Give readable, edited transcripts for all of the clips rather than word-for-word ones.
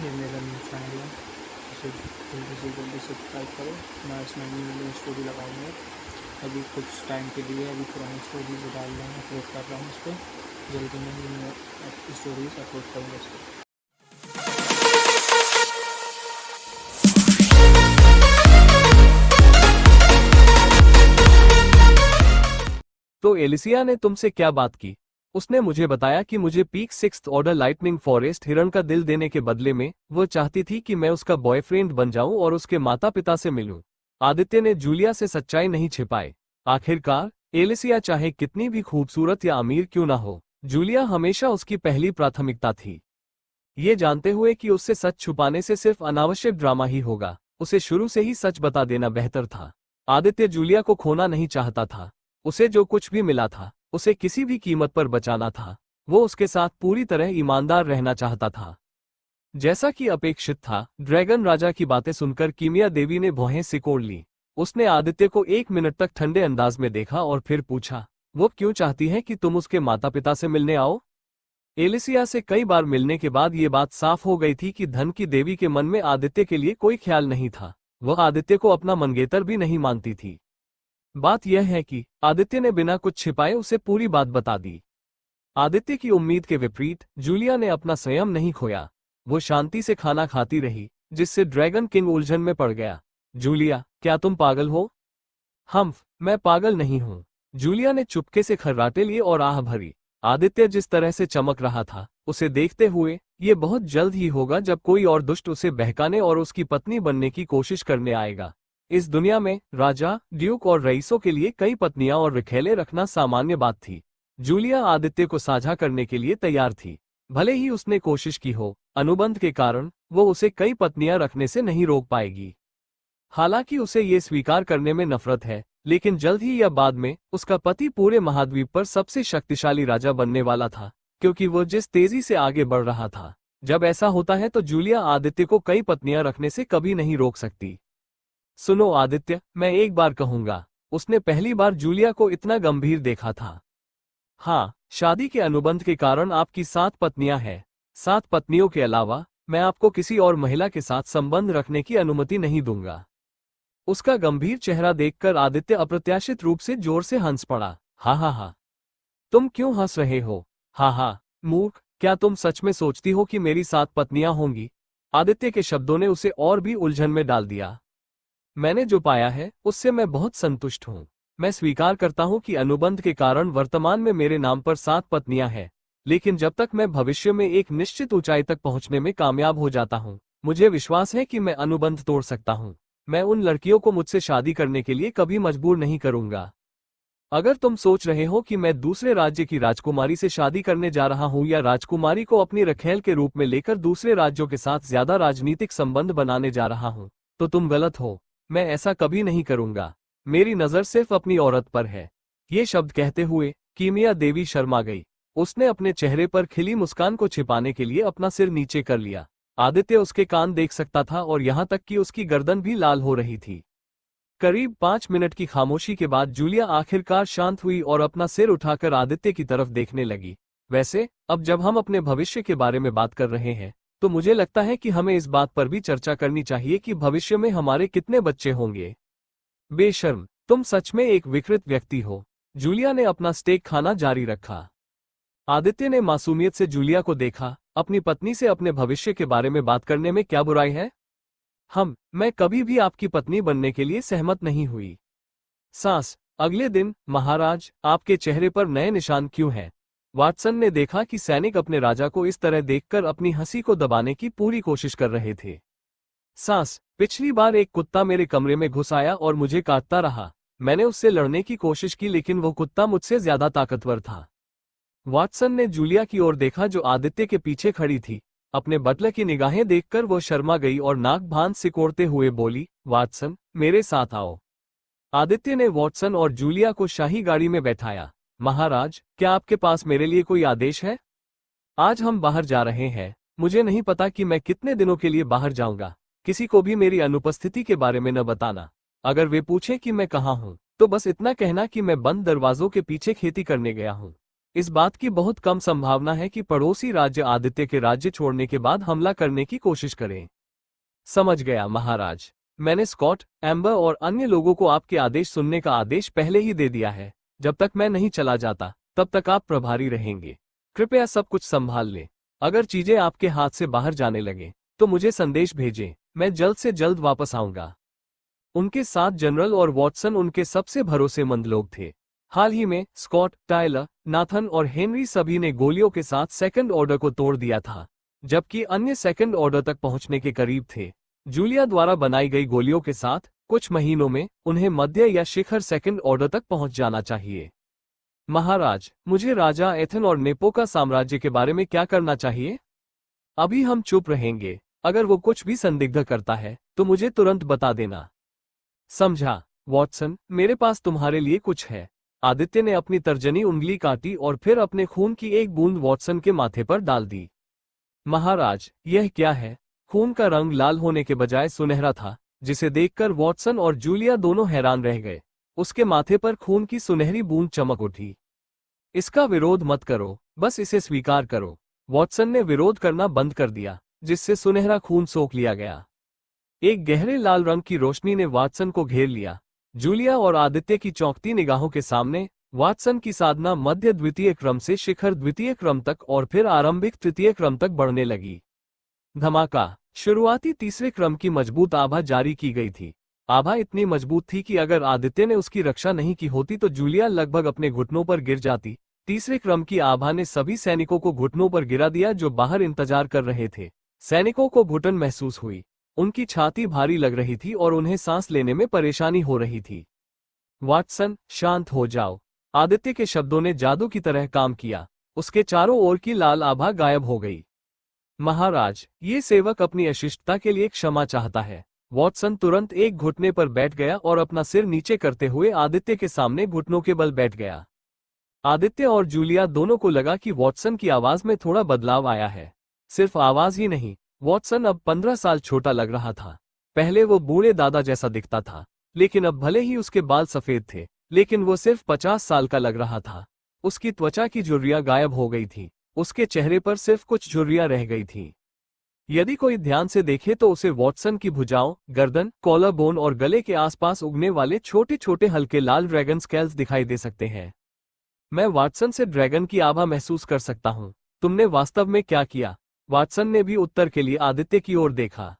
ये मेरा new channel है, इसे जल्दी से जल्दी सब्सक्राइब करो। मैं इसमें न्यू स्टोरी लगाऊंगा। अभी कुछ टाइम के लिए अभी पुरानी स्टोरीज डाल रहा हूँ, अपलोड कर रहा हूँ इस पर। जल्दी में ही मैं स्टोरीज अपलोड करूँगा इस पर। तो एलिसिया ने तुमसे क्या बात की? उसने मुझे बताया कि मुझे peak sixth order lightning forest हिरण का दिल देने के बदले में वो चाहती थी कि मैं उसका बॉयफ्रेंड बन जाऊं और उसके माता पिता से मिलूं। आदित्य ने जूलिया से सच्चाई नहीं छिपाई। आखिरकार एलिसिया चाहे कितनी भी खूबसूरत या अमीर क्यों ना हो, जूलिया हमेशा उसकी पहली प्राथमिकता थी। ये जानते हुए कि उससे सच छुपाने से सिर्फ अनावश्यक ड्रामा ही होगा, उसे शुरू से ही सच बता देना बेहतर था। आदित्य जूलिया को खोना नहीं चाहता था। उसे जो कुछ भी मिला था उसे किसी भी कीमत पर बचाना था। वो उसके साथ पूरी तरह ईमानदार रहना चाहता था। जैसा कि अपेक्षित था, ड्रैगन राजा की बातें सुनकर कीमिया देवी ने भौहें सिकोड़ ली। उसने आदित्य को 1 मिनट तक ठंडे अंदाज में देखा और फिर पूछा, वो क्यों चाहती है कि तुम उसके माता पिता से मिलने आओ? एलिसिया से कई बार मिलने के बाद ये बात साफ हो गई थी कि धन की देवी के मन में आदित्य के लिए कोई ख्याल नहीं था। वह आदित्य को अपना मंगेतर भी नहीं मानती थी। बात यह है कि आदित्य ने बिना कुछ छिपाए उसे पूरी बात बता दी। आदित्य की उम्मीद के विपरीत जूलिया ने अपना संयम नहीं खोया। वो शांति से खाना खाती रही, जिससे ड्रैगन किंग उलझन में पड़ गया। जूलिया, क्या तुम पागल हो? मैं पागल नहीं हूं। जूलिया ने चुपके से खर्राटे लिए और आह भरी। आदित्य जिस तरह से चमक रहा था, उसे देखते हुए ये बहुत जल्द ही होगा जब कोई और दुष्ट उसे बहकाने और उसकी पत्नी बनने की कोशिश करने आएगा। इस दुनिया में राजा, ड्यूक और रईसों के लिए कई पत्नियां और रिखेले रखना सामान्य बात थी। जूलिया आदित्य को साझा करने के लिए तैयार थी। भले ही उसने कोशिश की हो, अनुबंध के कारण वो उसे कई पत्नियां रखने से नहीं रोक पाएगी। हालांकि उसे ये स्वीकार करने में नफरत है, लेकिन जल्द ही या बाद में उसका पति पूरे महाद्वीप पर सबसे शक्तिशाली राजा बनने वाला था, क्योंकि वो जिस तेजी से आगे बढ़ रहा था। जब ऐसा होता है तो जूलिया आदित्य को कई पत्नियां रखने से कभी नहीं रोक सकती। सुनो आदित्य, मैं एक बार कहूंगा। उसने पहली बार जूलिया को इतना गंभीर देखा था। हाँ, शादी के अनुबंध के कारण आपकी 7 पत्नियां हैं। 7 पत्नियों के अलावा मैं आपको किसी और महिला के साथ संबंध रखने की अनुमति नहीं दूंगा। उसका गंभीर चेहरा देखकर आदित्य अप्रत्याशित रूप से जोर से हंस पड़ा। हा हा हा। तुम क्यों हंस रहे हो? हा हा, मूर्ख, क्या तुम सच में सोचती हो कि मेरी 7 पत्नियां होंगी? आदित्य के शब्दों ने उसे और भी उलझन में डाल दिया। मैंने जो पाया है उससे मैं बहुत संतुष्ट हूँ। मैं स्वीकार करता हूँ कि अनुबंध के कारण वर्तमान में मेरे नाम पर 7 पत्नियां हैं, लेकिन जब तक मैं भविष्य में एक निश्चित ऊंचाई तक पहुंचने में कामयाब हो जाता हूँ, मुझे विश्वास है कि मैं अनुबंध तोड़ सकता हूँ। मैं उन लड़कियों को मुझसे शादी करने के लिए कभी मजबूर नहीं करूंगा। अगर तुम सोच रहे हो कि मैं दूसरे राज्य की राजकुमारी से शादी करने जा रहा हूं या राजकुमारी को अपनी रखेल के रूप में लेकर दूसरे राज्यों के साथ ज्यादा राजनीतिक संबंध बनाने जा रहा हूं, तो तुम गलत हो। मैं ऐसा कभी नहीं करूंगा। मेरी नजर सिर्फ अपनी औरत पर है। ये शब्द कहते हुए कीमिया देवी शर्मा गई। उसने अपने चेहरे पर खिली मुस्कान को छिपाने के लिए अपना सिर नीचे कर लिया। आदित्य उसके कान देख सकता था और यहां तक कि उसकी गर्दन भी लाल हो रही थी। करीब 5 मिनट की खामोशी के बाद जूलिया आखिरकार शांत हुई और अपना सिर उठाकर आदित्य की तरफ देखने लगी। वैसे, अब जब हम अपने भविष्य के बारे में बात कर रहे हैं, तो मुझे लगता है कि हमें इस बात पर भी चर्चा करनी चाहिए कि भविष्य में हमारे कितने बच्चे होंगे। बेशर्म, तुम सच में एक विकृत व्यक्ति हो। जूलिया ने अपना स्टेक खाना जारी रखा। आदित्य ने मासूमियत से जूलिया को देखा। अपनी पत्नी से अपने भविष्य के बारे में बात करने में क्या बुराई है? मैं कभी भी आपकी पत्नी बनने के लिए सहमत नहीं हुई। अगले दिन, महाराज, आपके चेहरे पर नए निशान क्यों हैं? वाटसन ने देखा कि सैनिक अपने राजा को इस तरह देखकर अपनी हंसी को दबाने की पूरी कोशिश कर रहे थे। पिछली बार एक कुत्ता मेरे कमरे में घुस आया और मुझे काटता रहा। मैंने उससे लड़ने की कोशिश की, लेकिन वो कुत्ता मुझसे ज्यादा ताकतवर था। वाटसन ने जूलिया की ओर देखा जो आदित्य के पीछे खड़ी थी। अपने बटलर की निगाहें देखकर वो शर्मा गई और नाक भांज सिकोड़ते हुए बोली, वाटसन, मेरे साथ आओ। आदित्य ने वाटसन और जूलिया को शाही गाड़ी में बैठाया। महाराज, क्या आपके पास मेरे लिए कोई आदेश है? आज हम बाहर जा रहे हैं। मुझे नहीं पता कि मैं कितने दिनों के लिए बाहर जाऊंगा। किसी को भी मेरी अनुपस्थिति के बारे में न बताना। अगर वे पूछें कि मैं कहाँ हूँ, तो बस इतना कहना कि मैं बंद दरवाजों के पीछे खेती करने गया हूँ। इस बात की बहुत कम संभावना है कि पड़ोसी राज्य आदित्य के राज्य छोड़ने के बाद हमला करने की कोशिश करें। समझ गया महाराज। मैंने स्कॉट, एम्बर और अन्य लोगों को आपके आदेश सुनने का आदेश पहले ही दे दिया है। जब तक मैं नहीं चला जाता तब तक आप प्रभारी रहेंगे। कृपया सब कुछ संभाल लें। अगर चीजें आपके हाथ से बाहर जाने लगे तो मुझे संदेश भेजें, मैं जल्द से जल्द वापस आऊंगा। उनके साथ जनरल और वॉटसन उनके सबसे भरोसेमंद लोग थे। हाल ही में स्कॉट, टायलर, नाथन और हेनरी सभी ने गोलियों के साथ सेकंड ऑर्डर को तोड़ दिया था, जबकि अन्य सेकंड ऑर्डर तक पहुंचने के करीब थे। जूलिया द्वारा बनाई गई गोलियों के साथ कुछ महीनों में उन्हें मध्य या शिखर सेकंड ऑर्डर तक पहुंच जाना चाहिए। महाराज, मुझे राजा एथन और नेपो का साम्राज्य के बारे में क्या करना चाहिए? अभी हम चुप रहेंगे। अगर वो कुछ भी संदिग्ध करता है तो मुझे तुरंत बता देना। समझा। वॉटसन, मेरे पास तुम्हारे लिए कुछ है। आदित्य ने अपनी तर्जनी उंगली काटी और फिर अपने खून की एक बूंद वॉटसन के माथे पर डाल दी। महाराज, यह क्या है? खून का रंग लाल होने के बजाय सुनहरा था, जिसे देखकर वॉटसन और जूलिया दोनों हैरान रह गए। उसके माथे पर खून की सुनहरी बूंद चमक उठी। इसका विरोध मत करो, बस इसे स्वीकार करो। वॉटसन ने विरोध करना बंद कर दिया, जिससे सुनहरा खून सोख लिया गया। एक गहरे लाल रंग की रोशनी ने वॉटसन को घेर लिया। जूलिया और आदित्य की चौंकती निगाहों के सामने वॉटसन की साधना मध्य द्वितीय क्रम से शिखर द्वितीय क्रम तक और फिर आरंभिक तृतीय क्रम तक बढ़ने लगी। धमाका। शुरुआती तीसरे क्रम की मजबूत आभा जारी की गई थी। आभा इतनी मजबूत थी कि अगर आदित्य ने उसकी रक्षा नहीं की होती तो जूलिया लगभग अपने घुटनों पर गिर जाती। तीसरे क्रम की आभा ने सभी सैनिकों को घुटनों पर गिरा दिया जो बाहर इंतजार कर रहे थे। सैनिकों को घुटन महसूस हुई। उनकी छाती भारी लग रही थी और उन्हें सांस लेने में परेशानी हो रही थी। वॉटसन, शांत हो जाओ। आदित्य के शब्दों ने जादू की तरह काम किया। उसके चारों ओर की लाल आभा गायब हो गई। महाराज, ये सेवक अपनी अशिष्टता के लिए क्षमा चाहता है। वॉटसन तुरंत एक घुटने पर बैठ गया और अपना सिर नीचे करते हुए आदित्य के सामने घुटनों के बल बैठ गया। आदित्य और जूलिया दोनों को लगा कि वॉटसन की आवाज में थोड़ा बदलाव आया है। सिर्फ आवाज ही नहीं, वॉटसन अब 15 साल छोटा लग रहा था। पहले वो बूढ़े दादा जैसा दिखता था, लेकिन अब भले ही उसके बाल सफेद थे, लेकिन वो सिर्फ 50 साल का लग रहा था। उसकी त्वचा की झुर्रियां गायब हो गई थी। उसके चेहरे पर सिर्फ कुछ झुर्रियां रह गई थी। यदि कोई ध्यान से देखे तो उसे वॉटसन की भुजाओं, गर्दन, कॉलर बोन और गले के आसपास उगने वाले छोटे छोटे हल्के लाल ड्रैगन स्केल्स दिखाई दे सकते हैं। मैं वॉटसन से ड्रैगन की आभा महसूस कर सकता हूँ। तुमने वास्तव में क्या किया? वॉटसन ने भी उत्तर के लिए आदित्य की ओर देखा।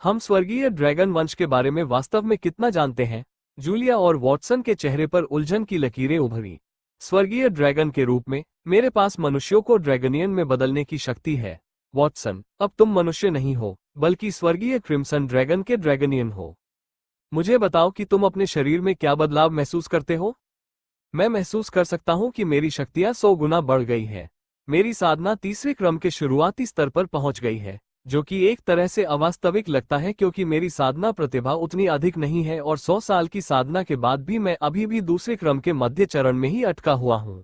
हम स्वर्गीय ड्रैगन वंश के बारे में वास्तव में कितना जानते हैं? जूलिया और वॉटसन के चेहरे पर उलझन की लकीरें उभरी। स्वर्गीय ड्रैगन के रूप में मेरे पास मनुष्यों को ड्रैगनियन में बदलने की शक्ति है। वॉटसन, अब तुम मनुष्य नहीं हो, बल्कि स्वर्गीय क्रिम्सन ड्रैगन के ड्रैगनियन हो। मुझे बताओ कि तुम अपने शरीर में क्या बदलाव महसूस करते हो? मैं महसूस कर सकता हूं कि मेरी शक्तियां 100 गुना बढ़ गई है। मेरी साधना तीसरे क्रम के शुरुआती स्तर पर पहुंच गई है, जो कि एक तरह से अवास्तविक लगता है क्योंकि मेरी साधना प्रतिभा उतनी अधिक नहीं है और 100 साल की साधना के बाद भी मैं अभी भी दूसरे क्रम के मध्य चरण में ही अटका हुआ हूं।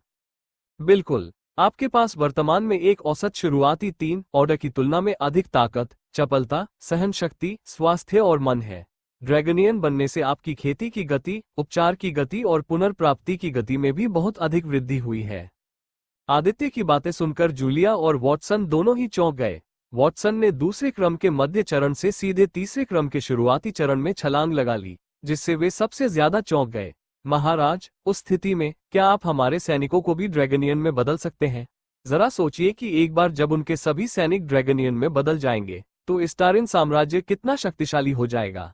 बिल्कुल, आपके पास वर्तमान में एक औसत शुरुआती 3 ऑर्डर की तुलना में अधिक ताकत, चपलता, सहन शक्ति, स्वास्थ्य और मन है। ड्रैगनियन बनने से आपकी खेती की गति, उपचार की गति और पुनर्प्राप्ति की गति में भी बहुत अधिक वृद्धि हुई है। आदित्य की बातें सुनकर जूलिया और वॉटसन दोनों ही चौंक गए। वॉटसन ने दूसरे क्रम के मध्य चरण से सीधे तीसरे क्रम के शुरुआती चरण में छलांग लगा ली, जिससे वे सबसे ज्यादा चौंक गए। महाराज, उस स्थिति में क्या आप हमारे सैनिकों को भी ड्रैगनियन में बदल सकते हैं? जरा सोचिए कि एक बार जब उनके सभी सैनिक ड्रैगनियन में बदल जाएंगे तो इस्टारिन साम्राज्य कितना शक्तिशाली हो जाएगा।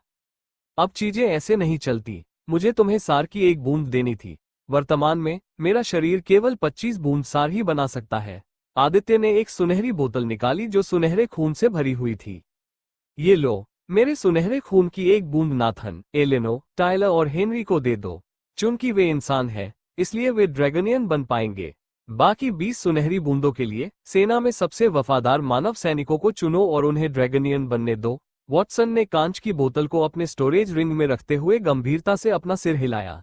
अब चीजें ऐसे नहीं चलती। मुझे तुम्हें सार की एक बूंद देनी थी। वर्तमान में मेरा शरीर केवल 25 बूंद सार ही बना सकता है। आदित्य ने एक सुनहरी बोतल निकाली जो सुनहरे खून से भरी हुई थी। ये लो, मेरे सुनहरे खून की एक बूंद नाथन, एलेनो, टायलर और हेनरी को दे दो। चूंकि वे इंसान हैं, इसलिए वे ड्रैगनियन बन पाएंगे। बाकी 20 सुनहरी बूंदों के लिए सेना में सबसे वफादार मानव सैनिकों को चुनो और उन्हें ड्रैगनियन बनने दो। वॉटसन ने कांच की बोतल को अपने स्टोरेज रिंग में रखते हुए गंभीरता से अपना सिर हिलाया।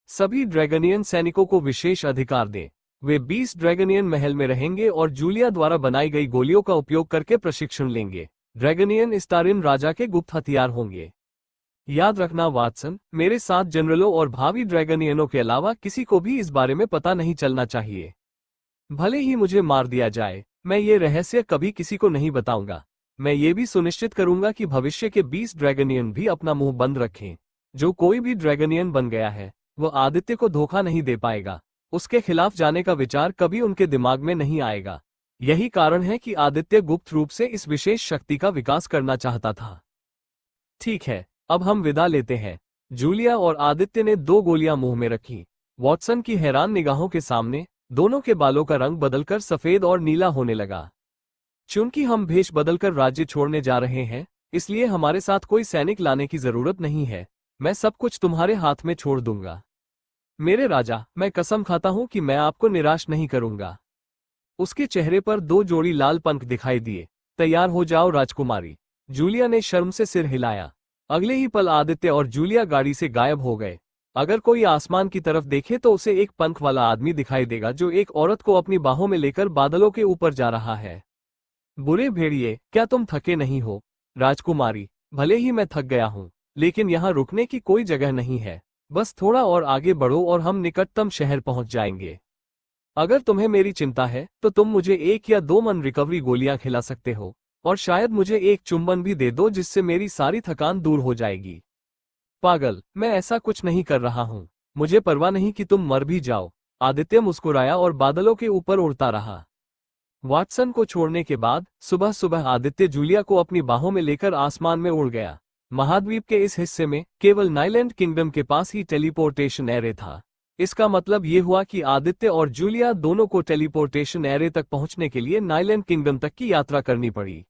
सभी ड्रैगनियन सैनिकों को विशेष अधिकार दें। वे 20 ड्रैगनियन महल में रहेंगे और जूलिया द्वारा बनाई गई गोलियों का उपयोग करके प्रशिक्षण लेंगे। ड्रैगनियन इस्टारिन राजा के गुप्त हथियार होंगे। याद रखना वाटसन, मेरे 7 जनरलों और भावी ड्रैगनियनों के अलावा किसी को भी इस बारे में पता नहीं चलना चाहिए। भले ही मुझे मार दिया जाए, मैं ये रहस्य कभी किसी को नहीं बताऊंगा। मैं ये भी सुनिश्चित करूंगा कि भविष्य के 20 ड्रैगनियन भी अपना मुंह बंद रखें। जो कोई भी ड्रैगनियन बन गया है, वो आदित्य को धोखा नहीं दे पाएगा। उसके खिलाफ जाने का विचार कभी उनके दिमाग में नहीं आएगा। यही कारण है कि आदित्य गुप्त रूप से इस विशेष शक्ति का विकास करना चाहता था। ठीक है, अब हम विदा लेते हैं। जूलिया और आदित्य ने 2 गोलियां मुंह में रखी। वॉटसन की हैरान निगाहों के सामने दोनों के बालों का रंग बदलकर सफेद और नीला होने लगा। चूंकि हम भेष बदलकर राज्य छोड़ने जा रहे हैं, इसलिए हमारे साथ कोई सैनिक लाने की जरूरत नहीं है। मैं सब कुछ तुम्हारे हाथ में छोड़ दूंगा। मेरे राजा, मैं कसम खाता हूं कि मैं आपको निराश नहीं करूंगा। उसके चेहरे पर 2 जोड़ी लाल पंख दिखाई दिए। तैयार हो जाओ राजकुमारी। जूलिया ने शर्म से सिर हिलाया। अगले ही पल आदित्य और जूलिया गाड़ी से गायब हो गए। अगर कोई आसमान की तरफ देखे तो उसे एक पंख वाला आदमी दिखाई देगा जो एक औरत को अपनी बाहों में लेकर बादलों के ऊपर जा रहा है। बुरे भेड़िए, क्या तुम थके नहीं हो? राजकुमारी, भले ही मैं थक गया हूं, लेकिन यहाँ रुकने की कोई जगह नहीं है। बस थोड़ा और आगे बढ़ो और हम निकटतम शहर पहुंच जाएंगे। अगर तुम्हें मेरी चिंता है तो तुम मुझे 1 या 2 मन रिकवरी गोलियां खिला सकते हो, और शायद मुझे एक चुंबन भी दे दो जिससे मेरी सारी थकान दूर हो जाएगी। पागल, मैं ऐसा कुछ नहीं कर रहा हूं। मुझे परवाह नहीं कि तुम मर भी जाओ। आदित्य मुस्कुराया और बादलों के ऊपर उड़ता रहा। वाटसन को छोड़ने के बाद सुबह सुबह आदित्य जूलिया को अपनी बाहों में लेकर आसमान में उड़ गया। महाद्वीप के इस हिस्से में केवल नाइलैंड किंगडम के पास ही टेलीपोर्टेशन एरे था। इसका मतलब ये हुआ कि आदित्य और जूलिया दोनों को टेलीपोर्टेशन एरे तक पहुंचने के लिए नाइलैंड किंगडम तक की यात्रा करनी पड़ी।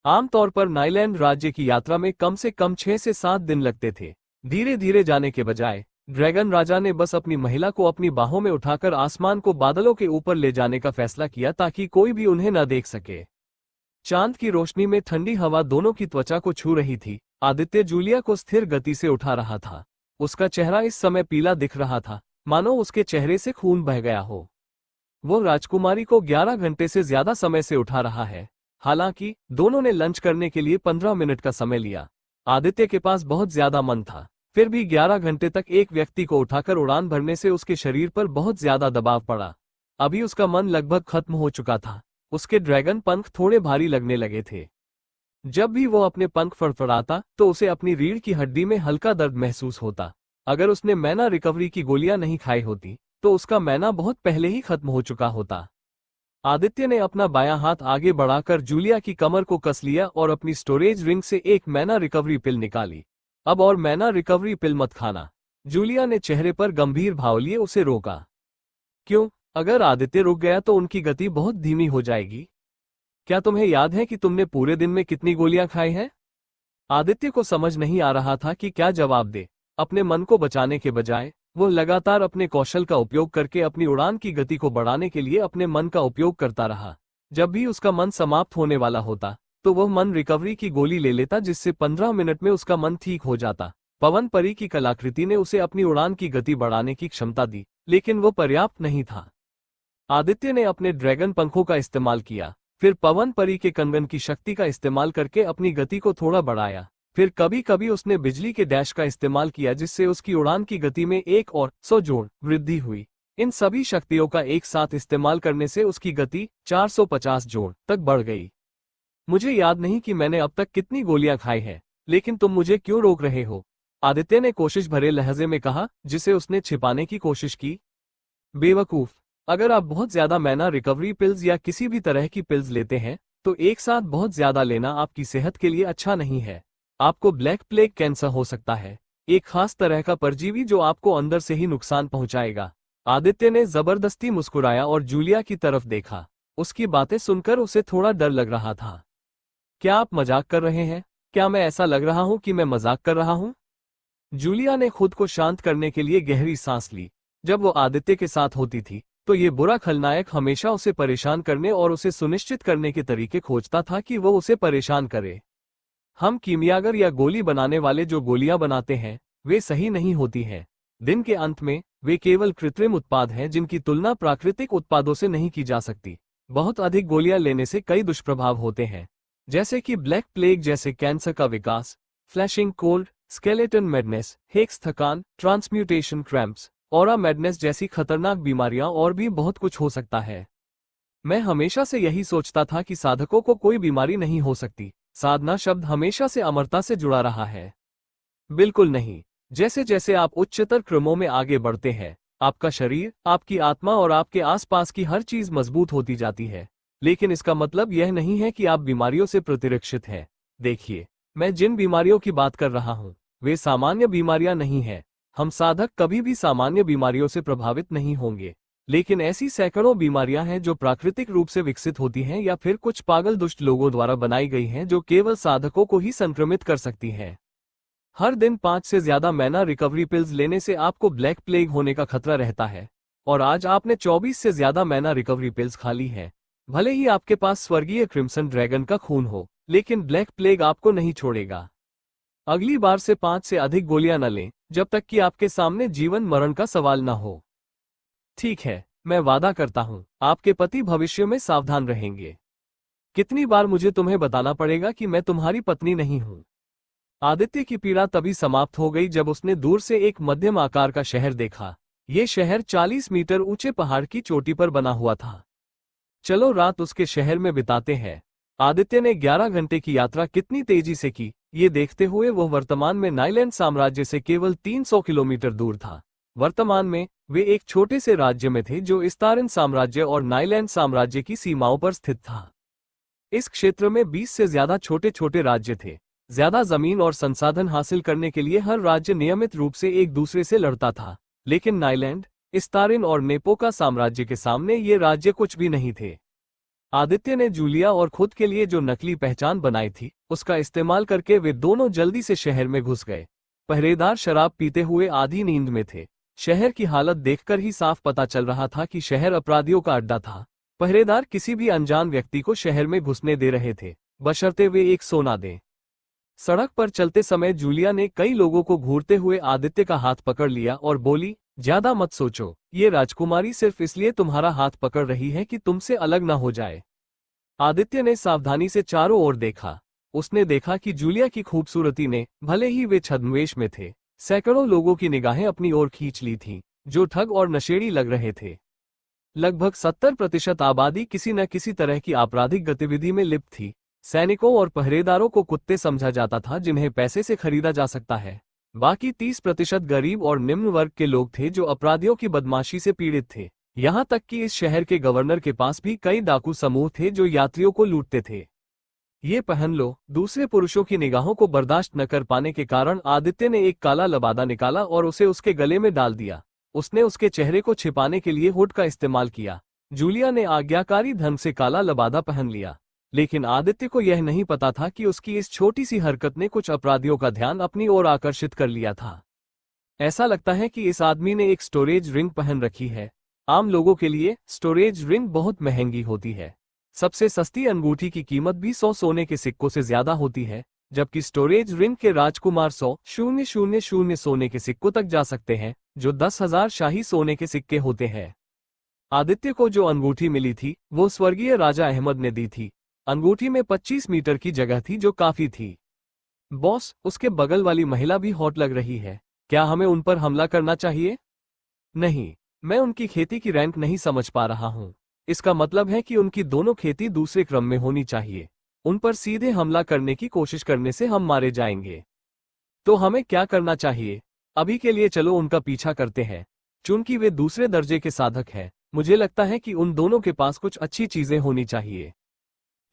आमतौर पर नाइलैंड राज्य की यात्रा में कम से कम 6 से 7 दिन लगते थे। धीरे धीरे जाने के बजाय ड्रैगन राजा ने बस अपनी महिला को अपनी बाहों में उठाकर आसमान को बादलों के ऊपर ले जाने का फैसला किया ताकि कोई भी उन्हें न देख सके। चांद की रोशनी में ठंडी हवा दोनों की त्वचा को छू रही थी। आदित्य जूलिया को स्थिर गति से उठा रहा था। उसका चेहरा इस समय पीला दिख रहा था, मानो उसके चेहरे से खून बह गया हो। वो राजकुमारी को 11 घंटे से ज्यादा समय से उठा रहा है। हालांकि दोनों ने लंच करने के लिए 15 मिनट का समय लिया। आदित्य के पास बहुत ज्यादा मन था, फिर भी 11 घंटे तक एक व्यक्ति को उठाकर उड़ान भरने से उसके शरीर पर बहुत ज्यादा दबाव पड़ा। अभी उसका मन लगभग खत्म हो चुका था। उसके ड्रैगन पंख थोड़े भारी लगने लगे थे। जब भी वो अपने पंख फड़फड़ाता तो उसे अपनी रीढ़ की हड्डी में हल्का दर्द महसूस होता। अगर उसने मैना रिकवरी की गोलियां नहीं खाई होती तो उसका मैना बहुत पहले ही खत्म हो चुका होता। आदित्य ने अपना बायां हाथ आगे बढ़ाकर जूलिया की कमर को कस लिया और अपनी स्टोरेज रिंग से एक मैना रिकवरी पिल निकाली। अब और मैना रिकवरी पिल मत खाना। जूलिया ने चेहरे पर गंभीर भाव लिए उसे रोका। क्यों? अगर आदित्य रुक गया तो उनकी गति बहुत धीमी हो जाएगी। क्या तुम्हें याद है कि तुमने पूरे दिन में कितनी गोलियां खाई हैं? आदित्य को समझ नहीं आ रहा था कि क्या जवाब दे। अपने मन को बचाने के बजाय वो लगातार अपने कौशल का उपयोग करके अपनी उड़ान की गति को बढ़ाने के लिए अपने मन का उपयोग करता रहा। जब भी उसका मन समाप्त होने वाला होता तो वह मन रिकवरी की गोली ले लेता, जिससे 15 मिनट में उसका मन ठीक हो जाता। पवन परी की कलाकृति ने उसे अपनी उड़ान की गति बढ़ाने की क्षमता दी, लेकिन वो पर्याप्त नहीं था। आदित्य ने अपने ड्रैगन पंखों का इस्तेमाल किया, फिर पवन परी के कंगन की शक्ति का इस्तेमाल करके अपनी गति को थोड़ा बढ़ाया। फिर कभी कभी उसने बिजली के डैश का इस्तेमाल किया, जिससे उसकी उड़ान की गति में 1 और 100 जोड़ वृद्धि हुई। इन सभी शक्तियों का एक साथ इस्तेमाल करने से उसकी गति 450 जोड़ तक बढ़ गई। मुझे याद नहीं कि मैंने अब तक कितनी गोलियां खाई हैं, लेकिन तुम मुझे क्यों रोक रहे हो? आदित्य ने कोशिश भरे लहजे में कहा, जिसे उसने छिपाने की कोशिश की। बेवकूफ, अगर आप बहुत ज्यादा मैना रिकवरी पिल्स या किसी भी तरह की पिल्स लेते हैं तो एक साथ बहुत ज्यादा लेना आपकी सेहत के लिए अच्छा नहीं है। आपको ब्लैक प्लेग कैंसर हो सकता है, एक खास तरह का परजीवी जो आपको अंदर से ही नुकसान पहुंचाएगा। आदित्य ने जबरदस्ती मुस्कुराया और जूलिया की तरफ देखा। उसकी बातें सुनकर उसे थोड़ा डर लग रहा था। क्या आप मजाक कर रहे हैं? क्या मैं ऐसा लग रहा हूं कि मैं मजाक कर रहा हूं? जूलिया ने खुद को शांत करने के लिए गहरी सांस ली। जब वो आदित्य के साथ होती थी तो ये बुरा खलनायक हमेशा उसे परेशान करने और उसे सुनिश्चित करने के तरीके खोजता था कि वो उसे परेशान करे। हम कीमियागर या गोली बनाने वाले जो गोलियां बनाते हैं वे सही नहीं होती हैं। दिन के अंत में वे केवल कृत्रिम उत्पाद हैं जिनकी तुलना प्राकृतिक उत्पादों से नहीं की जा सकती। बहुत अधिक गोलियां लेने से कई दुष्प्रभाव होते हैं, जैसे कि ब्लैक प्लेग जैसे कैंसर का विकास, flashing cold, skeleton madness, hex थकान, ट्रांसम्यूटेशन क्रैम्प्स, ऑरा मैडनेस जैसी खतरनाक बीमारियां और भी बहुत कुछ हो सकता है। मैं हमेशा से यही सोचता था कि साधकों को कोई बीमारी नहीं हो सकती। साधना शब्द हमेशा से अमरता से जुड़ा रहा है। बिल्कुल नहीं। जैसे जैसे आप उच्चतर क्रमों में आगे बढ़ते हैं, आपका शरीर, आपकी आत्मा और आपके आसपास की हर चीज मजबूत होती जाती है। लेकिन इसका मतलब यह नहीं है कि आप बीमारियों से प्रतिरक्षित हैं। देखिए, मैं जिन बीमारियों की बात कर रहा हूं, वे सामान्य बीमारियां नहीं हैं। हम साधक कभी भी सामान्य बीमारियों से प्रभावित नहीं होंगे। लेकिन ऐसी सैकड़ों बीमारियां हैं जो प्राकृतिक रूप से विकसित होती हैं या फिर कुछ पागल दुष्ट लोगों द्वारा बनाई गई हैं जो केवल साधकों को ही संक्रमित कर सकती हैं। हर दिन 5 से ज्यादा मैना रिकवरी पिल्स लेने से आपको ब्लैक प्लेग होने का खतरा रहता है। और आज आपने 24 से ज्यादा मैना रिकवरी पिल्स खा ली हैं। भले ही आपके पास स्वर्गीय क्रिम्सन ड्रैगन का खून हो, लेकिन ब्लैक प्लेग आपको नहीं छोड़ेगा। अगली बार से 5 से अधिक गोलियां न लें, जब तक कि आपके सामने जीवन मरण का सवाल न हो। ठीक है, मैं वादा करता हूं, आपके पति भविष्य में सावधान रहेंगे। कितनी बार मुझे तुम्हें बताना पड़ेगा कि मैं तुम्हारी पत्नी नहीं हूं? आदित्य की पीड़ा तभी समाप्त हो गई जब उसने दूर से एक मध्यम आकार का शहर देखा। ये शहर 40 मीटर ऊंचे पहाड़ की चोटी पर बना हुआ था। चलो रात उसके शहर में बिताते हैं। आदित्य ने 11 घंटे की यात्रा कितनी तेजी से की, ये देखते हुए वह वर्तमान में नाइलैंड साम्राज्य से केवल 300 किलोमीटर दूर था। वर्तमान में वे एक छोटे से राज्य में थे जो इस्तारिन साम्राज्य और नाइलैंड साम्राज्य की सीमाओं पर स्थित था। इस क्षेत्र में 20 से ज्यादा छोटे छोटे राज्य थे। ज्यादा जमीन और संसाधन हासिल करने के लिए हर राज्य नियमित रूप से एक दूसरे से लड़ता था। लेकिन नाइलैंड, इस्तारिन और नेपोका साम्राज्य के सामने ये राज्य कुछ भी नहीं थे। आदित्य ने जूलिया और खुद के लिए जो नकली पहचान बनाई थी, उसका इस्तेमाल करके वे दोनों जल्दी से शहर में घुस गए। पहरेदार शराब पीते हुए आधी नींद में थे। शहर की हालत देखकर ही साफ पता चल रहा था कि शहर अपराधियों का अड्डा था। पहरेदार किसी भी अनजान व्यक्ति को शहर में घुसने दे रहे थे, बशर्ते वे एक सोना दें। सड़क पर चलते समय जूलिया ने कई लोगों को घूरते हुए आदित्य का हाथ पकड़ लिया और बोली, ज्यादा मत सोचो, ये राजकुमारी सिर्फ इसलिए तुम्हारा हाथ पकड़ रही है कि तुमसे अलग न हो जाए। आदित्य ने सावधानी से चारों ओर देखा। उसने देखा कि जूलिया की खूबसूरती ने, भले ही वे छद्मवेश में थे, सैकड़ों लोगों की निगाहें अपनी ओर खींच ली थीं, जो ठग और नशेड़ी लग रहे थे। लगभग 70% आबादी किसी न किसी तरह की आपराधिक गतिविधि में लिप्त थी। सैनिकों और पहरेदारों को कुत्ते समझा जाता था जिन्हें पैसे से खरीदा जा सकता है। बाकी 30% गरीब और निम्न वर्ग के लोग थे जो अपराधियों की बदमाशी से पीड़ित थे। यहाँ तक कि इस शहर के गवर्नर के पास भी कई डाकू समूह थे जो यात्रियों को लूटते थे। ये पहन लो। दूसरे पुरुषों की निगाहों को बर्दाश्त न कर पाने के कारण आदित्य ने एक काला लबादा निकाला और उसे उसके गले में डाल दिया। उसने उसके चेहरे को छिपाने के लिए हुड का इस्तेमाल किया। जूलिया ने आज्ञाकारी ढंग से काला लबादा पहन लिया, लेकिन आदित्य को यह नहीं पता था कि उसकी इस छोटी सी हरकत ने कुछ अपराधियों का ध्यान अपनी ओर आकर्षित कर लिया था। ऐसा लगता है कि इस आदमी ने एक स्टोरेज रिंग पहन रखी है। आम लोगों के लिए स्टोरेज रिंग बहुत महंगी होती है। सबसे सस्ती अंगूठी की कीमत भी 100 सोने के सिक्कों से ज्यादा होती है, जबकि स्टोरेज रिंग के राजकुमार 100,000 सोने के सिक्कों तक जा सकते हैं, जो 10,000 शाही सोने के सिक्के होते हैं। आदित्य को जो अंगूठी मिली थी वो स्वर्गीय राजा अहमद ने दी थी। अंगूठी में 25 मीटर की जगह थी, जो काफी थी। बॉस, उसके बगल वाली महिला भी हॉट लग रही है। क्या हमें उन पर हमला करना चाहिए? नहीं, मैं उनकी खेती की रैंक नहीं समझ पा रहा हूं। इसका मतलब है कि उनकी दोनों खेती दूसरे क्रम में होनी चाहिए। उन पर सीधे हमला करने की कोशिश करने से हम मारे जाएंगे। तो हमें क्या करना चाहिए? अभी के लिए चलो उनका पीछा करते हैं। चूंकि वे दूसरे दर्जे के साधक हैं, मुझे लगता है कि उन दोनों के पास कुछ अच्छी चीजें होनी चाहिए।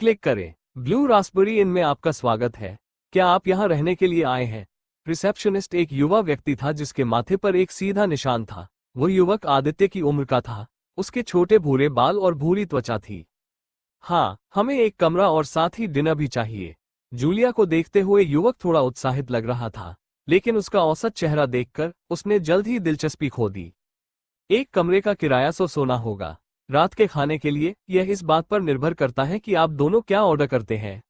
क्लिक करें। ब्लू रास्पबेरी इन में आपका स्वागत है। क्या आप यहाँ रहने के लिए आए हैं? रिसेप्शनिस्ट एक युवा व्यक्ति था जिसके माथे पर एक सीधा निशान था। वो युवक आदित्य की उम्र का था। उसके छोटे भूरे बाल और भूरी त्वचा थी। हाँ, हमें एक कमरा और साथ ही डिनर भी चाहिए। जूलिया को देखते हुए युवक थोड़ा उत्साहित लग रहा था, लेकिन उसका औसत चेहरा देखकर उसने जल्द ही दिलचस्पी खो दी। एक कमरे का किराया 100 सोना होगा। रात के खाने के लिए यह इस बात पर निर्भर करता है कि आप दोनों क्या ऑर्डर करते हैं।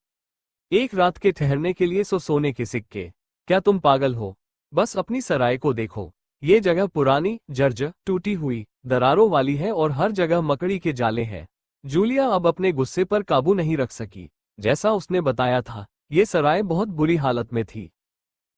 एक रात के ठहरने के लिए 100 सोने के सिक्के। क्या तुम पागल हो? बस अपनी सराय को देखो। ये जगह पुरानी, जर्जर, टूटी हुई, दरारों वाली है और हर जगह मकड़ी के जाले हैं। जूलिया अब अपने गुस्से पर काबू नहीं रख सकी। जैसा उसने बताया था, ये सराय बहुत बुरी हालत में थी।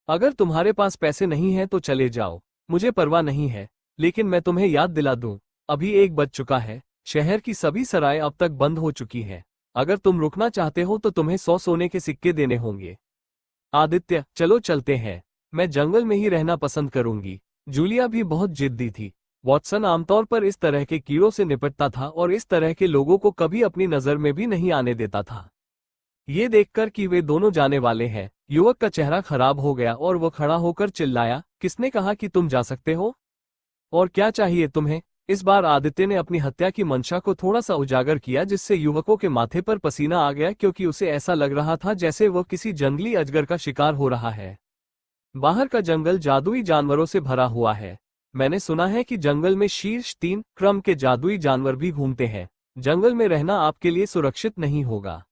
अगर तुम्हारे पास पैसे नहीं हैं तो चले जाओ, मुझे परवाह नहीं है। लेकिन मैं तुम्हें याद दिला दूं, अभी 1 बज चुका है शहर की सभी सराय अब तक बंद हो चुकी हैं। अगर तुम रुकना चाहते हो तो तुम्हें 100 सोने के सिक्के देने होंगे। आदित्य, चलो चलते हैं। मैं जंगल में ही रहना पसंद करूंगी। जूलिया भी बहुत जिद्दी थी। वॉटसन आमतौर पर इस तरह के कीड़ों से निपटता था और इस तरह के लोगों को कभी अपनी नजर में भी नहीं आने देता था। ये देखकर कि वे दोनों जाने वाले हैं, युवक का चेहरा खराब हो गया और वो खड़ा होकर चिल्लाया, किसने कहा कि तुम जा सकते हो? और क्या चाहिए तुम्हें? इस बार आदित्य ने अपनी हत्या की मंशा को थोड़ा सा उजागर किया, जिससे युवकों के माथे पर पसीना आ गया, क्योंकि उसे ऐसा लग रहा था जैसे वह किसी जंगली अजगर का शिकार हो रहा है। बाहर का जंगल जादुई जानवरों से भरा हुआ है। मैंने सुना है कि जंगल में शीर्ष 3 क्रम के जादुई जानवर भी घूमते हैं। जंगल में रहना आपके लिए सुरक्षित नहीं होगा।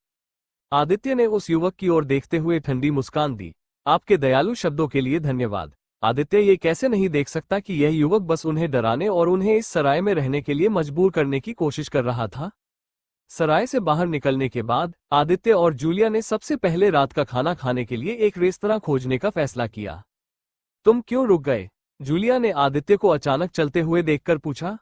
आदित्य ने उस युवक की ओर देखते हुए ठंडी मुस्कान दी। आपके दयालु शब्दों के लिए धन्यवाद। आदित्य ये कैसे नहीं देख सकता कि यह युवक बस उन्हें डराने और उन्हें इस सराय में रहने के लिए मजबूर करने की कोशिश कर रहा था। सराय से बाहर निकलने के बाद आदित्य और जूलिया ने सबसे पहले रात का खाना खाने के लिए एक रेस्तरां खोजने का फैसला किया। तुम क्यों रुक गए? जूलिया ने आदित्य को अचानक चलते हुए देखकर पूछा।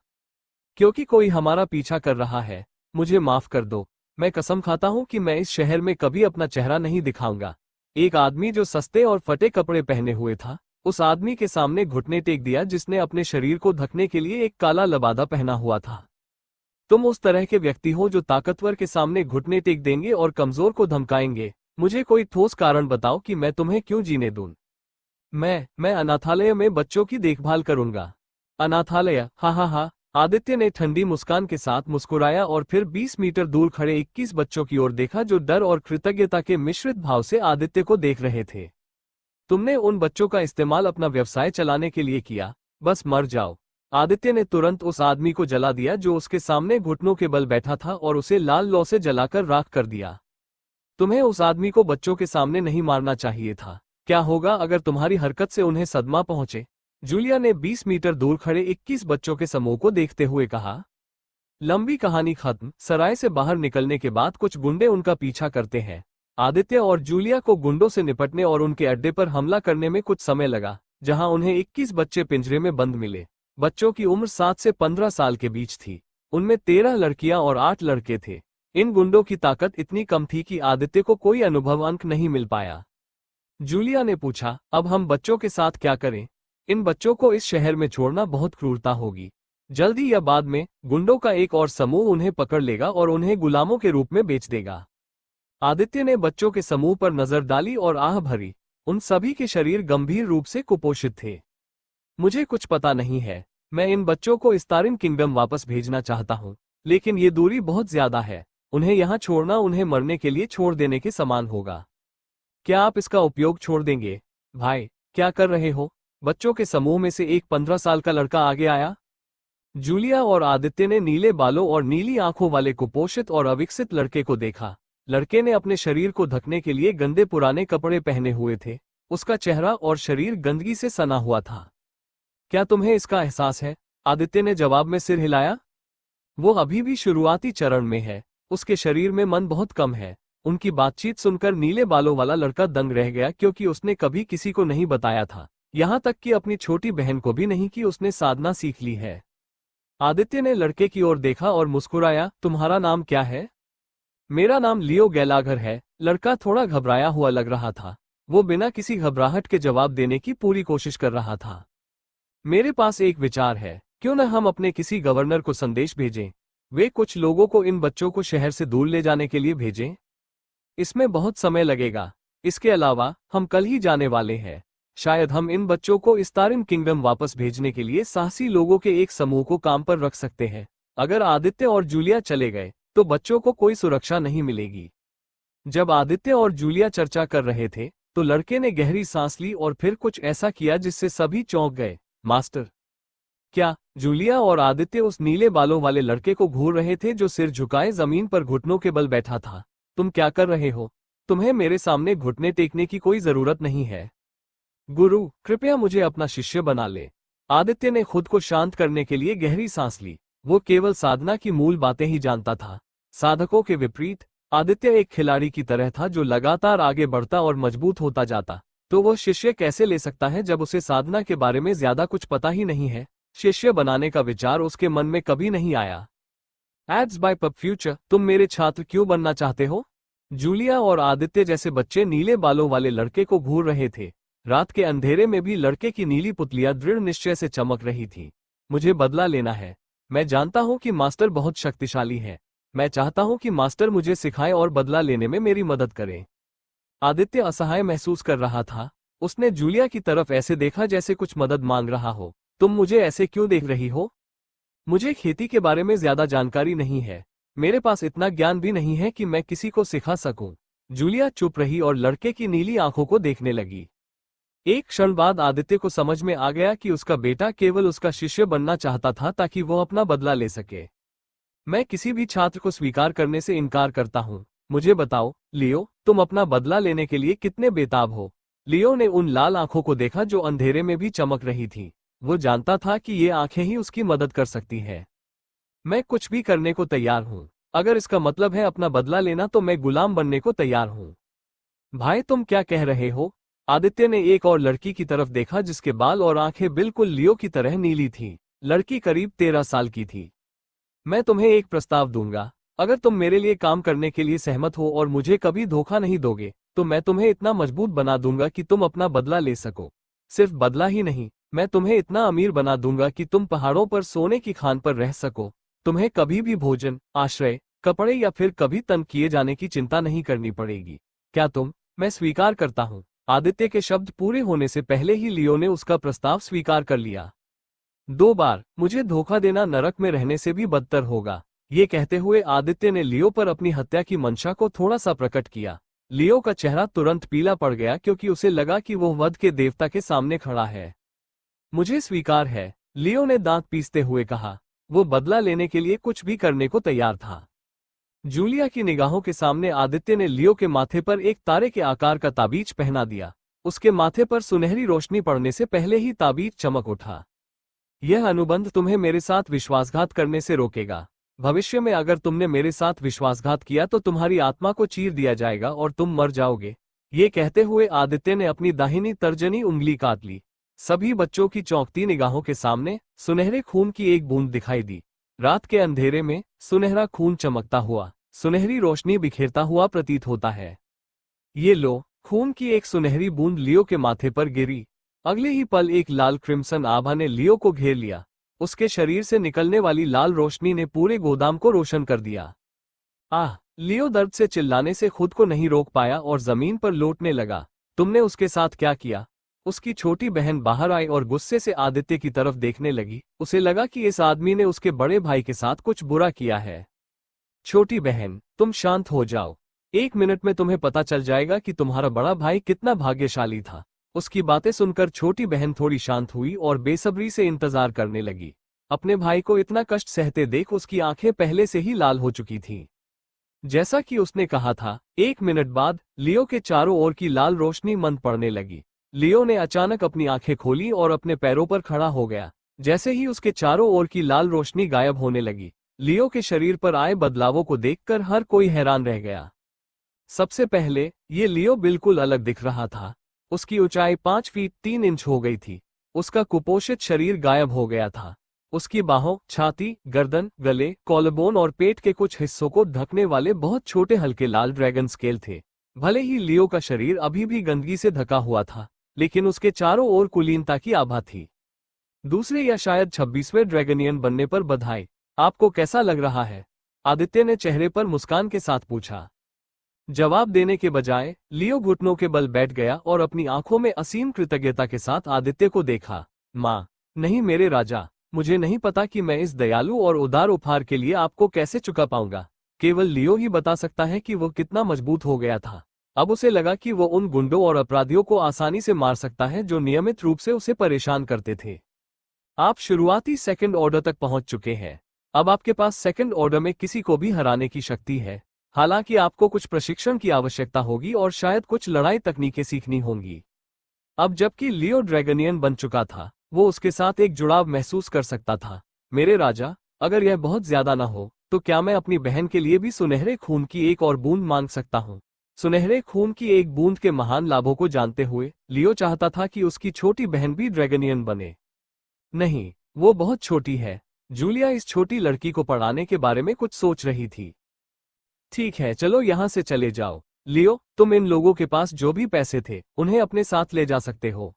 क्योंकि कोई हमारा पीछा कर रहा है। मुझे माफ कर दो। मैं कसम खाता हूं कि मैं इस शहर में कभी अपना चेहरा नहीं दिखाऊंगा। एक आदमी जो सस्ते और फटे कपड़े पहने हुए था, उस आदमी के सामने घुटने टेक दिया जिसने अपने शरीर को ढकने के लिए एक काला लबादा पहना हुआ था। तुम उस तरह के व्यक्ति हो जो ताकतवर के सामने घुटने टेक देंगे और कमजोर को धमकाएंगे। मुझे कोई ठोस कारण बताओ कि मैं तुम्हें क्यों जीने दूं। मैं अनाथालय में बच्चों की देखभाल करूंगा। अनाथालय? हा हा हा। आदित्य ने ठंडी मुस्कान के साथ मुस्कुराया और फिर 20 मीटर दूर खड़े 21 बच्चों की ओर देखा, जो डर और कृतज्ञता के मिश्रित भाव से आदित्य को देख रहे थे। तुमने उन बच्चों का इस्तेमाल अपना व्यवसाय चलाने के लिए किया। बस मर जाओ। आदित्य ने तुरंत उस आदमी को जला दिया जो उसके सामने घुटनों के बल बैठा था और उसे लाल लौ से जलाकर राख कर दिया। तुम्हें उस आदमी को बच्चों के सामने नहीं मारना चाहिए था। क्या होगा अगर तुम्हारी हरकत से उन्हें सदमा पहुंचे? जूलिया ने 20 मीटर दूर खड़े 21 बच्चों के समूह को देखते हुए कहा। लंबी कहानी खत्म। सराय से बाहर निकलने के बाद कुछ गुंडे उनका पीछा करते हैं। आदित्य और जूलिया को गुंडों से निपटने और उनके अड्डे पर हमला करने में कुछ समय लगा, जहां उन्हें 21 बच्चे पिंजरे में बंद मिले। बच्चों की उम्र 7 से 15 साल के बीच थी। उनमें 13 लड़कियां और 8 लड़के थे। इन गुंडों की ताकत इतनी कम थी कि आदित्य को कोई अनुभव अंक नहीं मिल पाया। जूलिया ने पूछा, अब हम बच्चों के साथ क्या करें? इन बच्चों को इस शहर में छोड़ना बहुत क्रूरता होगी। जल्दी या बाद में गुंडों का एक और समूह उन्हें पकड़ लेगा और उन्हें गुलामों के रूप में बेच देगा। आदित्य ने बच्चों के समूह पर नजर डाली और आह भरी। उन सभी के शरीर गंभीर रूप से कुपोषित थे। मुझे कुछ पता नहीं है। मैं इन बच्चों को इस्तारिन किंगडम वापस भेजना चाहता हूँ, लेकिन ये दूरी बहुत ज्यादा है। उन्हें यहाँ छोड़ना उन्हें मरने के लिए छोड़ देने के समान होगा। क्या आप इसका उपयोग छोड़ देंगे? भाई, क्या कर रहे हो? बच्चों के समूह में से एक 15 साल का लड़का आगे आया। जूलिया और आदित्य ने नीले बालों और नीली आंखों वाले कुपोषित और अविकसित लड़के को देखा। लड़के ने अपने शरीर को ढकने के लिए गंदे पुराने कपड़े पहने हुए थे। उसका चेहरा और शरीर गंदगी से सना हुआ था। क्या तुम्हें इसका एहसास है? आदित्य ने जवाब में सिर हिलाया। वो अभी भी शुरुआती चरण में है। उसके शरीर में मन बहुत कम है। उनकी बातचीत सुनकर नीले बालों वाला लड़का दंग रह गया, क्योंकि उसने कभी किसी को नहीं बताया था, यहां तक कि अपनी छोटी बहन को भी नहीं, कि उसने साधना सीख ली है। आदित्य ने लड़के की ओर देखा और मुस्कुराया। तुम्हारा नाम क्या है? मेरा नाम लियो गैलागर है। लड़का थोड़ा घबराया हुआ लग रहा था। वो बिना किसी घबराहट के जवाब देने की पूरी कोशिश कर रहा था। मेरे पास एक विचार है। क्यों न हम अपने किसी गवर्नर को संदेश भेजें? वे कुछ लोगों को इन बच्चों को शहर से दूर ले जाने के लिए भेजें। इसमें बहुत समय लगेगा। इसके अलावा हम कल ही जाने वाले हैं। शायद हम इन बच्चों को इस्तारिन किंगडम वापस भेजने के लिए साहसी लोगों के एक समूह को काम पर रख सकते हैं। अगर आदित्य और जूलिया चले गए तो बच्चों को कोई सुरक्षा नहीं मिलेगी। जब आदित्य और जूलिया चर्चा कर रहे थे तो लड़के ने गहरी सांस ली और फिर कुछ ऐसा किया जिससे सभी चौंक गए। मास्टर। क्या? जूलिया और आदित्य उस नीले बालों वाले लड़के को घूर रहे थे जो सिर झुकाए जमीन पर घुटनों के बल बैठा था। तुम क्या कर रहे हो? तुम्हें मेरे सामने घुटने टेकने की कोई जरूरत नहीं है। गुरु, कृपया मुझे अपना शिष्य बना ले। आदित्य ने खुद को शांत करने के लिए गहरी सांस ली। वो केवल साधना की मूल बातें ही जानता था। साधकों के विपरीत आदित्य एक खिलाड़ी की तरह था जो लगातार आगे बढ़ता और मजबूत होता जाता। तो वह शिष्य कैसे ले सकता है जब उसे साधना के बारे में ज्यादा कुछ पता ही नहीं है? शिष्य बनाने का विचार उसके मन में कभी नहीं आया। Ads by PubFuture. तुम मेरे छात्र क्यों बनना चाहते हो? जूलिया और आदित्य जैसे बच्चे नीले बालों वाले लड़के को घूर रहे थे। रात के अंधेरे में भी लड़के की नीली पुतलियां दृढ़ निश्चय से चमक रही थी। मुझे बदला लेना है। मैं जानता हूं कि मास्टर बहुत शक्तिशाली है। मैं चाहता हूं कि मास्टर मुझे सिखाए और बदला लेने में मेरी मदद करे। आदित्य असहाय महसूस कर रहा था। उसने जूलिया की तरफ ऐसे देखा जैसे कुछ मदद मांग रहा हो। तुम मुझे ऐसे क्यों देख रही हो? मुझे खेती के बारे में ज्यादा जानकारी नहीं है। मेरे पास इतना ज्ञान भी नहीं है कि मैं किसी को सिखा सकूं। जूलिया चुप रही और लड़के की नीली आंखों को देखने लगी। एक क्षण बाद आदित्य को समझ में आ गया कि उसका बेटा केवल उसका शिष्य बनना चाहता था ताकि वो अपना बदला ले सके। मैं किसी भी छात्र को स्वीकार करने से इनकार करता हूं। मुझे बताओ लियो, तुम अपना बदला लेने के लिए कितने बेताब हो? लियो ने उन लाल आंखों को देखा जो अंधेरे में भी चमक रही थी। वो जानता था कि ये आंखें ही उसकी मदद कर सकती है। मैं कुछ भी करने को तैयार हूं। अगर इसका मतलब है अपना बदला लेना तो मैं गुलाम बनने को तैयार हूं। भाई तुम क्या कह रहे हो? आदित्य ने एक और लड़की की तरफ देखा जिसके बाल और आंखें बिल्कुल लियो की तरह नीली थीं। लड़की करीब 13 साल की थी। मैं तुम्हें एक प्रस्ताव दूंगा। अगर तुम मेरे लिए काम करने के लिए सहमत हो और मुझे कभी धोखा नहीं दोगे तो मैं तुम्हें इतना मजबूत बना दूंगा कि तुम अपना बदला ले सको। सिर्फ बदला ही नहीं, मैं तुम्हें इतना अमीर बना दूंगा कि तुम पहाड़ों पर सोने की खान पर रह सको। तुम्हें कभी भी भोजन, आश्रय, कपड़े या फिर कभी तंग किए जाने की चिंता नहीं करनी पड़ेगी। क्या तुम? मैं स्वीकार करता हूं। आदित्य के शब्द पूरे होने से पहले ही लियो ने उसका प्रस्ताव स्वीकार कर लिया। 2 बार मुझे धोखा देना नरक में रहने से भी बदतर होगा। ये कहते हुए आदित्य ने लियो पर अपनी हत्या की मंशा को थोड़ा सा प्रकट किया। लियो का चेहरा तुरंत पीला पड़ गया क्योंकि उसे लगा कि वो वध के देवता के सामने खड़ा है। मुझे स्वीकार है, लियो ने दांत पीसते हुए कहा। वो बदला लेने के लिए कुछ भी करने को तैयार था। जूलिया की निगाहों के सामने आदित्य ने लियो के माथे पर एक तारे के आकार का ताबीज पहना दिया। उसके माथे पर सुनहरी रोशनी पड़ने से पहले ही ताबीज चमक उठा। यह अनुबंध तुम्हें मेरे साथ विश्वासघात करने से रोकेगा। भविष्य में अगर तुमने मेरे साथ विश्वासघात किया तो तुम्हारी आत्मा को चीर दिया जाएगा और तुम मर जाओगे। ये कहते हुए आदित्य ने अपनी दाहिनी तर्जनी उंगली काट ली। सभी बच्चों की चौंकती निगाहों के सामने सुनहरे खून की एक बूंद दिखाई दी। रात के अंधेरे में सुनहरा खून चमकता हुआ, सुनहरी रोशनी बिखेरता हुआ प्रतीत होता है। ये लो, खून की एक सुनहरी बूंद लियो के माथे पर गिरी। अगले ही पल एक लाल क्रिम्सन आभा ने लियो को घेर लिया। उसके शरीर से निकलने वाली लाल रोशनी ने पूरे गोदाम को रोशन कर दिया। आह! लियो दर्द से चिल्लाने से खुद को नहीं रोक पाया और जमीन पर लौटने लगा। तुमने उसके साथ क्या किया? उसकी छोटी बहन बाहर आई और गुस्से से आदित्य की तरफ देखने लगी। उसे लगा कि इस आदमी ने उसके बड़े भाई के साथ कुछ बुरा किया है। छोटी बहन, तुम शांत हो जाओ। 1 मिनट में तुम्हें पता चल जाएगा कि तुम्हारा बड़ा भाई कितना भाग्यशाली था। उसकी बातें सुनकर छोटी बहन थोड़ी शांत हुई और बेसब्री से इंतजार करने लगी। अपने भाई को इतना कष्ट सहते देख उसकी आंखें पहले से ही लाल हो चुकी थीं। जैसा कि उसने कहा था, 1 मिनट बाद लियो के चारों ओर की लाल रोशनी मंद पड़ने लगी। लियो ने अचानक अपनी आंखें खोली और अपने पैरों पर खड़ा हो गया। जैसे ही उसके चारों ओर की लाल रोशनी गायब होने लगी, लियो के शरीर पर आए बदलावों को देखकर हर कोई हैरान रह गया। सबसे पहले, ये लियो बिल्कुल अलग दिख रहा था। उसकी ऊंचाई 5 फीट 3 इंच हो गई थी। उसका कुपोषित शरीर गायब हो गया था। उसकी बाहों, छाती, गर्दन, गले, कॉलरबोन और पेट के कुछ हिस्सों को ढकने वाले बहुत छोटे हल्के लाल ड्रैगन स्केल थे। भले ही लियो का शरीर अभी भी गंदगी से ढका हुआ था, लेकिन उसके चारों ओर कुलीनता की आभा थी। दूसरे या शायद 26वें ड्रैगनियन बनने पर बधाई। आपको कैसा लग रहा है? आदित्य ने चेहरे पर मुस्कान के साथ पूछा। जवाब देने के बजाय लियो घुटनों के बल बैठ गया और अपनी आंखों में असीम कृतज्ञता के साथ आदित्य को देखा। माँ, नहीं मेरे राजा, मुझे नहीं पता कि मैं इस दयालु और उदार उपहार के लिए आपको कैसे चुका पाऊंगा। केवल लियो ही बता सकता है कि वो कितना मजबूत हो गया था। अब उसे लगा कि वो उन गुंडों और अपराधियों को आसानी से मार सकता है जो नियमित रूप से उसे परेशान करते थे। आप शुरुआती सेकंड ऑर्डर तक पहुंच चुके हैं। अब आपके पास सेकंड ऑर्डर में किसी को भी हराने की शक्ति है। हालांकि आपको कुछ प्रशिक्षण की आवश्यकता होगी और शायद कुछ लड़ाई तकनीकें सीखनी होंगी। अब जबकि लियो ड्रैगनियन बन चुका था, वो उसके साथ एक जुड़ाव महसूस कर सकता था। मेरे राजा, अगर यह बहुत ज्यादा ना हो तो क्या मैं अपनी बहन के लिए भी सुनहरे खून की एक और बूंद मांग सकता हूँ? सुनहरे खून की एक बूंद के महान लाभों को जानते हुए लियो चाहता था कि उसकी छोटी बहन भी ड्रैगनियन बने। नहीं, वो बहुत छोटी है। जूलिया इस छोटी लड़की को पढ़ाने के बारे में कुछ सोच रही थी। ठीक है, चलो यहाँ से चले जाओ। लियो, तुम इन लोगों के पास जो भी पैसे थे उन्हें अपने साथ ले जा सकते हो।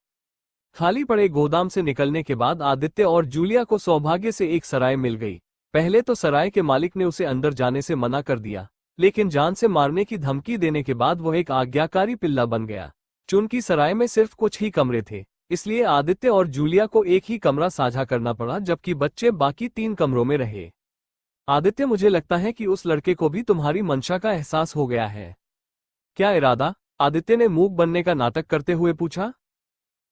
खाली पड़े गोदाम से निकलने के बाद आदित्य और जूलिया को सौभाग्य से एक सराय मिल गई। पहले तो सराय के मालिक ने उसे अंदर जाने से मना कर दिया, लेकिन जान से मारने की धमकी देने के बाद वह एक आज्ञाकारी पिल्ला बन गया। चूंकि सराय में सिर्फ कुछ ही कमरे थे, इसलिए आदित्य और जूलिया को एक ही कमरा साझा करना पड़ा, जबकि बच्चे बाकी 3 कमरों में रहे। आदित्य, मुझे लगता है कि उस लड़के को भी तुम्हारी मंशा का एहसास हो गया है। क्या इरादा? आदित्य ने मूक बनने का नाटक करते हुए पूछा।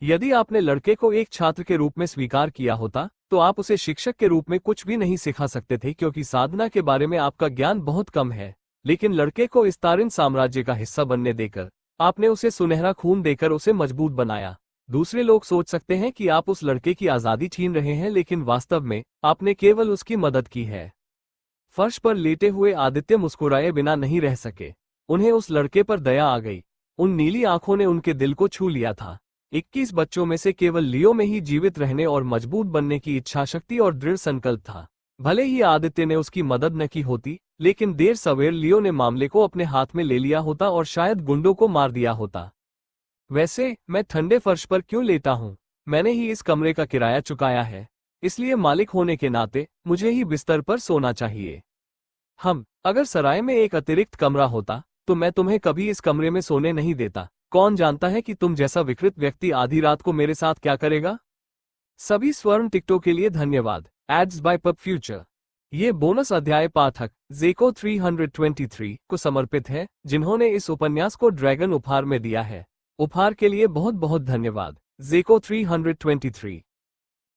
यदि आपने लड़के को एक छात्र के रूप में स्वीकार किया होता तो आप उसे शिक्षक के रूप में कुछ भी नहीं सिखा सकते थे, क्योंकि साधना के बारे में आपका ज्ञान बहुत कम है। लेकिन लड़के को इस तारिन साम्राज्य का हिस्सा बनने देकर आपने उसे सुनहरा खून देकर उसे मजबूत बनाया। दूसरे लोग सोच सकते हैं कि आप उस लड़के की आजादी छीन रहे हैं, लेकिन वास्तव में आपने केवल उसकी मदद की है। फर्श पर लेटे हुए आदित्य मुस्कुराए बिना नहीं रह सके। उन्हें उस लड़के पर दया आ गई। उन नीली आंखों ने उनके दिल को छू लिया था। 21 बच्चों में से केवल लियो में ही जीवित रहने और मजबूत बनने की इच्छाशक्ति और दृढ़ संकल्प था। भले ही आदित्य ने उसकी मदद न की होती, लेकिन देर सवेर लियो ने मामले को अपने हाथ में ले लिया होता और शायद गुंडों को मार दिया होता। वैसे मैं ठंडे फर्श पर क्यों लेटा हूं? मैंने ही इस कमरे का किराया चुकाया है, इसलिए मालिक होने के नाते मुझे ही बिस्तर पर सोना चाहिए। अगर सराय में एक अतिरिक्त कमरा होता तो मैं तुम्हें कभी इस कमरे में सोने नहीं देता। कौन जानता है कि तुम जैसा विकृत व्यक्ति आधी रात को मेरे साथ क्या करेगा। सभी स्वर्ण टिकटों के लिए धन्यवाद। Ads by PubFuture. ये बोनस अध्याय पाठक जेको 323 को समर्पित है, जिन्होंने इस उपन्यास को ड्रैगन उपहार में दिया है। उपहार के लिए बहुत बहुत धन्यवाद जेको 323।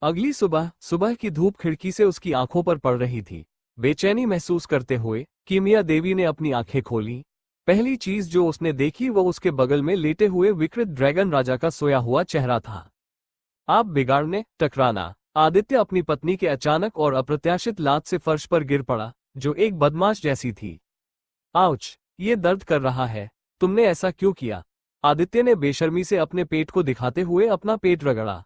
अगली सुबह की धूप खिड़की से उसकी आंखों पर पड़ रही थी। बेचैनी महसूस करते हुए कीमिया देवी ने अपनी आंखें खोली। पहली चीज जो उसने देखी वो उसके बगल में लेटे हुए विकृत ड्रैगन राजा का सोया हुआ चेहरा था। आप बिगाड़ने टकराना। आदित्य अपनी पत्नी के अचानक और अप्रत्याशित लात से फर्श पर गिर पड़ा, जो एक बदमाश जैसी थी। आउच, ये दर्द कर रहा है। तुमने ऐसा क्यों किया? आदित्य ने बेशर्मी से अपने पेट को दिखाते हुए अपना पेट रगड़ा।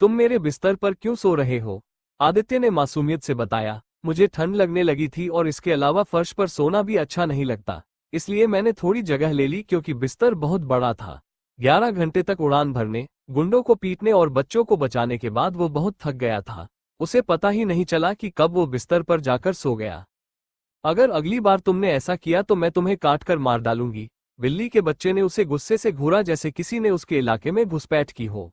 तुम मेरे बिस्तर पर क्यों सो रहे हो? आदित्य ने मासूमियत से बताया। मुझे ठंड लगने लगी थी और इसके अलावा फर्श पर सोना भी अच्छा नहीं लगता, इसलिए मैंने थोड़ी जगह ले ली क्योंकि बिस्तर बहुत बड़ा था। 11 घंटे तक उड़ान भरने, गुंडों को पीटने और बच्चों को बचाने के बाद वो बहुत थक गया था। उसे पता ही नहीं चला कि कब वो बिस्तर पर जाकर सो गया। अगर अगली बार तुमने ऐसा किया तो मैं तुम्हें काट कर मार डालूंगी। बिल्ली के बच्चे ने उसे गुस्से से घूरा जैसे किसी ने उसके इलाके में घुसपैठ की हो।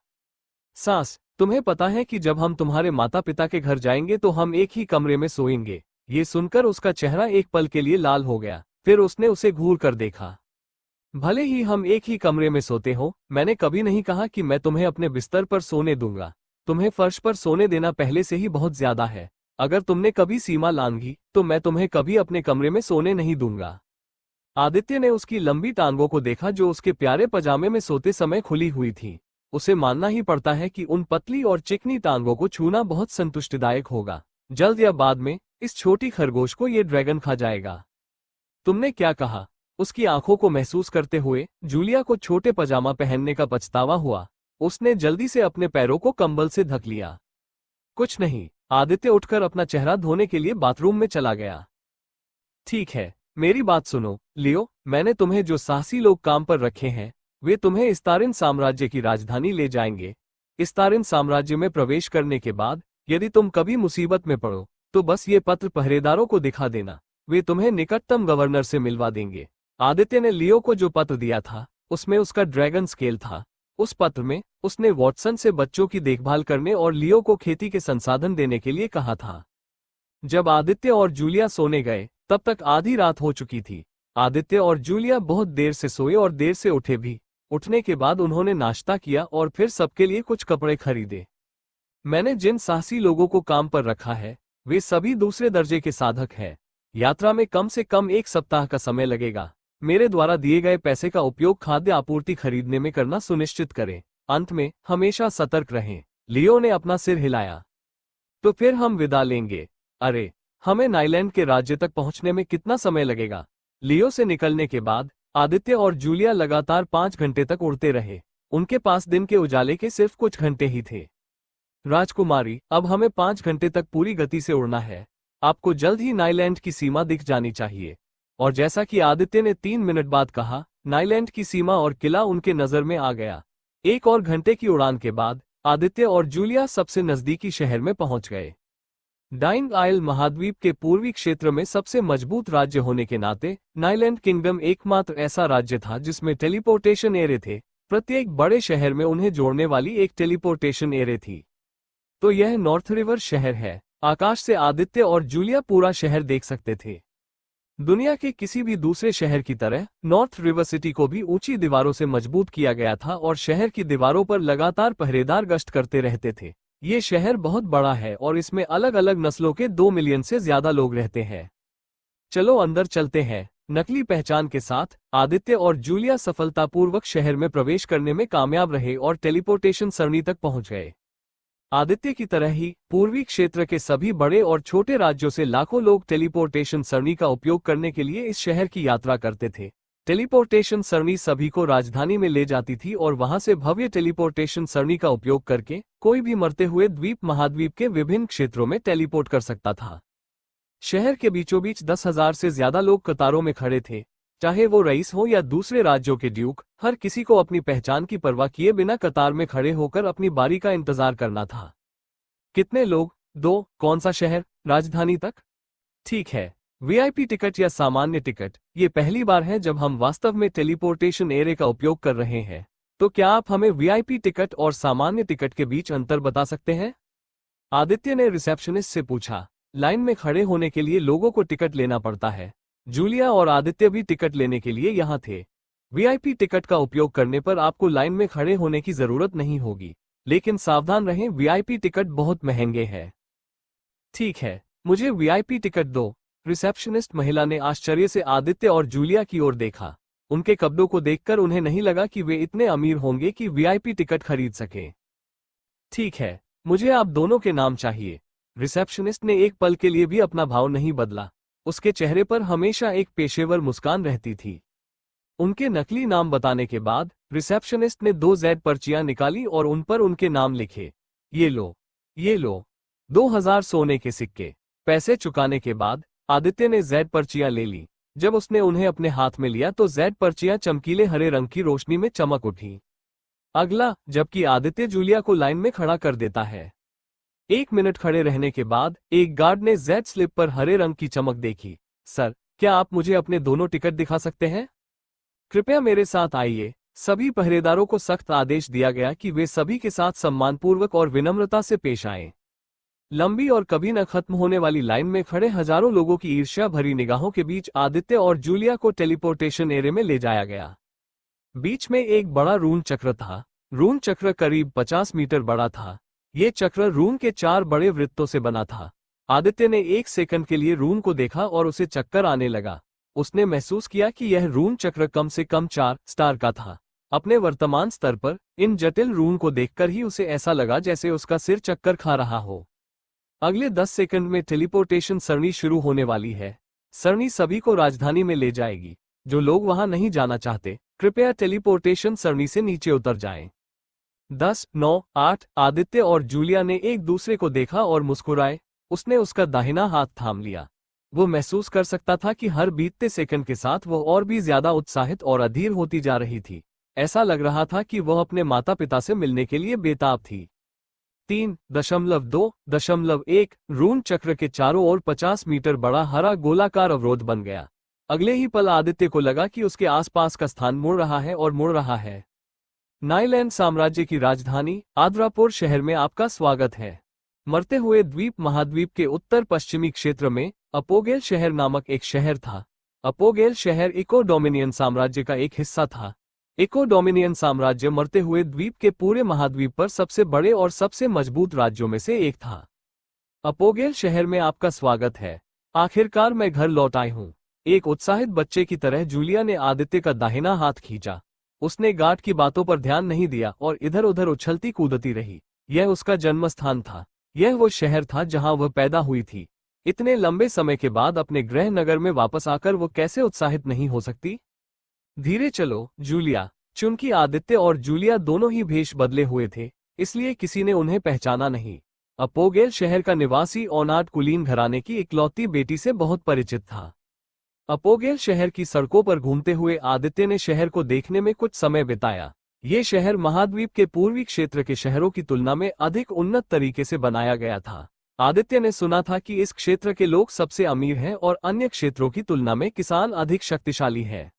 सास, तुम्हें पता है कि जब हम तुम्हारे माता पिता के घर जाएंगे तो हम एक ही कमरे में सोएंगे। ये सुनकर उसका चेहरा एक पल के लिए लाल हो गया, फिर उसने उसे घूर कर देखा। भले ही हम एक ही कमरे में सोते हो, मैंने कभी नहीं कहा कि मैं तुम्हें अपने बिस्तर पर सोने दूंगा। तुम्हें फर्श पर सोने देना पहले से ही बहुत ज्यादा है। अगर तुमने कभी सीमा लांघी तो मैं तुम्हें कभी अपने कमरे में सोने नहीं दूंगा। आदित्य ने उसकी लंबी टांगों को देखा जो उसके प्यारे पजामे में सोते समय खुली हुई थी। उसे मानना ही पड़ता है कि उन पतली और चिकनी टांगों को छूना बहुत संतुष्टिदायक होगा। जल्द या बाद में इस छोटी खरगोश को ये ड्रैगन खा जाएगा। तुमने क्या कहा? उसकी आंखों को महसूस करते हुए जूलिया को छोटे पजामा पहनने का पछतावा हुआ। उसने जल्दी से अपने पैरों को कंबल से ढक लिया। कुछ नहीं। आदित्य उठकर अपना चेहरा धोने के लिए बाथरूम में चला गया। ठीक है, मेरी बात सुनो लियो, मैंने तुम्हें जो साहसी लोग काम पर रखे हैं वे तुम्हें इस्तारिन साम्राज्य की राजधानी ले जाएंगे। इस्तारिन साम्राज्य में प्रवेश करने के बाद यदि तुम कभी मुसीबत में पड़ो तो बस ये पत्र पहरेदारों को दिखा देना, वे तुम्हें निकटतम गवर्नर से मिलवा देंगे। आदित्य ने लियो को जो पत्र दिया था उसमें उसका ड्रैगन स्केल था। उस पत्र में उसने वॉटसन से बच्चों की देखभाल करने और लियो को खेती के संसाधन देने के लिए कहा था। जब आदित्य और जूलिया सोने गए तब तक आधी रात हो चुकी थी। आदित्य और जूलिया बहुत देर से सोए और देर से उठे भी। उठने के बाद उन्होंने नाश्ता किया और फिर सबके लिए कुछ कपड़े खरीदे। मैंने जिन साहसी लोगों को काम पर रखा है वे सभी दूसरे दर्जे के साधक हैं। यात्रा में कम से कम 1 सप्ताह का समय लगेगा। मेरे द्वारा दिए गए पैसे का उपयोग खाद्य आपूर्ति खरीदने में करना सुनिश्चित करें। अंत में हमेशा सतर्क रहें। लियो ने अपना सिर हिलाया। तो फिर हम विदा लेंगे। अरे, हमें नाइलैंड के राज्य तक पहुंचने में कितना समय लगेगा? लियो से निकलने के बाद आदित्य और जूलिया लगातार 5 घंटे तक उड़ते रहे। उनके पास दिन के उजाले के सिर्फ कुछ घंटे ही थे। राजकुमारी, अब हमें 5 घंटे तक पूरी गति से उड़ना है। आपको जल्द ही नाइलैंड की सीमा दिख जानी चाहिए। और जैसा कि आदित्य ने 3 मिनट बाद कहा, नाइलैंड की सीमा और किला उनके नजर में आ गया। 1 और घंटे की उड़ान के बाद आदित्य और जूलिया सबसे नजदीकी शहर में पहुंच गए। डाइंग आइल महाद्वीप के पूर्वी क्षेत्र में सबसे मजबूत राज्य होने के नाते नाइलैंड किंगडम एकमात्र ऐसा राज्य था जिसमें टेलीपोर्टेशन एरे थे। प्रत्येक बड़े शहर में उन्हें जोड़ने वाली एक टेलीपोर्टेशन एरे थी। तो यह नॉर्थ रिवर शहर है। आकाश से आदित्य और जूलिया पूरा शहर देख सकते थे। दुनिया के किसी भी दूसरे शहर की तरह नॉर्थ रिवर सिटी को भी ऊंची दीवारों से मजबूत किया गया था और शहर की दीवारों पर लगातार पहरेदार गश्त करते रहते थे। ये शहर बहुत बड़ा है और इसमें अलग अलग नस्लों के 2 मिलियन से ज्यादा लोग रहते हैं। चलो अंदर चलते हैं। नकली पहचान के साथ आदित्य और जूलिया सफलतापूर्वक शहर में प्रवेश करने में कामयाब रहे और टेलीपोर्टेशन सरणी तक पहुंच गए। आदित्य की तरह ही पूर्वी क्षेत्र के सभी बड़े और छोटे राज्यों से लाखों लोग टेलीपोर्टेशन सरणी का उपयोग करने के लिए इस शहर की यात्रा करते थे। टेलीपोर्टेशन सरणी सभी को राजधानी में ले जाती थी और वहां से भव्य टेलीपोर्टेशन सरणी का उपयोग करके कोई भी मरते हुए द्वीप महाद्वीप के विभिन्न क्षेत्रों में टेलीपोर्ट कर सकता था। शहर के बीचों बीच 10,000 से ज्यादा लोग कतारों में खड़े थे। चाहे वो रईस हो या दूसरे राज्यों के ड्यूक, हर किसी को अपनी पहचान की परवाह किए बिना कतार में खड़े होकर अपनी बारी का इंतजार करना था। कितने लोग? 2। कौन सा शहर? राजधानी तक? ठीक है। वीआईपी टिकट या सामान्य टिकट? ये पहली बार है जब हम वास्तव में टेलीपोर्टेशन एरे का उपयोग कर रहे हैं। तो क्या आप हमें वीआईपी टिकट और सामान्य टिकट के बीच अंतर बता सकते हैं? आदित्य ने रिसेप्शनिस्ट से पूछा। लाइन में खड़े होने के लिए लोगों को टिकट लेना पड़ता है। जूलिया और आदित्य भी टिकट लेने के लिए यहाँ थे। वीआईपी टिकट का उपयोग करने पर आपको लाइन में खड़े होने की जरूरत नहीं होगी, लेकिन सावधान रहें, वीआईपी टिकट बहुत महंगे हैं। ठीक है, मुझे वीआईपी टिकट दो। रिसेप्शनिस्ट महिला ने आश्चर्य से आदित्य और जूलिया की ओर देखा। उनके कपड़ों को देखकर उन्हें नहीं लगा कि वे इतने अमीर होंगे कि वीआईपी टिकट खरीद सकें। ठीक है, मुझे आप दोनों के नाम चाहिए। रिसेप्शनिस्ट ने एक पल के लिए भी अपना भाव नहीं बदला। उसके चेहरे पर हमेशा एक पेशेवर मुस्कान रहती थी। उनके नकली नाम बताने के बाद रिसेप्शनिस्ट ने 2 जेड पर्चियां निकाली और उन पर उनके नाम लिखे। ये लो 2000 सोने के सिक्के। पैसे चुकाने के बाद आदित्य ने जेड पर्चियां ले ली। जब उसने उन्हें अपने हाथ में लिया तो जेड पर्चियां चमकीले हरे रंग की रोशनी में चमक उठी। अगला, जबकि आदित्य जूलिया को लाइन में खड़ा कर देता है। 1 मिनट खड़े रहने के बाद एक गार्ड ने जेड स्लिप पर हरे रंग की चमक देखी। सर, क्या आप मुझे अपने दोनों टिकट दिखा सकते हैं? कृपया मेरे साथ आइए। सभी पहरेदारों को सख्त आदेश दिया गया कि वे सभी के साथ सम्मानपूर्वक और विनम्रता से पेश आएं। लंबी और कभी न खत्म होने वाली लाइन में खड़े हजारों लोगों की ईर्ष्या भरी निगाहों के बीच आदित्य और जूलिया को टेलीपोर्टेशन एरे में ले जाया गया। बीच में एक बड़ा रून चक्र था। रून चक्र करीब 50 मीटर बड़ा था। ये चक्र रून के 4 बड़े वृत्तों से बना था। आदित्य ने 1 सेकंड के लिए रून को देखा और उसे चक्कर आने लगा। उसने महसूस किया कि यह रून चक्र कम से कम 4 स्टार का था। अपने वर्तमान स्तर पर इन जटिल रून को देखकर ही उसे ऐसा लगा जैसे उसका सिर चक्कर खा रहा हो। अगले 10 सेकंड में टेलीपोर्टेशन सरणी शुरू होने वाली है। सरणी सभी को राजधानी में ले जाएगी। जो लोग वहां नहीं जाना चाहते, कृपया टेलीपोर्टेशन सरणी से नीचे उतर जाएं। 10, 9, 8। आदित्य और जूलिया ने एक दूसरे को देखा और मुस्कुराए। उसने उसका दाहिना हाथ थाम लिया। वो महसूस कर सकता था कि हर बीतते सेकंड के साथ वो और भी ज्यादा उत्साहित और अधीर होती जा रही थी। ऐसा लग रहा था कि वह अपने माता पिता से मिलने के लिए बेताब थी। 3.2.1 रून चक्र के चारों ओर 50 मीटर बड़ा हरा गोलाकार अवरोध बन गया। अगले ही पल आदित्य को लगा कि उसके आसपास का स्थान मुड़ रहा है और मुड़ रहा है। नाइलैंड साम्राज्य की राजधानी आद्रापुर शहर में आपका स्वागत है। मरते हुए द्वीप महाद्वीप के उत्तर पश्चिमी क्षेत्र में अपोगेल शहर नामक एक शहर था। अपोगेल शहर इको डोमिनियन साम्राज्य का एक हिस्सा था। इको डोमिनियन साम्राज्य मरते हुए द्वीप के पूरे महाद्वीप पर सबसे बड़े और सबसे मजबूत राज्यों में से एक था। अपोगेल शहर में आपका स्वागत है। आखिरकार मैं घर लौट आई हूँ। एक उत्साहित बच्चे की तरह जूलिया ने आदित्य का दाहिना हाथ खींचा। उसने गार्ड की बातों पर ध्यान नहीं दिया और इधर उधर उछलती कूदती रही। यह उसका जन्म स्थान था। यह वो शहर था जहां वह पैदा हुई थी। इतने लंबे समय के बाद अपने गृह नगर में वापस आकर वो कैसे उत्साहित नहीं हो सकती? धीरे चलो, जूलिया। चूंकि आदित्य और जूलिया दोनों ही भेष बदले हुए थे, इसलिए किसी ने उन्हें पहचाना नहीं। अपोगेल शहर का निवासी ओनाट कुलीन घराने की इकलौती बेटी से बहुत परिचित था। अपोगेल शहर की सड़कों पर घूमते हुए आदित्य ने शहर को देखने में कुछ समय बिताया। ये शहर महाद्वीप के पूर्वी क्षेत्र के शहरों की तुलना में अधिक उन्नत तरीके से बनाया गया था। आदित्य ने सुना था कि इस क्षेत्र के लोग सबसे अमीर हैं और अन्य क्षेत्रों की तुलना में किसान अधिक शक्तिशाली है।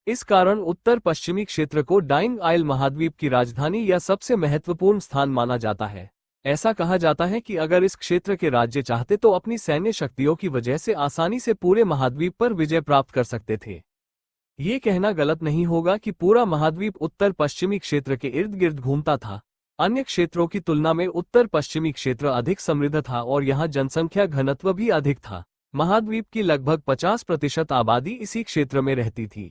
इस कारण उत्तर पश्चिमी क्षेत्र को डाइंग आइल महाद्वीप की राजधानी या सबसे महत्वपूर्ण स्थान माना जाता है। ऐसा कहा जाता है कि अगर इस क्षेत्र के राज्य चाहते तो अपनी सैन्य शक्तियों की वजह से आसानी से पूरे महाद्वीप पर विजय प्राप्त कर सकते थे। ये कहना गलत नहीं होगा कि पूरा महाद्वीप उत्तर पश्चिमी क्षेत्र के इर्द गिर्द घूमता था। अन्य क्षेत्रों की तुलना में उत्तर पश्चिमी क्षेत्र अधिक समृद्ध था और यहाँ जनसंख्या घनत्व भी अधिक था। महाद्वीप की लगभग 50% आबादी इसी क्षेत्र में रहती थी।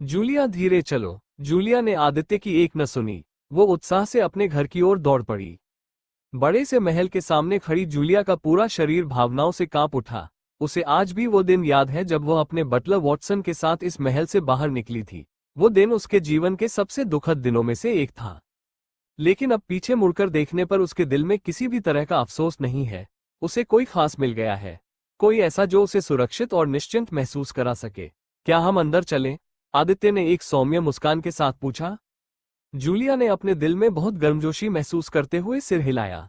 जूलिया, धीरे चलो। जूलिया ने आदित्य की एक न सुनी। वो उत्साह से अपने घर की ओर दौड़ पड़ी। बड़े से महल के सामने खड़ी जूलिया का पूरा शरीर भावनाओं से कांप उठा। उसे आज भी वो दिन याद है जब वह अपने बटलर वॉटसन के साथ इस महल से बाहर निकली थी। वो दिन उसके जीवन के सबसे दुखद दिनों में से एक था। लेकिन अब पीछे मुड़कर देखने पर उसके दिल में किसी भी तरह का अफसोस नहीं है। उसे कोई खास मिल गया है, कोई ऐसा जो उसे सुरक्षित और निश्चिंत महसूस करा सके। क्या हम अंदर चलें? आदित्य ने एक सौम्य मुस्कान के साथ पूछा। जूलिया ने अपने दिल में बहुत गर्मजोशी महसूस करते हुए सिर हिलाया।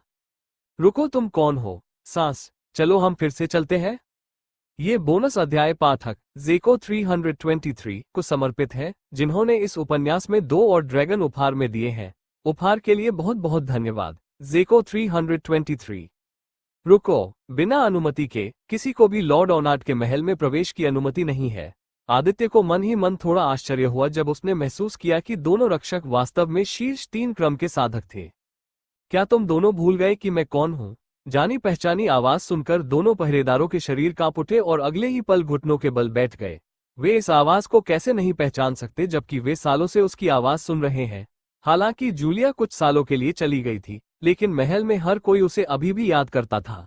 रुको, तुम कौन हो? सांस। चलो हम फिर से चलते हैं। ये बोनस अध्याय पाठक जेको 323 को समर्पित है, जिन्होंने इस उपन्यास में 2 और ड्रैगन उपहार में दिए हैं। उपहार के लिए बहुत बहुत धन्यवाद। जेको 323। रुको, बिना अनुमति के किसी को भी लॉर्ड ओनाट के महल में प्रवेश की अनुमति नहीं है। आदित्य को मन ही मन थोड़ा आश्चर्य हुआ जब उसने महसूस किया कि दोनों रक्षक वास्तव में शीर्ष 3 क्रम के साधक थे। क्या तुम दोनों भूल गए कि मैं कौन हूं? जानी पहचानी आवाज सुनकर दोनों पहरेदारों के शरीर कांप उठे और अगले ही पल घुटनों के बल बैठ गए। वे इस आवाज को कैसे नहीं पहचान सकते जबकि वे सालों से उसकी आवाज सुन रहे हैं। हालांकि जूलिया कुछ सालों के लिए चली गई थी, लेकिन महल में हर कोई उसे अभी भी याद करता था।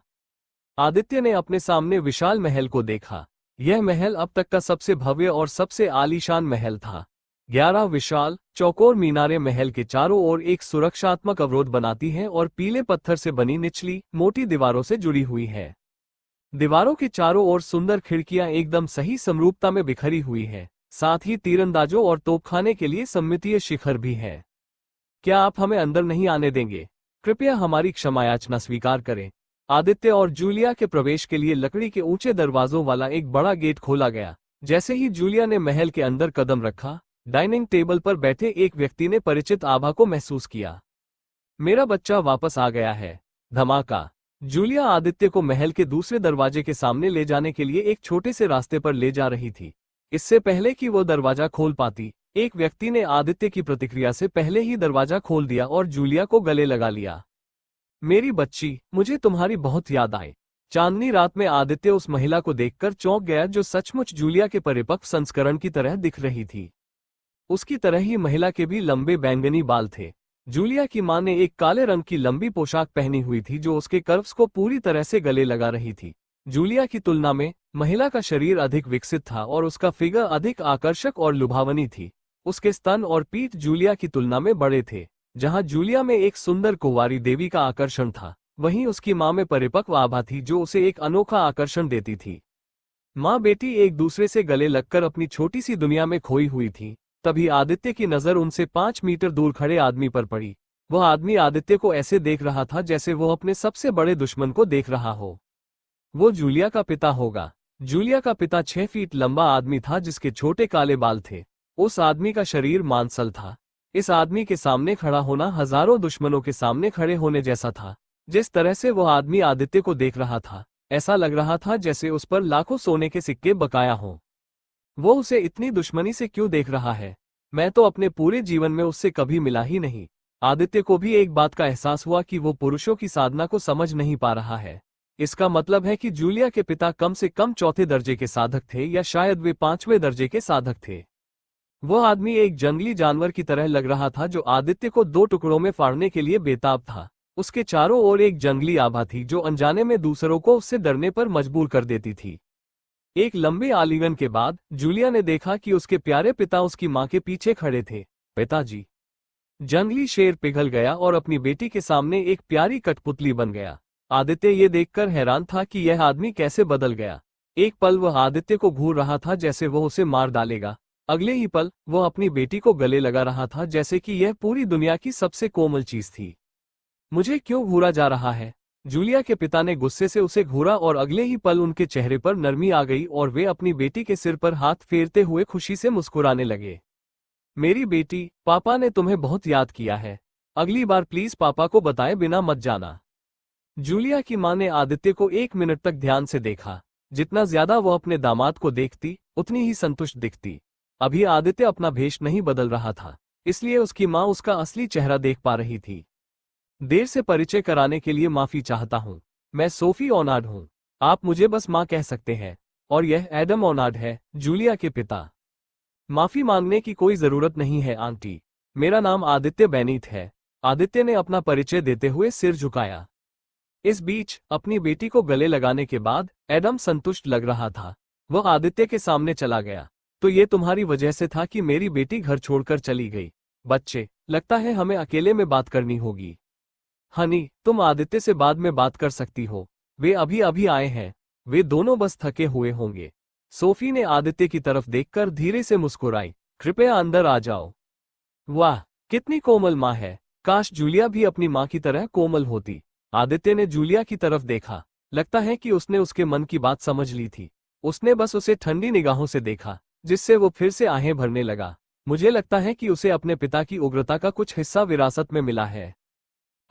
आदित्य ने अपने सामने विशाल महल को देखा। यह महल अब तक का सबसे भव्य और सबसे आलीशान महल था। 11 विशाल चौकोर मीनारें महल के चारों ओर एक सुरक्षात्मक अवरोध बनाती हैं और पीले पत्थर से बनी निचली मोटी दीवारों से जुड़ी हुई है। दीवारों के चारों ओर सुंदर खिड़कियां एकदम सही समरूपता में बिखरी हुई है। साथ ही तीरंदाजों और तोपखाने के लिए सममितीय शिखर भी है। क्या आप हमें अंदर नहीं आने देंगे? कृपया हमारी क्षमायाचना स्वीकार करें। आदित्य और जूलिया के प्रवेश के लिए लकड़ी के ऊंचे दरवाजों वाला एक बड़ा गेट खोला गया। जैसे ही जूलिया ने महल के अंदर कदम रखा, डाइनिंग टेबल पर बैठे एक व्यक्ति ने परिचित आभा को महसूस किया। मेरा बच्चा वापस आ गया है। धमाका। जूलिया आदित्य को महल के दूसरे दरवाजे के सामने ले जाने के लिए एक छोटे से रास्ते पर ले जा रही थी। इससे पहले कि वो दरवाजा खोल पाती, एक व्यक्ति ने आदित्य की प्रतिक्रिया से पहले ही दरवाजा खोल दिया और जूलिया को गले लगा लिया। मेरी बच्ची, मुझे तुम्हारी बहुत याद आई। चांदनी रात में आदित्य उस महिला को देखकर चौंक गया जो सचमुच जूलिया के परिपक्व संस्करण की तरह दिख रही थी। उसकी तरह ही महिला के भी लंबे बैंगनी बाल थे। जूलिया की मां ने एक काले रंग की लंबी पोशाक पहनी हुई थी जो उसके कर्व्स को पूरी तरह से गले लगा रही थी। जूलिया की तुलना में महिला का शरीर अधिक विकसित था और उसका फिगर अधिक आकर्षक और लुभावनी थी। उसके स्तन और पीठ जूलिया की तुलना में बड़े थे। जहां जूलिया में एक सुंदर कुंवारी देवी का आकर्षण था, वहीं उसकी मां में परिपक्व आभा थी जो उसे एक अनोखा आकर्षण देती थी। मां बेटी एक दूसरे से गले लगकर अपनी छोटी सी दुनिया में खोई हुई थी। तभी आदित्य की नजर उनसे 5 मीटर दूर खड़े आदमी पर पड़ी। वह आदमी आदित्य को ऐसे देख रहा था जैसे वो अपने सबसे बड़े दुश्मन को देख रहा हो। वो जूलिया का पिता होगा। जूलिया का पिता 6 फीट लंबा आदमी था जिसके छोटे काले बाल थे। उस आदमी का शरीर मांसल था। इस आदमी के सामने खड़ा होना हजारों दुश्मनों के सामने खड़े होने जैसा था। जिस तरह से वह आदमी आदित्य को देख रहा था, ऐसा लग रहा था जैसे उस पर लाखों सोने के सिक्के बकाया हों। वो उसे इतनी दुश्मनी से क्यों देख रहा है? मैं तो अपने पूरे जीवन में उससे कभी मिला ही नहीं। आदित्य को भी एक बात का एहसास हुआ कि वो पुरुषों की साधना को समझ नहीं पा रहा है। इसका मतलब है कि जूलिया के पिता कम से कम 4थे दर्जे के साधक थे या शायद वे 5वें दर्जे के साधक थे। वह आदमी एक जंगली जानवर की तरह लग रहा था जो आदित्य को 2 टुकड़ों में फाड़ने के लिए बेताब था। उसके चारों ओर एक जंगली आभा थी जो अनजाने में दूसरों को उससे डरने पर मजबूर कर देती थी। एक लंबे आलिंगन के बाद जूलिया ने देखा कि उसके प्यारे पिता उसकी मां के पीछे खड़े थे। पिताजी। जंगली शेर पिघल गया और अपनी बेटी के सामने एक प्यारी कठपुतली बन गया। आदित्य ये देखकर हैरान था कि यह आदमी कैसे बदल गया। एक पल वह आदित्य को घूर रहा था जैसे वह उसे मार डालेगा, अगले ही पल वह अपनी बेटी को गले लगा रहा था जैसे कि यह पूरी दुनिया की सबसे कोमल चीज थी। मुझे क्यों घूरा जा रहा है? जूलिया के पिता ने गुस्से से उसे घूरा और अगले ही पल उनके चेहरे पर नरमी आ गई और वे अपनी बेटी के सिर पर हाथ फेरते हुए खुशी से मुस्कुराने लगे। मेरी बेटी, पापा ने तुम्हें बहुत याद किया है। अगली बार प्लीज पापा को बताए बिना मत जाना। जूलिया की मां ने आदित्य को 1 मिनट तक ध्यान से देखा। जितना ज्यादा वो अपने दामाद को देखती उतनी ही संतुष्ट दिखती। अभी आदित्य अपना भेष नहीं बदल रहा था, इसलिए उसकी मां उसका असली चेहरा देख पा रही थी। देर से परिचय कराने के लिए माफी चाहता हूं। मैं सोफी ओनार्ड हूं। आप मुझे बस मां कह सकते हैं। और यह एडम ओनार्ड है, जूलिया के पिता। माफी मांगने की कोई जरूरत नहीं है आंटी। मेरा नाम आदित्य बेनीथ है। आदित्य ने अपना परिचय देते हुए सिर झुकाया। इस बीच अपनी बेटी को गले लगाने के बाद एडम संतुष्ट लग रहा था। वह आदित्य के सामने चला गया। तो ये तुम्हारी वजह से था कि मेरी बेटी घर छोड़कर चली गई। बच्चे, लगता है हमें अकेले में बात करनी होगी। हनी, तुम आदित्य से बाद में बात कर सकती हो। वे अभी अभी आए हैं। वे दोनों बस थके हुए होंगे। सोफी ने आदित्य की तरफ देखकर धीरे से मुस्कुराई। कृपया अंदर आ जाओ। वाह, कितनी कोमल माँ है। काश जूलिया भी अपनी माँ की तरह कोमल होती। आदित्य ने जूलिया की तरफ देखा। लगता है कि उसने उसके मन की बात समझ ली थी। उसने बस उसे ठंडी निगाहों से देखा, जिससे वो फिर से आहें भरने लगा। मुझे लगता है कि उसे अपने पिता की उग्रता का कुछ हिस्सा विरासत में मिला है।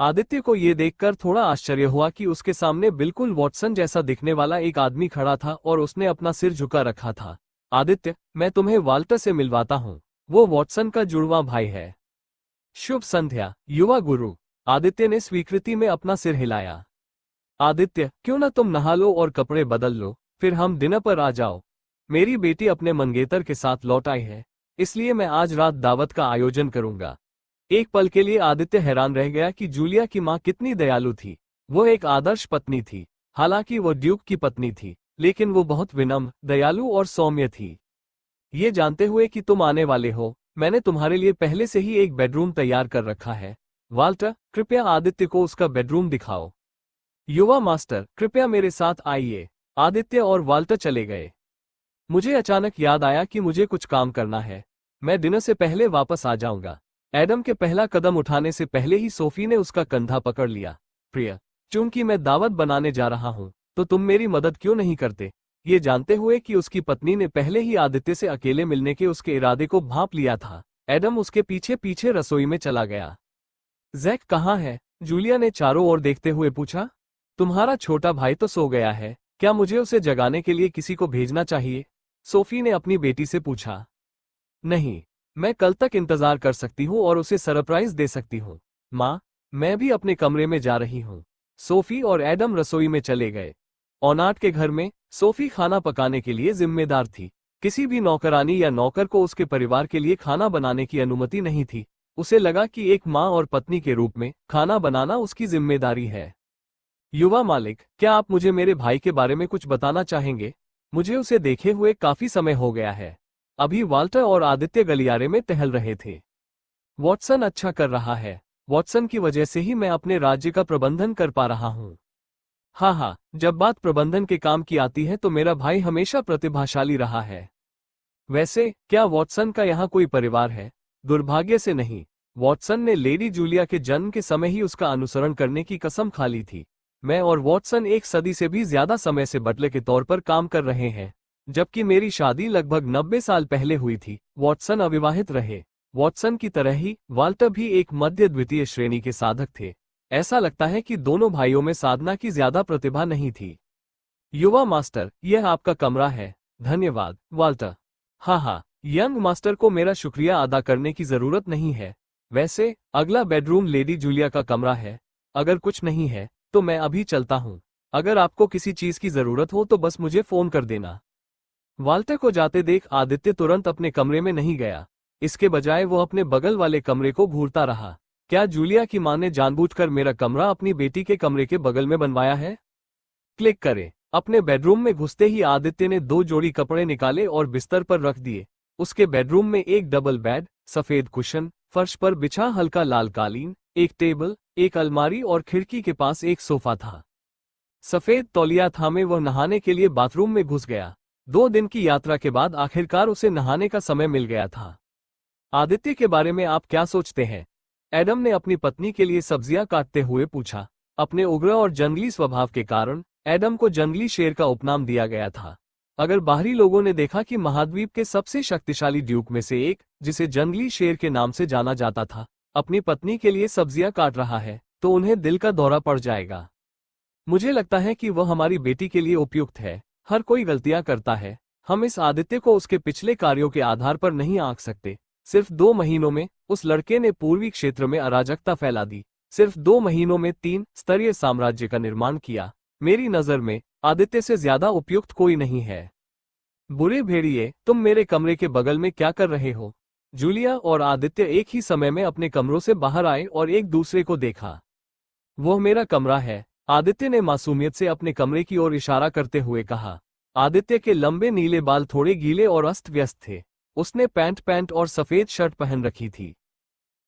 आदित्य को ये देखकर थोड़ा आश्चर्य हुआ कि उसके सामने बिल्कुल वॉटसन जैसा दिखने वाला एक आदमी खड़ा था और उसने अपना सिर झुका रखा था। आदित्य, मैं तुम्हें वाल्टर से मिलवाता हूँ। वो वॉटसन का जुड़वां भाई है। शुभ संध्या, युवा गुरु। आदित्य ने स्वीकृति में अपना सिर हिलाया। आदित्य, क्यों न तुम नहा लो और कपड़े बदल लो, फिर हम डिनर पर आ जाओ। मेरी बेटी अपने मंगेतर के साथ लौट आई है, इसलिए मैं आज रात दावत का आयोजन करूंगा। एक पल के लिए आदित्य हैरान रह गया कि जूलिया की मां कितनी दयालु थी। वो एक आदर्श पत्नी थी। हालांकि वो ड्यूक की पत्नी थी, लेकिन वो बहुत विनम्र, दयालु और सौम्य थी। ये जानते हुए कि तुम आने वाले हो, मैंने तुम्हारे लिए पहले से ही एक बेडरूम तैयार कर रखा है। वाल्टर, कृपया आदित्य को उसका बेडरूम दिखाओ। युवा मास्टर, कृपया मेरे साथ आइए। आदित्य और वाल्टर चले गए। मुझे अचानक याद आया कि मुझे कुछ काम करना है। मैं डिनर से पहले वापस आ जाऊंगा। एडम के पहला कदम उठाने से पहले ही सोफी ने उसका कंधा पकड़ लिया। प्रिय, चूंकि मैं दावत बनाने जा रहा हूं, तो तुम मेरी मदद क्यों नहीं करते? ये जानते हुए कि उसकी पत्नी ने पहले ही आदित्य से अकेले मिलने के उसके इरादे को भांप लिया था, एडम उसके पीछे पीछे रसोई में चला गया। जैक कहाँ है? जूलिया ने चारों ओर देखते हुए पूछा। तुम्हारा छोटा भाई तो सो गया है, क्या मुझे उसे जगाने के लिए किसी को भेजना चाहिए? सोफी ने अपनी बेटी से पूछा। नहीं, मैं कल तक इंतजार कर सकती हूँ और उसे सरप्राइज दे सकती हूँ। माँ, मैं भी अपने कमरे में जा रही हूँ। सोफी और एडम रसोई में चले गए। ओनार्ड के घर में सोफी खाना पकाने के लिए जिम्मेदार थी। किसी भी नौकरानी या नौकर को उसके परिवार के लिए खाना बनाने की अनुमति नहीं थी। उसे लगा कि एक माँ और पत्नी के रूप में खाना बनाना उसकी जिम्मेदारी है। युवा मालिक, क्या आप मुझे मेरे भाई के बारे में कुछ बताना चाहेंगे? मुझे उसे देखे हुए काफी समय हो गया है। अभी वाल्टर और आदित्य गलियारे में टहल रहे थे। वॉटसन अच्छा कर रहा है। वॉटसन की वजह से ही मैं अपने राज्य का प्रबंधन कर पा रहा हूँ। हाँ, जब बात प्रबंधन के काम की आती है तो मेरा भाई हमेशा प्रतिभाशाली रहा है। वैसे क्या वॉटसन का यहाँ कोई परिवार है? दुर्भाग्य से नहीं। वॉटसन ने लेडी जूलिया के जन्म के समय ही उसका अनुसरण करने की कसम खा ली थी। मैं और वॉटसन 1 सदी से भी ज्यादा समय से बटले के तौर पर काम कर रहे हैं। जबकि मेरी शादी लगभग 90 साल पहले हुई थी, वॉटसन अविवाहित रहे। वॉटसन की तरह ही वाल्टर भी एक मध्य द्वितीय श्रेणी के साधक थे। ऐसा लगता है कि दोनों भाइयों में साधना की ज्यादा प्रतिभा नहीं थी। युवा मास्टर, यह आपका कमरा है। धन्यवाद, वाल्टर। हाँ, यंग मास्टर को मेरा शुक्रिया अदा करने की जरूरत नहीं है। वैसे अगला बेडरूम लेडी जूलिया का कमरा है। अगर कुछ नहीं है तो मैं अभी चलता हूँ। अगर आपको किसी चीज की जरूरत हो तो बस मुझे फोन कर देना। वाल्टर को जाते देख आदित्य तुरंत अपने कमरे में नहीं गया। इसके बजाय वो अपने बगल वाले कमरे को घूरता रहा। क्या जूलिया की मां ने जानबूझकर मेरा कमरा अपनी बेटी के कमरे के बगल में बनवाया है? क्लिक करें। अपने बेडरूम में घुसते ही आदित्य ने 2 जोड़ी कपड़े निकाले और बिस्तर पर रख दिए। उसके बेडरूम में एक डबल बेड, सफेद कुशन, फर्श पर बिछा हल्का लाल कालीन, एक टेबल, एक अलमारी और खिड़की के पास एक सोफा था। सफेद तौलिया थामे वह नहाने के लिए बाथरूम में घुस गया। 2 दिन की यात्रा के बाद आखिरकार उसे नहाने का समय मिल गया था। आदित्य के बारे में आप क्या सोचते हैं? एडम ने अपनी पत्नी के लिए सब्जियां काटते हुए पूछा। अपने उग्र और जंगली स्वभाव के कारण एडम को जंगली शेर का उपनाम दिया गया था। अगर बाहरी लोगों ने देखा कि महाद्वीप के सबसे शक्तिशाली ड्यूक में से एक, जिसे जंगली शेर के नाम से जाना जाता था, अपनी पत्नी के लिए सब्जियां काट रहा है, तो उन्हें दिल का दौरा पड़ जाएगा। मुझे लगता है कि वह हमारी बेटी के लिए उपयुक्त है। हर कोई गलतियां करता है। हम इस आदित्य को उसके पिछले कार्यों के आधार पर नहीं आंक सकते। सिर्फ 2 महीनों में उस लड़के ने पूर्वी क्षेत्र में अराजकता फैला दी। सिर्फ 2 महीनों में 3 स्तरीय साम्राज्य का निर्माण किया। मेरी नजर में आदित्य से ज्यादा उपयुक्त कोई नहीं है। बुरे भेड़िए, तुम मेरे कमरे के बगल में क्या कर रहे हो? जूलिया और आदित्य एक ही समय में अपने कमरों से बाहर आए और एक दूसरे को देखा। वह मेरा कमरा है, आदित्य ने मासूमियत से अपने कमरे की ओर इशारा करते हुए कहा। आदित्य के लंबे नीले बाल थोड़े गीले और अस्त व्यस्त थे। उसने पैंट और सफेद शर्ट पहन रखी थी।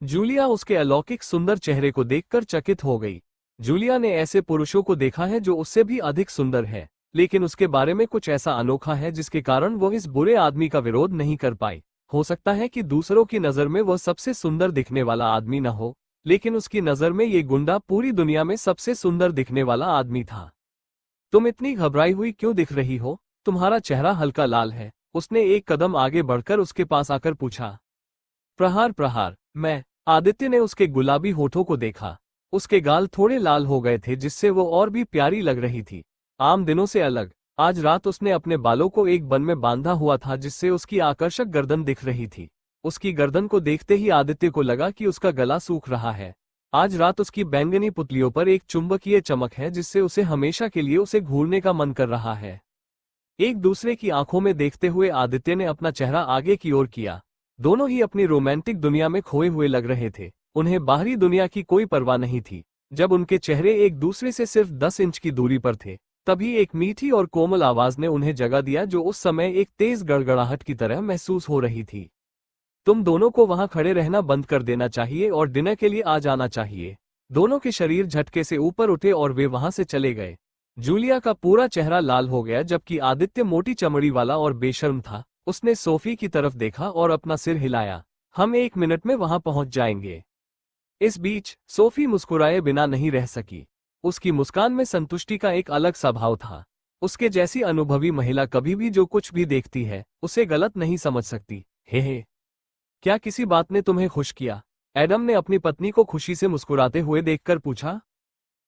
जूलिया उसके अलौकिक सुंदर चेहरे को देखकर चकित हो गई। जूलिया ने ऐसे पुरुषों को देखा है जो उससे भी अधिक सुंदर है, लेकिन उसके बारे में कुछ ऐसा अनोखा है जिसके कारण वह इस बुरे आदमी का विरोध नहीं कर पाई। हो सकता है कि दूसरों की नजर में वह सबसे सुंदर दिखने वाला आदमी न हो, लेकिन उसकी नजर में ये गुंडा पूरी दुनिया में सबसे सुंदर दिखने वाला आदमी था। तुम इतनी घबराई हुई क्यों दिख रही हो? तुम्हारा चेहरा हल्का लाल है। उसने एक कदम आगे बढ़कर उसके पास आकर पूछा। प्रहार, मैं। आदित्य ने उसके गुलाबी होठों को देखा। उसके गाल थोड़े लाल हो गए थे, जिससे वो और भी प्यारी लग रही थी। आम दिनों से अलग, आज रात उसने अपने बालों को एक बन में बांधा हुआ था, जिससे उसकी आकर्षक गर्दन दिख रही थी। उसकी गर्दन को देखते ही आदित्य को लगा कि उसका गला सूख रहा है। आज रात उसकी बैंगनी पुतलियों पर एक चुंबकीय चमक है, जिससे उसे हमेशा के लिए उसे घूरने का मन कर रहा है। एक दूसरे की आंखों में देखते हुए आदित्य ने अपना चेहरा आगे की ओर किया। दोनों ही अपनी रोमांटिक दुनिया में खोए हुए लग रहे थे। उन्हें बाहरी दुनिया की कोई परवाह नहीं थी। जब उनके चेहरे एक दूसरे से सिर्फ 10 इंच की दूरी पर थे, तभी एक मीठी और कोमल आवाज ने उन्हें जगा दिया, जो उस समय एक तेज गड़गड़ाहट की तरह महसूस हो रही थी। तुम दोनों को वहां खड़े रहना बंद कर देना चाहिए और डिनर के लिए आ जाना चाहिए। दोनों के शरीर झटके से ऊपर उठे और वे वहां से चले गए। जूलिया का पूरा चेहरा लाल हो गया, जबकि आदित्य मोटी चमड़ी वाला और बेशर्म था। उसने सोफी की तरफ देखा और अपना सिर हिलाया। हम 1 मिनट में वहां पहुंच जाएंगे। इस बीच सोफी मुस्कुराए बिना नहीं रह सकी। उसकी मुस्कान में संतुष्टि का एक अलग स्वभाव था। उसके जैसी अनुभवी महिला कभी भी जो कुछ भी देखती है, उसे गलत नहीं समझ सकती। हे, क्या किसी बात ने तुम्हें खुश किया? एडम ने अपनी पत्नी को खुशी से मुस्कुराते हुए देखकर पूछा।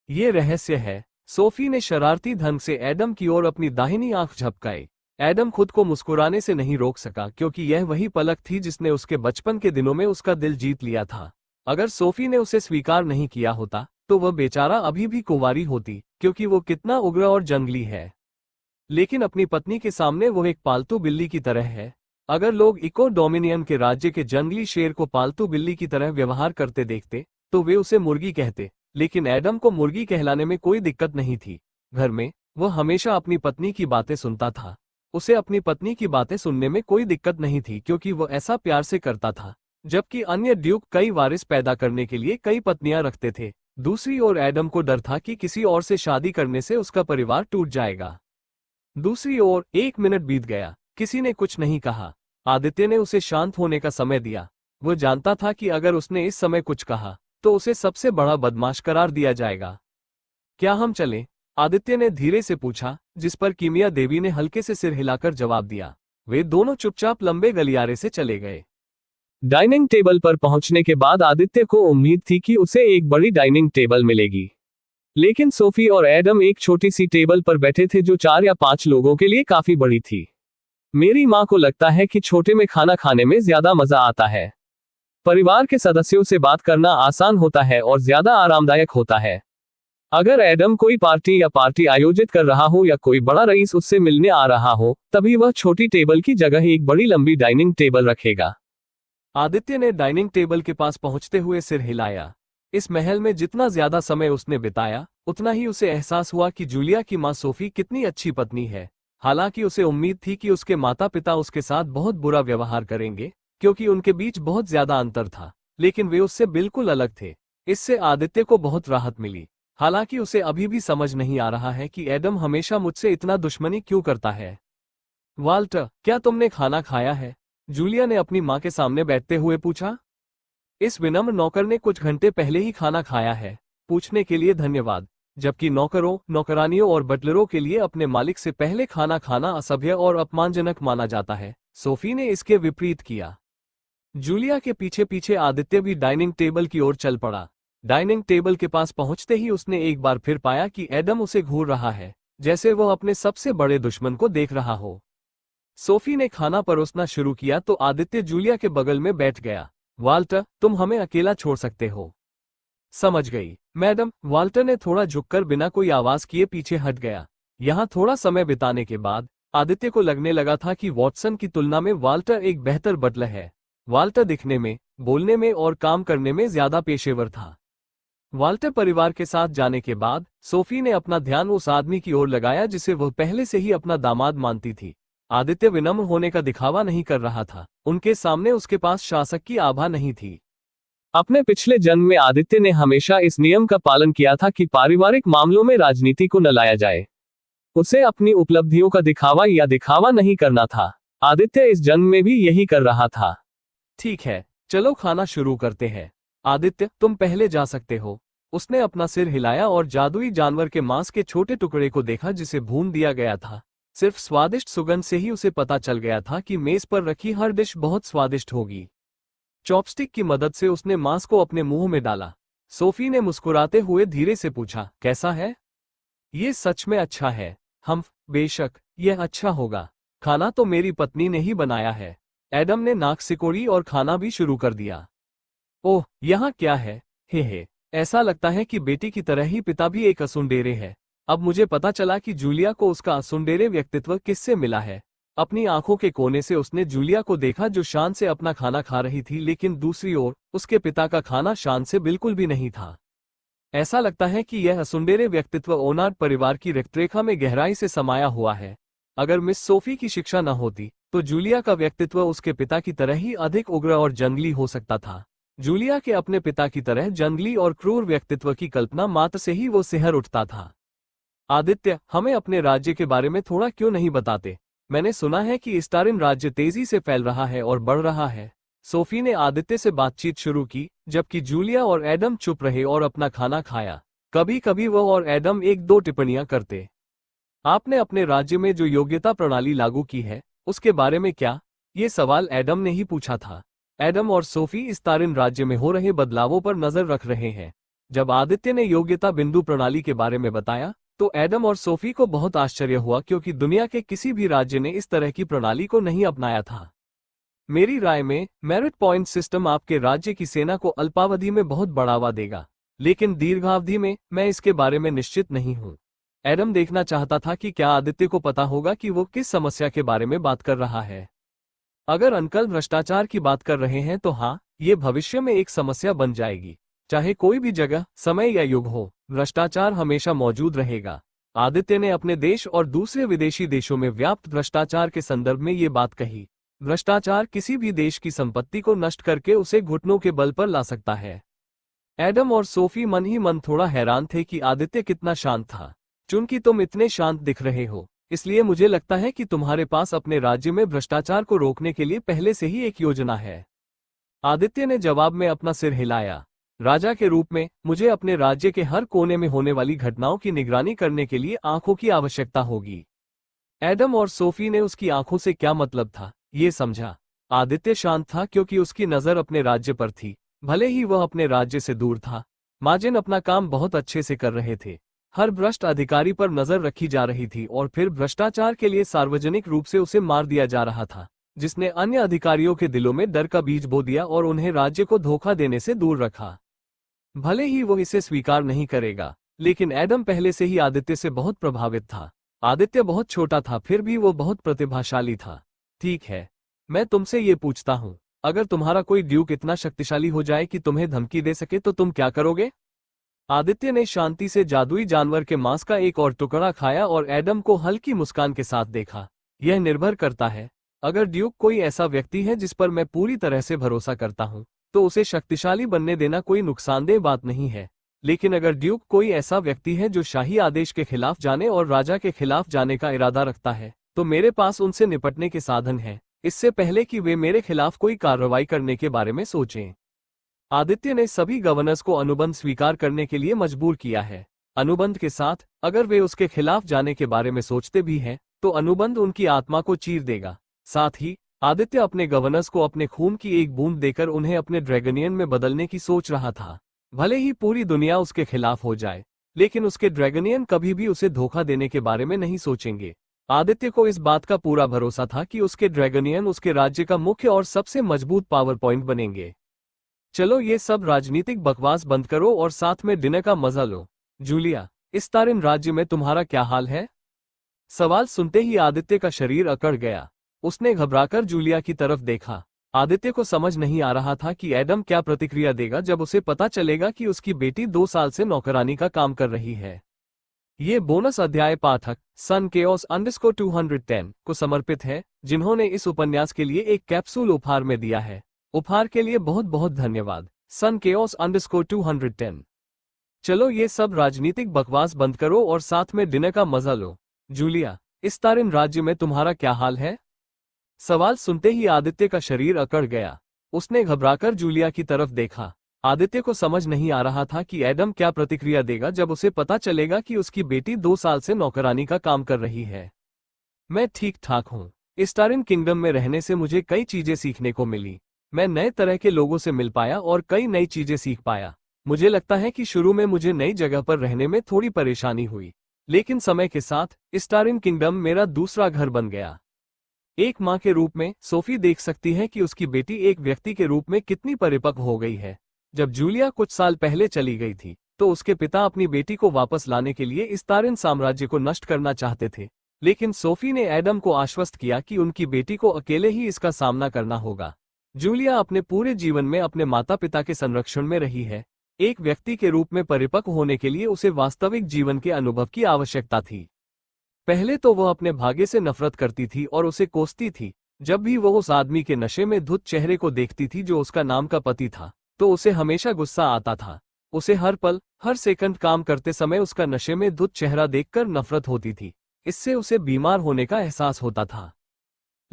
ये रहस्य है। सोफी ने शरारती ढंग से एडम की ओर अपनी दाहिनी आंख झपकाई। एडम खुद को मुस्कुराने से नहीं रोक सका, क्योंकि यह वही पलक थी जिसने उसके बचपन के दिनों में उसका दिल जीत लिया था। अगर सोफी ने उसे स्वीकार नहीं किया होता, तो वह बेचारा अभी भी कुंवारी होती, क्योंकि वो कितना उग्र और जंगली है। लेकिन अपनी पत्नी के सामने वो एक पालतू बिल्ली की तरह है। अगर लोग इको डोमिनियन के राज्य के जंगली शेर को पालतू बिल्ली की तरह व्यवहार करते देखते, तो वे उसे मुर्गी कहते। लेकिन एडम को मुर्गी कहलाने में कोई दिक्कत नहीं थी। घर में वह हमेशा अपनी पत्नी की बातें सुनता था। उसे अपनी पत्नी की बातें सुनने में कोई दिक्कत नहीं थी, क्योंकि वह ऐसा प्यार से करता था। जबकि अन्य ड्यूक कई वारिस पैदा करने के लिए कई पत्नियां रखते थे। दूसरी ओर एडम को डर था कि किसी और से शादी करने से उसका परिवार टूट जाएगा। दूसरी ओर 1 मिनट बीत गया। किसी ने कुछ नहीं कहा। आदित्य ने उसे शांत होने का समय दिया। वह जानता था कि अगर उसने इस समय कुछ कहा, तो उसे सबसे बड़ा बदमाश करार दिया जाएगा। क्या हम चलें? आदित्य ने धीरे से पूछा, जिस पर कीमिया देवी ने हल्के से सिर हिलाकर जवाब दिया। वे दोनों चुपचाप लंबे गलियारे से चले गए। डाइनिंग टेबल पर पहुंचने के बाद आदित्य को उम्मीद थी कि उसे एक बड़ी डाइनिंग टेबल मिलेगी। लेकिन सोफी और एडम एक छोटी सी टेबल पर बैठे थे, जो 4 या 5 लोगों के लिए काफी बड़ी थी। मेरी माँ को लगता है कि छोटे में खाना खाने में ज्यादा मजा आता है। परिवार के सदस्यों से बात करना आसान होता है और ज्यादा आरामदायक होता है। अगर एडम कोई पार्टी आयोजित कर रहा हो या कोई बड़ा रईस उससे मिलने आ रहा हो, तभी वह छोटी टेबल की जगह एक बड़ी लंबी डाइनिंग टेबल रखेगा। आदित्य ने डाइनिंग टेबल के पास पहुंचते हुए सिर हिलाया। इस महल में जितना ज्यादा समय उसने बिताया, उतना ही उसे एहसास हुआ कि जूलिया की माँ सोफी कितनी अच्छी पत्नी है। हालांकि उसे उम्मीद थी कि उसके माता पिता उसके साथ बहुत बुरा व्यवहार करेंगे, क्योंकि उनके बीच बहुत ज्यादा अंतर था, लेकिन वे उससे बिल्कुल अलग थे। इससे आदित्य को बहुत राहत मिली। हालांकि उसे अभी भी समझ नहीं आ रहा है कि एडम हमेशा मुझसे इतना दुश्मनी क्यों करता है। वाल्टर, क्या तुमने खाना खाया है? जूलिया ने अपनी मां के सामने बैठते हुए पूछा। इस विनम्र नौकर ने कुछ घंटे पहले ही खाना खाया है। पूछने के लिए धन्यवाद। जबकि नौकरों, नौकरानियों और बटलरों के लिए अपने मालिक से पहले खाना खाना असभ्य और अपमानजनक माना जाता है, सोफी ने इसके विपरीत किया। जूलिया के पीछे पीछे आदित्य भी डाइनिंग टेबल की ओर चल पड़ा। डाइनिंग टेबल के पास पहुंचते ही उसने एक बार फिर पाया कि एडम उसे घूर रहा है, जैसे वह अपने सबसे बड़े दुश्मन को देख रहा हो। सोफी ने खाना परोसना शुरू किया तो आदित्य जूलिया के बगल में बैठ गया। वाल्टर, तुम हमें अकेला छोड़ सकते हो। समझ गई, मैडम। वाल्टर ने थोड़ा झुककर बिना कोई आवाज किए पीछे हट गया। यहाँ थोड़ा समय बिताने के बाद आदित्य को लगने लगा था कि वॉटसन की तुलना में वाल्टर एक बेहतर बटलर है। वाल्टर दिखने में, बोलने में और काम करने में ज्यादा पेशेवर था। वाल्टर परिवार के साथ जाने के बाद सोफी ने अपना ध्यान उस आदमी की ओर लगाया जिसे वह पहले से ही अपना दामाद मानती थी। आदित्य विनम्र होने का दिखावा नहीं कर रहा था। उनके सामने उसके पास शासक की आभा नहीं थी। अपने पिछले जन्म में आदित्य ने हमेशा इस नियम का पालन किया था कि पारिवारिक मामलों में राजनीति को न लाया जाए। उसे अपनी उपलब्धियों का दिखावा या दिखावा नहीं करना था। आदित्य इस जन्म में भी यही कर रहा था। ठीक है, चलो खाना शुरू करते हैं। आदित्य, तुम पहले जा सकते हो। उसने अपना सिर हिलाया और जादुई जानवर के मांस के छोटे टुकड़े को देखा जिसे भून दिया गया था। सिर्फ स्वादिष्ट सुगंध से ही उसे पता चल गया था कि मेज पर रखी हर डिश बहुत स्वादिष्ट होगी। चॉपस्टिक की मदद से उसने मांस को अपने मुंह में डाला। सोफी ने मुस्कुराते हुए धीरे से पूछा, कैसा है? ये सच में अच्छा है। हम, बेशक, यह अच्छा होगा। खाना तो मेरी पत्नी ने ही बनाया है। एडम ने नाक सिकोड़ी और खाना भी शुरू कर दिया। ओह, यहाँ क्या है? हे, ऐसा लगता है कि बेटी की तरह ही पिता भी एक असुंडेरे है। अब मुझे पता चला कि जूलिया को उसका असुंडेरे व्यक्तित्व किससे मिला है। अपनी आंखों के कोने से उसने जूलिया को देखा जो शान से अपना खाना खा रही थी, लेकिन दूसरी ओर उसके पिता का खाना शान से बिल्कुल भी नहीं था। ऐसा लगता है कि यह असुंडेरे व्यक्तित्व ओनार्ड परिवार की रक्तरेखा में गहराई से समाया हुआ है। अगर मिस सोफी की शिक्षा न होती तो जूलिया का व्यक्तित्व उसके पिता की तरह ही अधिक उग्र और जंगली हो सकता था। जूलिया के अपने पिता की तरह जंगली और क्रूर व्यक्तित्व की कल्पना मात्र से ही वो सिहर उठता था। आदित्य, हमें अपने राज्य के बारे में थोड़ा क्यों नहीं बताते? मैंने सुना है कि इस्टारिन राज्य तेजी से फैल रहा है और बढ़ रहा है। सोफी ने आदित्य से बातचीत शुरू की, जबकि जूलिया और एडम चुप रहे और अपना खाना खाया। कभी कभी वह और एडम एक दो टिप्पणियां करते। आपने अपने राज्य में जो योग्यता प्रणाली लागू की है उसके बारे में क्या? ये सवाल एडम ने ही पूछा था। एडम और सोफी इस्तारिन राज्य में हो रहे बदलावों पर नजर रख रहे हैं। जब आदित्य ने योग्यता बिंदु प्रणाली के बारे में बताया तो एडम और सोफी को बहुत आश्चर्य हुआ, क्योंकि दुनिया के किसी भी राज्य ने इस तरह की प्रणाली को नहीं अपनाया था। मेरी राय में मेरिट पॉइंट सिस्टम आपके राज्य की सेना को अल्पावधि में बहुत बढ़ावा देगा, लेकिन दीर्घावधि में मैं इसके बारे में निश्चित नहीं हूं। एडम देखना चाहता था कि क्या आदित्य को पता होगा कि वो किस समस्या के बारे में बात कर रहा है। अगर अंकल भ्रष्टाचार की बात कर रहे हैं तो हाँ, ये भविष्य में एक समस्या बन जाएगी। चाहे कोई भी जगह, समय या युग हो, भ्रष्टाचार हमेशा मौजूद रहेगा। आदित्य ने अपने देश और दूसरे विदेशी देशों में व्याप्त भ्रष्टाचार के संदर्भ में ये बात कही। भ्रष्टाचार किसी भी देश की संपत्ति को नष्ट करके उसे घुटनों के बल पर ला सकता है। एडम और सोफी मन ही मन थोड़ा हैरान थे कि आदित्य कितना शांत था। चूंकि तुम इतने शांत दिख रहे हो, इसलिए मुझे लगता है कि तुम्हारे पास अपने राज्य में भ्रष्टाचार को रोकने के लिए पहले से ही एक योजना है। आदित्य ने जवाब में अपना सिर हिलाया। राजा के रूप में मुझे अपने राज्य के हर कोने में होने वाली घटनाओं की निगरानी करने के लिए आंखों की आवश्यकता होगी। एडम और सोफी ने उसकी आंखों से क्या मतलब था, ये समझा। आदित्य शांत था क्योंकि उसकी नजर अपने राज्य पर थी, भले ही वह अपने राज्य से दूर था। माजिन अपना काम बहुत अच्छे से कर रहे थे। हर भ्रष्ट अधिकारी पर नजर रखी जा रही थी और फिर भ्रष्टाचार के लिए सार्वजनिक रूप से उसे मार दिया जा रहा था, जिसने अन्य अधिकारियों के दिलों में डर का बीज बो दिया और उन्हें राज्य को धोखा देने से दूर रखा। भले ही वो इसे स्वीकार नहीं करेगा, लेकिन एडम पहले से ही आदित्य से बहुत प्रभावित था। आदित्य बहुत छोटा था, फिर भी वो बहुत प्रतिभाशाली था। ठीक है, मैं तुमसे ये पूछता हूँ, अगर तुम्हारा कोई ड्यूक इतना शक्तिशाली हो जाए कि तुम्हें धमकी दे सके तो तुम क्या करोगे? आदित्य ने शांति से जादुई जानवर के मांस का एक और टुकड़ा खाया और एडम को हल्की मुस्कान के साथ देखा। यह निर्भर करता है। अगर ड्यूक कोई ऐसा व्यक्ति है जिस पर मैं पूरी तरह से भरोसा करता हूं, तो उसे शक्तिशाली बनने देना कोई नुकसानदेह बात नहीं है। लेकिन अगर ड्यूक कोई ऐसा व्यक्ति है जो शाही आदेश के खिलाफ जाने और राजा के खिलाफ जाने का इरादा रखता है, तो मेरे पास उनसे निपटने के साधन हैं, इससे पहले कि वे मेरे खिलाफ कोई कार्रवाई करने के बारे में सोचें। आदित्य ने सभी गवर्नर्स को अनुबंध स्वीकार करने के लिए मजबूर किया है। अनुबंध के साथ अगर वे उसके खिलाफ जाने के बारे में सोचते भी हैं, तो अनुबंध उनकी आत्मा को चीर देगा। साथ ही आदित्य अपने गवर्नर्स को अपने खून की एक बूंद देकर उन्हें अपने ड्रैगनियन में बदलने की सोच रहा था। भले ही पूरी दुनिया उसके खिलाफ हो जाए, लेकिन उसके ड्रैगनियन कभी भी उसे धोखा देने के बारे में नहीं सोचेंगे। आदित्य को इस बात का पूरा भरोसा था कि उसके ड्रैगनियन उसके राज्य का मुख्य और सबसे मजबूत पावर पॉइंट बनेंगे। चलो ये सब राजनीतिक बकवास बंद करो और साथ में डिनर का मजा लो। जूलिया, इस तारिन राज्य में तुम्हारा क्या हाल है? सवाल सुनते ही आदित्य का शरीर अकड़ गया। उसने घबराकर जूलिया की तरफ देखा। आदित्य को समझ नहीं आ रहा था कि एडम क्या प्रतिक्रिया देगा जब उसे पता चलेगा कि उसकी बेटी 2 साल से नौकरानी का काम कर रही है। ये बोनस अध्याय पाठक सन केओस _210 को समर्पित है, जिन्होंने इस उपन्यास के लिए एक कैप्सूल उपहार में दिया है। उपहार के लिए बहुत बहुत धन्यवाद सन केओस _210। चलो ये सब राजनीतिक बकवास बंद करो और साथ में डिनर का मजा लो। जूलिया, इस तारिन राज्य में तुम्हारा क्या हाल है? सवाल सुनते ही आदित्य का शरीर अकड़ गया। उसने घबराकर जूलिया की तरफ देखा। आदित्य को समझ नहीं आ रहा था कि एडम क्या प्रतिक्रिया देगा जब उसे पता चलेगा कि उसकी बेटी 2 साल से नौकरानी का काम कर रही है। मैं ठीक ठाक हूँ। इस तारिन किंगडम में रहने से मुझे कई चीजें सीखने को मिली। मैं नए तरह के लोगों से मिल पाया और कई नई चीजें सीख पाया। मुझे लगता है कि शुरू में मुझे नई जगह पर रहने में थोड़ी परेशानी हुई, लेकिन समय के साथ इस तारिन किंगडम मेरा दूसरा घर बन गया। एक माँ के रूप में सोफी देख सकती है कि उसकी बेटी एक व्यक्ति के रूप में कितनी परिपक्व हो गई है। जब जूलिया कुछ साल पहले चली गई थी, तो उसके पिता अपनी बेटी को वापस लाने के लिए इस तारिन साम्राज्य को नष्ट करना चाहते थे, लेकिन सोफी ने एडम को आश्वस्त किया कि उनकी बेटी को अकेले ही इसका सामना करना होगा। जूलिया अपने पूरे जीवन में अपने माता पिता के संरक्षण में रही है। एक व्यक्ति के रूप में परिपक्व होने के लिए उसे वास्तविक जीवन के अनुभव की आवश्यकता थी। पहले तो वह अपने भाग्य से नफरत करती थी और उसे कोसती थी। जब भी वह उस आदमी के नशे में धुत चेहरे को देखती थी जो उसका नाम का पति था, तो उसे हमेशा गुस्सा आता था। उसे हर पल, हर सेकंड काम करते समय उसका नशे में धुत चेहरा देखकर नफरत होती थी। इससे उसे बीमार होने का एहसास होता था।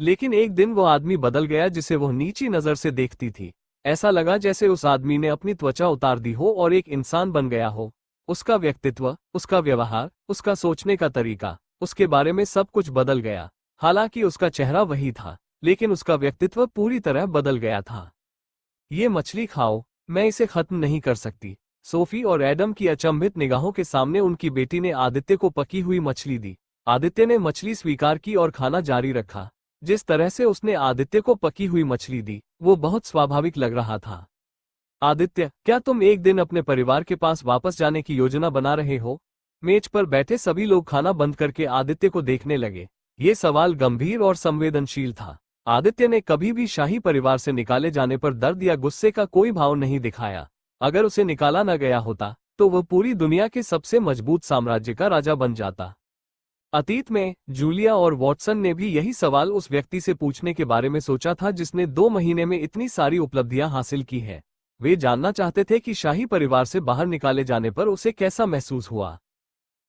लेकिन एक दिन वो आदमी बदल गया जिसे वह नीची नजर से देखती थी। ऐसा लगा जैसे उस आदमी ने अपनी त्वचा उतार दी हो और एक इंसान बन गया हो। उसका व्यक्तित्व, उसका व्यवहार, उसका सोचने का तरीका, उसके बारे में सब कुछ बदल गया। हालांकि उसका चेहरा वही था, लेकिन उसका व्यक्तित्व पूरी तरह बदल गया था। ये मछली खाओ, मैं इसे खत्म नहीं कर सकती। सोफी और एडम की अचंभित निगाहों के सामने उनकी बेटी ने आदित्य को पकी हुई मछली दी। आदित्य ने मछली स्वीकार की और खाना जारी रखा। जिस तरह से उसने आदित्य को पकी हुई मछली दी, वो बहुत स्वाभाविक लग रहा था। आदित्य, क्या तुम एक दिन अपने परिवार के पास वापस जाने की योजना बना रहे हो? मेज पर बैठे सभी लोग खाना बंद करके आदित्य को देखने लगे। ये सवाल गंभीर और संवेदनशील था। आदित्य ने कभी भी शाही परिवार से निकाले जाने पर दर्द या गुस्से का कोई भाव नहीं दिखाया। अगर उसे निकाला न गया होता, तो वह पूरी दुनिया के सबसे मजबूत साम्राज्य का राजा बन जाता। अतीत में जूलिया और वॉटसन ने भी यही सवाल उस व्यक्ति से पूछने के बारे में सोचा था जिसने 2 महीने में इतनी सारी उपलब्धियां हासिल की है। वे जानना चाहते थे कि शाही परिवार से बाहर निकाले जाने पर उसे कैसा महसूस हुआ।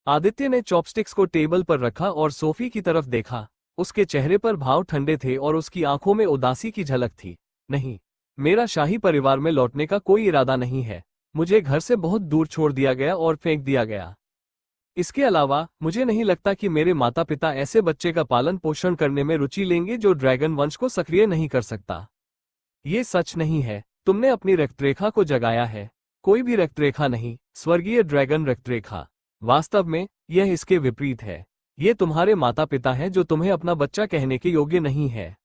आदित्य ने चॉपस्टिक्स को टेबल पर रखा और सोफी की तरफ देखा। उसके चेहरे पर भाव ठंडे थे और उसकी आंखों में उदासी की झलक थी। नहीं, मेरा शाही परिवार में लौटने का कोई इरादा नहीं है। मुझे घर से बहुत दूर छोड़ दिया गया और फेंक दिया गया। इसके अलावा मुझे नहीं लगता कि मेरे माता पिता ऐसे बच्चे का पालन पोषण करने में रुचि लेंगे जो ड्रैगन वंश को सक्रिय नहीं कर सकता। ये सच नहीं है। तुमने अपनी रक्तरेखा को जगाया है। कोई भी रक्तरेखा नहीं, स्वर्गीय ड्रैगन रक्तरेखा। वास्तव में यह इसके विपरीत है। ये तुम्हारे माता पिता हैं जो तुम्हें अपना बच्चा कहने के योग्य नहीं है।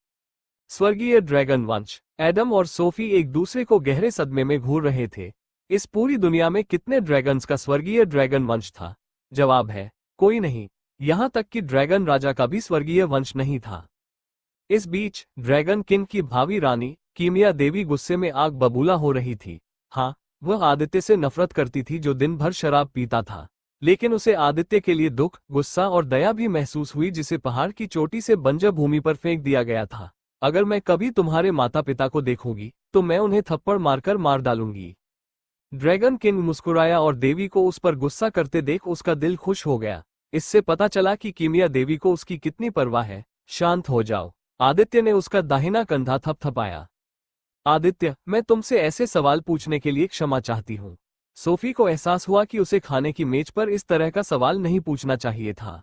स्वर्गीय ड्रैगन वंश। एडम और सोफी एक दूसरे को गहरे सदमे में घूर रहे थे। इस पूरी दुनिया में कितने ड्रैगन्स का स्वर्गीय ड्रैगन वंश था? जवाब है, कोई नहीं। यहां तक कि ड्रैगन राजा का भी स्वर्गीय वंश नहीं था। इस बीच ड्रैगन किंग की भावी रानी कीमिया देवी गुस्से में आग बबूला हो रही थी। हाँ, वह आदित्य से नफरत करती थी जो दिन भर शराब पीता था। लेकिन उसे आदित्य के लिए दुख, गुस्सा और दया भी महसूस हुई, जिसे पहाड़ की चोटी से बंजर भूमि पर फेंक दिया गया था। अगर मैं कभी तुम्हारे माता पिता को देखूंगी तो मैं उन्हें थप्पड़ मारकर मार डालूंगी। ड्रैगन किंग मुस्कुराया और देवी को उस पर गुस्सा करते देख उसका दिल खुश हो गया। इससे पता चला कि कीमिया देवी को उसकी कितनी परवाह है। शांत हो जाओ। आदित्य ने उसका दाहिना कंधा थपथपाया। आदित्य, मैं तुमसे ऐसे सवाल पूछने के लिए क्षमा चाहती हूँ। सोफी को एहसास हुआ कि उसे खाने की मेज पर इस तरह का सवाल नहीं पूछना चाहिए था।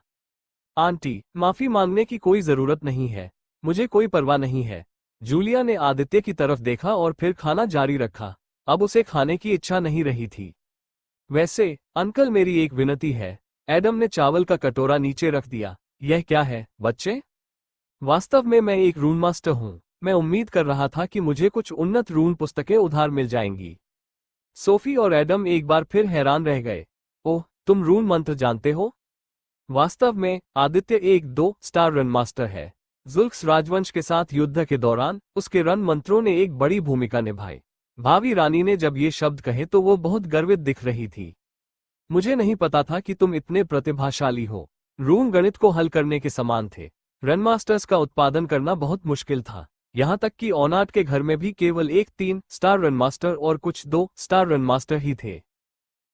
आंटी, माफी मांगने की कोई जरूरत नहीं है, मुझे कोई परवाह नहीं है। जूलिया ने आदित्य की तरफ देखा और फिर खाना जारी रखा। अब उसे खाने की इच्छा नहीं रही थी। वैसे अंकल, मेरी एक विनती है। एडम ने चावल का कटोरा नीचे रख दिया। यह क्या है बच्चे? वास्तव में मैं एक रून मास्टर हूँ। मैं उम्मीद कर रहा था कि मुझे कुछ उन्नत रून पुस्तकें उधार मिल जाएंगी। सोफी और एडम एक बार फिर हैरान रह गए। ओह, तुम रून मंत्र जानते हो? वास्तव में आदित्य एक 2 स्टार रन मास्टर है। जुल्क्स राजवंश के साथ युद्ध के दौरान उसके रन मंत्रों ने एक बड़ी भूमिका निभाई। भावी रानी ने जब ये शब्द कहे तो वो बहुत गर्वित दिख रही थी। मुझे नहीं पता था कि तुम इतने प्रतिभाशाली हो। रून गणित को हल करने के समान थे। रन मास्टर्स का उत्पादन करना बहुत मुश्किल था। यहाँ तक कि ओनाट के घर में भी केवल एक 3 स्टार रन मास्टर और कुछ 2 स्टार रन मास्टर ही थे।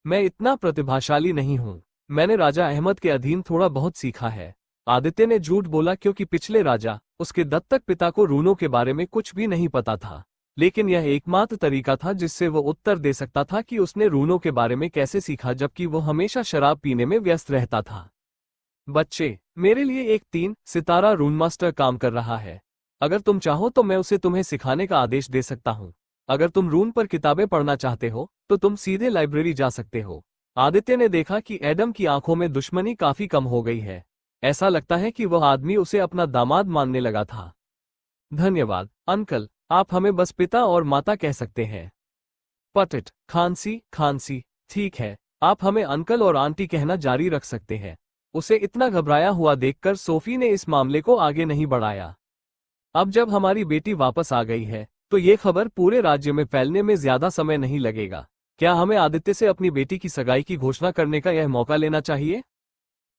मैं इतना प्रतिभाशाली नहीं हूँ। मैंने राजा अहमद के अधीन थोड़ा बहुत सीखा है। आदित्य ने झूठ बोला क्योंकि पिछले राजा, उसके दत्तक पिता को रूनों के बारे में कुछ भी नहीं पता था। लेकिन यह एकमात्र तरीका था जिससे वो उत्तर दे सकता था कि उसने रूनों के बारे में कैसे सीखा, जबकि वो हमेशा शराब पीने में व्यस्त रहता था। बच्चे, मेरे लिए एक 3 सितारा रून मास्टर काम कर रहा है। अगर तुम चाहो तो मैं उसे तुम्हें सिखाने का आदेश दे सकता हूँ। अगर तुम रून पर किताबें पढ़ना चाहते हो तो तुम सीधे लाइब्रेरी जा सकते हो। आदित्य ने देखा कि एडम की आंखों में दुश्मनी काफी कम हो गई है। ऐसा लगता है कि वह आदमी उसे अपना दामाद मानने लगा था। धन्यवाद अंकल, आप हमें बस पिता और माता कह सकते हैं। पटिट, खांसी खांसी। ठीक है, आप हमें अंकल और आंटी कहना जारी रख सकते हैं। उसे इतना घबराया हुआ देखकर सोफी ने इस मामले को आगे नहीं बढ़ाया। अब जब हमारी बेटी वापस आ गई है तो ये खबर पूरे राज्य में फैलने में ज्यादा समय नहीं लगेगा। क्या हमें आदित्य से अपनी बेटी की सगाई की घोषणा करने का यह मौका लेना चाहिए?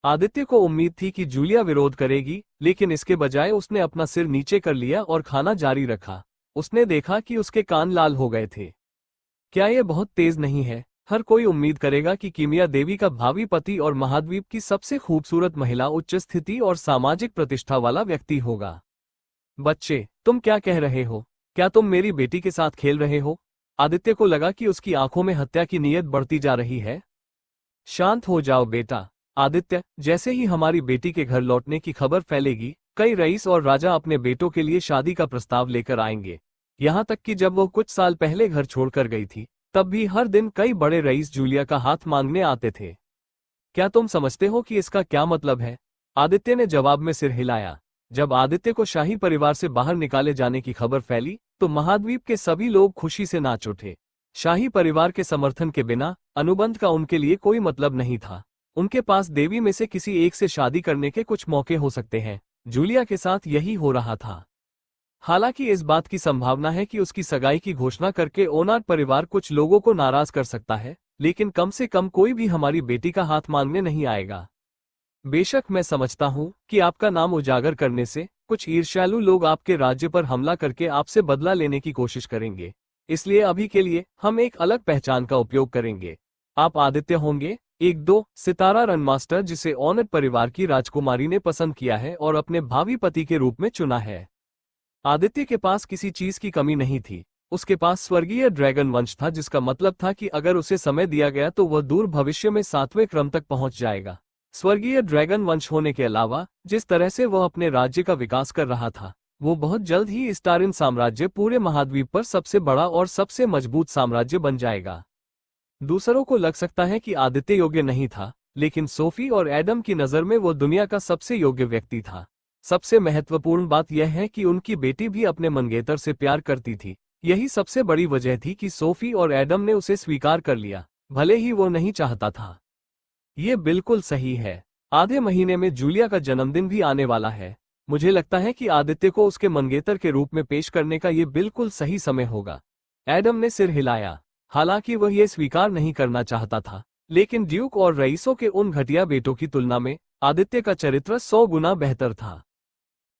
आदित्य को उम्मीद थी कि जूलिया विरोध करेगी, लेकिन इसके बजाय उसने अपना सिर नीचे कर लिया और खाना जारी रखा। उसने देखा कि उसके कान लाल हो गए थे। क्या यह बहुत तेज नहीं है? हर कोई उम्मीद करेगा कि कीमिया देवी का भावी पति और महाद्वीप की सबसे खूबसूरत महिला उच्च स्थिति और सामाजिक प्रतिष्ठा वाला व्यक्ति होगा। बच्चे, तुम क्या कह रहे हो? क्या तुम मेरी बेटी के साथ खेल रहे हो? आदित्य को लगा कि उसकी आंखों में हत्या की नीयत बढ़ती जा रही है। शांत हो जाओ बेटा। आदित्य, जैसे ही हमारी बेटी के घर लौटने की खबर फैलेगी, कई रईस और राजा अपने बेटों के लिए शादी का प्रस्ताव लेकर आएंगे। यहाँ तक कि जब वो कुछ साल पहले घर छोड़कर गई थी, तब भी हर दिन कई बड़े रईस जूलिया का हाथ मांगने आते थे। क्या तुम समझते हो कि इसका क्या मतलब है? आदित्य ने जवाब में सिर हिलाया। जब आदित्य को शाही परिवार से बाहर निकाले जाने की खबर फैली तो महाद्वीप के सभी लोग खुशी से नाच उठे। शाही परिवार के समर्थन के बिना अनुबंध का उनके लिए कोई मतलब नहीं था। उनके पास देवी में से किसी एक से शादी करने के कुछ मौके हो सकते हैं। जूलिया के साथ यही हो रहा था। हालांकि इस बात की संभावना है कि उसकी सगाई की घोषणा करके ओनाट परिवार कुछ लोगों को नाराज कर सकता है, लेकिन कम से कम कोई भी हमारी बेटी का हाथ मांगने नहीं आएगा। बेशक मैं समझता हूँ कि आपका नाम उजागर करने से कुछ ईर्ष्यालु लोग आपके राज्य पर हमला करके आपसे बदला लेने की कोशिश करेंगे। इसलिए अभी के लिए हम एक अलग पहचान का उपयोग करेंगे। आप आदित्य होंगे, एक 2 सितारा रन मास्टर जिसे ओनट परिवार की राजकुमारी ने पसंद किया है और अपने भावी पति के रूप में चुना है। आदित्य के पास किसी चीज की कमी नहीं थी। उसके पास स्वर्गीय ड्रैगन वंश था, जिसका मतलब था कि अगर उसे समय दिया गया तो वह दूर भविष्य में 7वें क्रम तक पहुंच जाएगा। स्वर्गीय ड्रैगन वंश होने के अलावा जिस तरह से वह अपने राज्य का विकास कर रहा था, वो बहुत जल्द ही स्टारिन साम्राज्य पूरे महाद्वीप पर सबसे बड़ा और सबसे मजबूत साम्राज्य बन जाएगा। दूसरों को लग सकता है कि आदित्य योग्य नहीं था, लेकिन सोफी और एडम की नज़र में वो दुनिया का सबसे योग्य व्यक्ति था। सबसे महत्वपूर्ण बात यह है कि उनकी बेटी भी अपने मंगेतर से प्यार करती थी। यही सबसे बड़ी वजह थी कि सोफी और एडम ने उसे स्वीकार कर लिया, भले ही वो नहीं चाहता था। ये बिल्कुल सही है। आधे महीने में जूलिया का जन्मदिन भी आने वाला है। मुझे लगता है कि आदित्य को उसके मंगेतर के रूप में पेश करने का ये बिल्कुल सही समय होगा। एडम ने सिर हिलाया। हालांकि वह ये स्वीकार नहीं करना चाहता था, लेकिन ड्यूक और रईसों के उन घटिया बेटों की तुलना में आदित्य का चरित्र 100 गुना बेहतर था।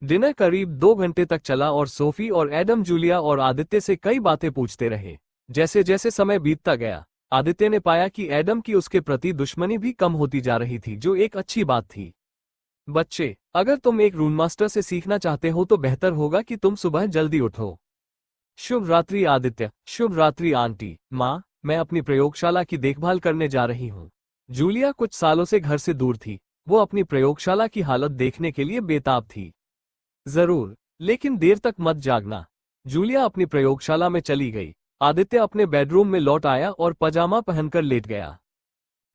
डिनर करीब 2 घंटे तक चला और सोफी और एडम जूलिया और आदित्य से कई बातें पूछते रहे। जैसे जैसे समय बीतता गया, आदित्य ने पाया कि एडम की उसके प्रति दुश्मनी भी कम होती जा रही थी, जो एक अच्छी बात थी। बच्चे, अगर तुम एक रूम मास्टर से सीखना चाहते हो तो बेहतर होगा कि तुम सुबह जल्दी उठो। शुभ रात्रि आदित्य। शुभ रात्रि आंटी। माँ, मैं अपनी प्रयोगशाला की देखभाल करने जा रही हूँ। जूलिया कुछ सालों से घर से दूर थी। वो अपनी प्रयोगशाला की हालत देखने के लिए बेताब थी। जरूर, लेकिन देर तक मत जागना। जूलिया अपनी प्रयोगशाला में चली गई। आदित्य अपने बेडरूम में लौट आया और पजामा पहनकर लेट गया।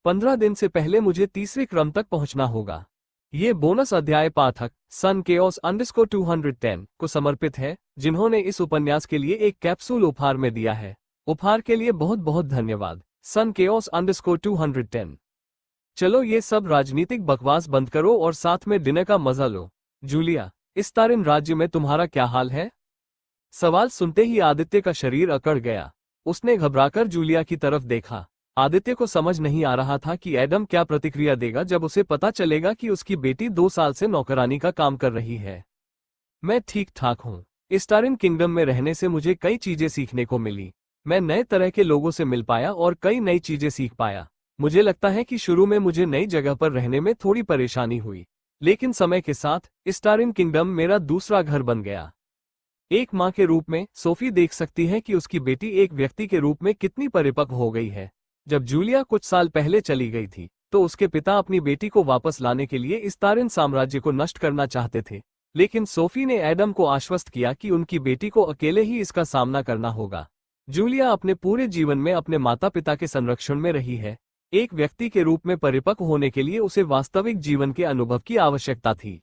15 दिन से पहले मुझे तीसरे क्रम तक पहुंचना होगा। ये बोनस अध्याय पाठक सन केओस _210 को समर्पित है, जिन्होंने इस उपन्यास के लिए एक कैप्सूल उपहार में दिया है। उपहार के लिए बहुत बहुत धन्यवाद सन केओस _210। चलो ये सब राजनीतिक बकवास बंद करो और साथ में डिनर का मजा लो। जूलिया, इस तारिन राज्य में तुम्हारा क्या हाल है? सवाल सुनते ही आदित्य का शरीर अकड़ गया। उसने घबराकर जूलिया की तरफ देखा। आदित्य को समझ नहीं आ रहा था कि एडम क्या प्रतिक्रिया देगा जब उसे पता चलेगा कि उसकी बेटी 2 साल से नौकरानी का काम कर रही है। मैं ठीक ठाक हूँ। स्टारिन किंगडम में रहने से मुझे कई चीजें सीखने को मिली। मैं नए तरह के लोगों से मिल पाया और कई नई चीजें सीख पाया। मुझे लगता है कि शुरू में मुझे नई जगह पर रहने में थोड़ी परेशानी हुई, लेकिन समय के साथ स्टारिन किंगडम मेरा दूसरा घर बन गया। एक माँ के रूप में सोफी देख सकती है कि उसकी बेटी एक व्यक्ति के रूप में कितनी परिपक्व हो गई है। जब जूलिया कुछ साल पहले चली गई थी, तो उसके पिता अपनी बेटी को वापस लाने के लिए इस्तारिन साम्राज्य को नष्ट करना चाहते थे, लेकिन सोफी ने एडम को आश्वस्त किया कि उनकी बेटी को अकेले ही इसका सामना करना होगा। जूलिया अपने पूरे जीवन में अपने माता पिता के संरक्षण में रही है। एक व्यक्ति के रूप में परिपक्व होने के लिए उसे वास्तविक जीवन के अनुभव की आवश्यकता थी।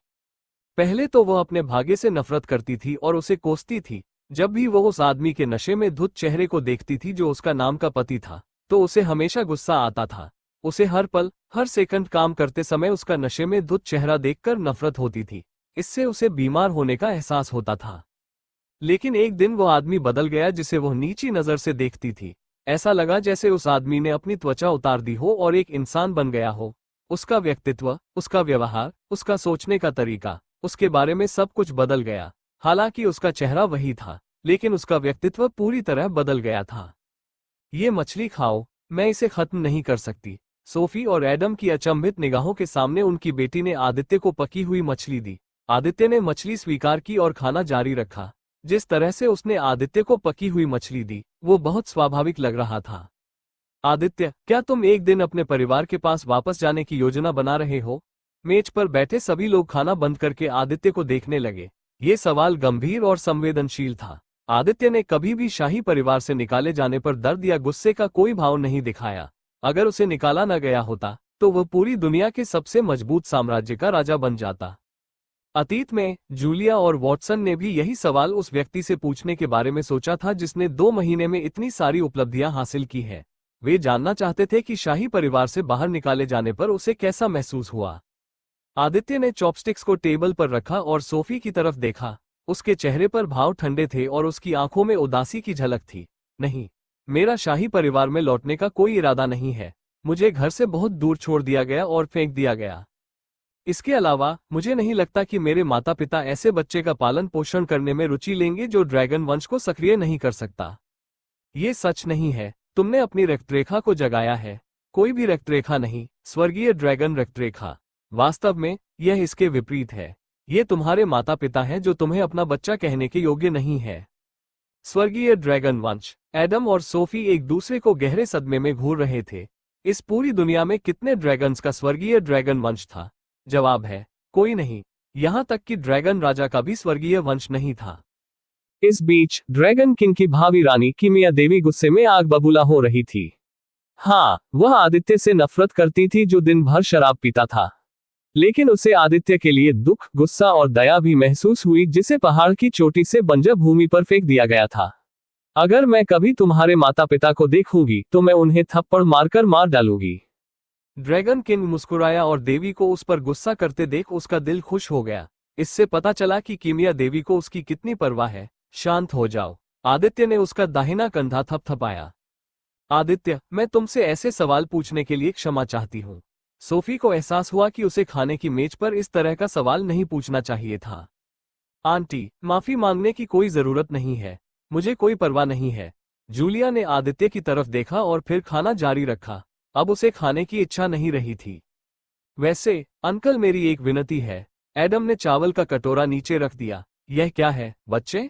पहले तो वह अपने भाग्य से नफरत करती थी और उसे कोसती थी। जब भी वह उस आदमी के नशे में धुत चेहरे को देखती थी जो उसका नाम का पति था, तो उसे हमेशा गुस्सा आता था। उसे हर पल, हर सेकंड काम करते समय उसका नशे में धुत चेहरा देखकर नफरत होती थी। इससे उसे बीमार होने का एहसास होता था। लेकिन एक दिन वो आदमी बदल गया जिसे वह नीची नजर से देखती थी। ऐसा लगा जैसे उस आदमी ने अपनी त्वचा उतार दी हो और एक इंसान बन गया हो। उसका व्यक्तित्व, उसका व्यवहार, उसका सोचने का तरीका, उसके बारे में सब कुछ बदल गया। हालांकि उसका चेहरा वही था, लेकिन उसका व्यक्तित्व पूरी तरह बदल गया था। ये मछली खाओ, मैं इसे खत्म नहीं कर सकती। सोफी और एडम की अचंभित निगाहों के सामने उनकी बेटी ने आदित्य को पकी हुई मछली दी। आदित्य ने मछली स्वीकार की और खाना जारी रखा। जिस तरह से उसने आदित्य को पकी हुई मछली दी, वो बहुत स्वाभाविक लग रहा था। आदित्य, क्या तुम एक दिन अपने परिवार के पास वापस जाने की योजना बना रहे हो? मेज पर बैठे सभी लोग खाना बंद करके आदित्य को देखने लगे। ये सवाल गंभीर और संवेदनशील था। आदित्य ने कभी भी शाही परिवार से निकाले जाने पर दर्द या गुस्से का कोई भाव नहीं दिखाया। अगर उसे निकाला न गया होता, तो वह पूरी दुनिया के सबसे मजबूत साम्राज्य का राजा बन जाता। अतीत में जूलिया और वॉटसन ने भी यही सवाल उस व्यक्ति से पूछने के बारे में सोचा था जिसने 2 महीने में इतनी सारी उपलब्धियां हासिल की है। वे जानना चाहते थे कि शाही परिवार से बाहर निकाले जाने पर उसे कैसा महसूस हुआ। आदित्य ने चॉपस्टिक्स को टेबल पर रखा और सोफी की तरफ देखा। उसके चेहरे पर भाव ठंडे थे और उसकी आंखों में उदासी की झलक थी। नहीं, मेरा शाही परिवार में लौटने का कोई इरादा नहीं है। मुझे घर से बहुत दूर छोड़ दिया गया और फेंक दिया गया। इसके अलावा मुझे नहीं लगता कि मेरे माता पिता ऐसे बच्चे का पालन पोषण करने में रुचि लेंगे जो ड्रैगन वंश को सक्रिय नहीं कर सकता। ये सच नहीं है। तुमने अपनी रक्तरेखा को जगाया है। कोई भी रक्तरेखा नहीं, स्वर्गीय ड्रैगन रक्तरेखा। वास्तव में यह इसके विपरीत है। ये तुम्हारे माता पिता हैं जो तुम्हें अपना बच्चा कहने के योग्य नहीं है। स्वर्गीय ड्रैगन वंश। एडम और सोफी एक दूसरे को गहरे सदमे में घूर रहे थे। इस पूरी दुनिया में कितने ड्रैगन्स का स्वर्गीय ड्रैगन वंश था? जवाब है, कोई नहीं। यहां तक कि ड्रैगन राजा का भी स्वर्गीय वंश नहीं था। इस बीच ड्रैगन किंग की भावी रानी किमिया देवी गुस्से में आग बबूला हो रही थी। हाँ, वह आदित्य से नफरत करती थी जो दिन भर शराब पीता था। लेकिन उसे आदित्य के लिए दुख, गुस्सा और दया भी महसूस हुई, जिसे पहाड़ की चोटी से बंजर भूमि पर फेंक दिया गया था। अगर मैं कभी तुम्हारे माता पिता को देखूंगी तो मैं उन्हें थप्पड़ मारकर मार डालूंगी। ड्रैगन किंग मुस्कुराया और देवी को उस पर गुस्सा करते देख उसका दिल खुश हो गया। इससे पता चला कि किमिया देवी को उसकी कितनी परवाह है। शांत हो जाओ। आदित्य ने उसका दाहिना कंधा थपथपाया। आदित्य, मैं तुमसे ऐसे सवाल पूछने के लिए क्षमा चाहती हूँ। सोफी को एहसास हुआ कि उसे खाने की मेज पर इस तरह का सवाल नहीं पूछना चाहिए था। आंटी, माफी मांगने की कोई जरूरत नहीं है, मुझे कोई परवाह नहीं है। जूलिया ने आदित्य की तरफ देखा और फिर खाना जारी रखा। अब उसे खाने की इच्छा नहीं रही थी। वैसे अंकल, मेरी एक विनती है। एडम ने चावल का कटोरा नीचे रख दिया। यह क्या है बच्चे?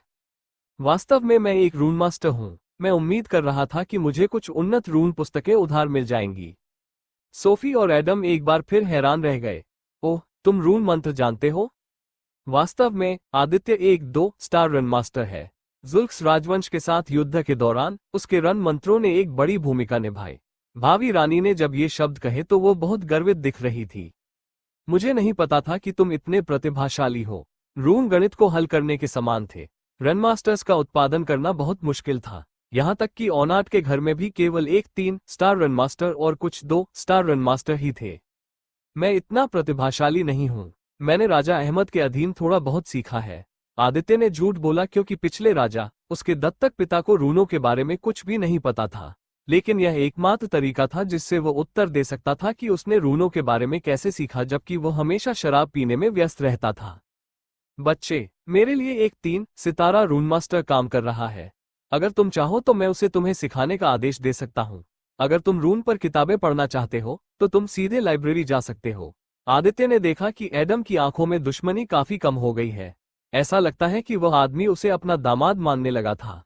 वास्तव में मैं एक रून मास्टर हूँ। मैं उम्मीद कर रहा था कि मुझे कुछ उन्नत रून पुस्तकें उधार मिल जाएंगी। सोफी और एडम एक बार फिर हैरान रह गए। ओह, तुम रून मंत्र जानते हो? वास्तव में आदित्य एक 2 स्टार रन मास्टर है। जुल्क्स राजवंश के साथ युद्ध के दौरान उसके रन मंत्रों ने एक बड़ी भूमिका निभाई। भावी रानी ने जब ये शब्द कहे तो वो बहुत गर्वित दिख रही थी। मुझे नहीं पता था कि तुम इतने प्रतिभाशाली हो। रून गणित को हल करने के समान थे। रन मास्टर्स का उत्पादन करना बहुत मुश्किल था। यहाँ तक कि ओनाट के घर में भी केवल एक 3 स्टार रन मास्टर और कुछ 2 स्टार रन मास्टर ही थे। मैं इतना प्रतिभाशाली नहीं हूँ। मैंने राजा अहमद के अधीन थोड़ा बहुत सीखा है। आदित्य ने झूठ बोला क्योंकि पिछले राजा, उसके दत्तक पिता को रूनों के बारे में कुछ भी नहीं पता था। लेकिन यह एकमात्र तरीका था जिससे वो उत्तर दे सकता था कि उसने रूनों के बारे में कैसे सीखा, जबकि वो हमेशा शराब पीने में व्यस्त रहता था। बच्चे, मेरे लिए एक 3 सितारा रून मास्टर काम कर रहा है। अगर तुम चाहो तो मैं उसे तुम्हें सिखाने का आदेश दे सकता हूँ। अगर तुम रून पर किताबें पढ़ना चाहते हो तो तुम सीधे लाइब्रेरी जा सकते हो। आदित्य ने देखा कि एडम की आंखों में दुश्मनी काफी कम हो गई है। ऐसा लगता है कि वह आदमी उसे अपना दामाद मानने लगा था।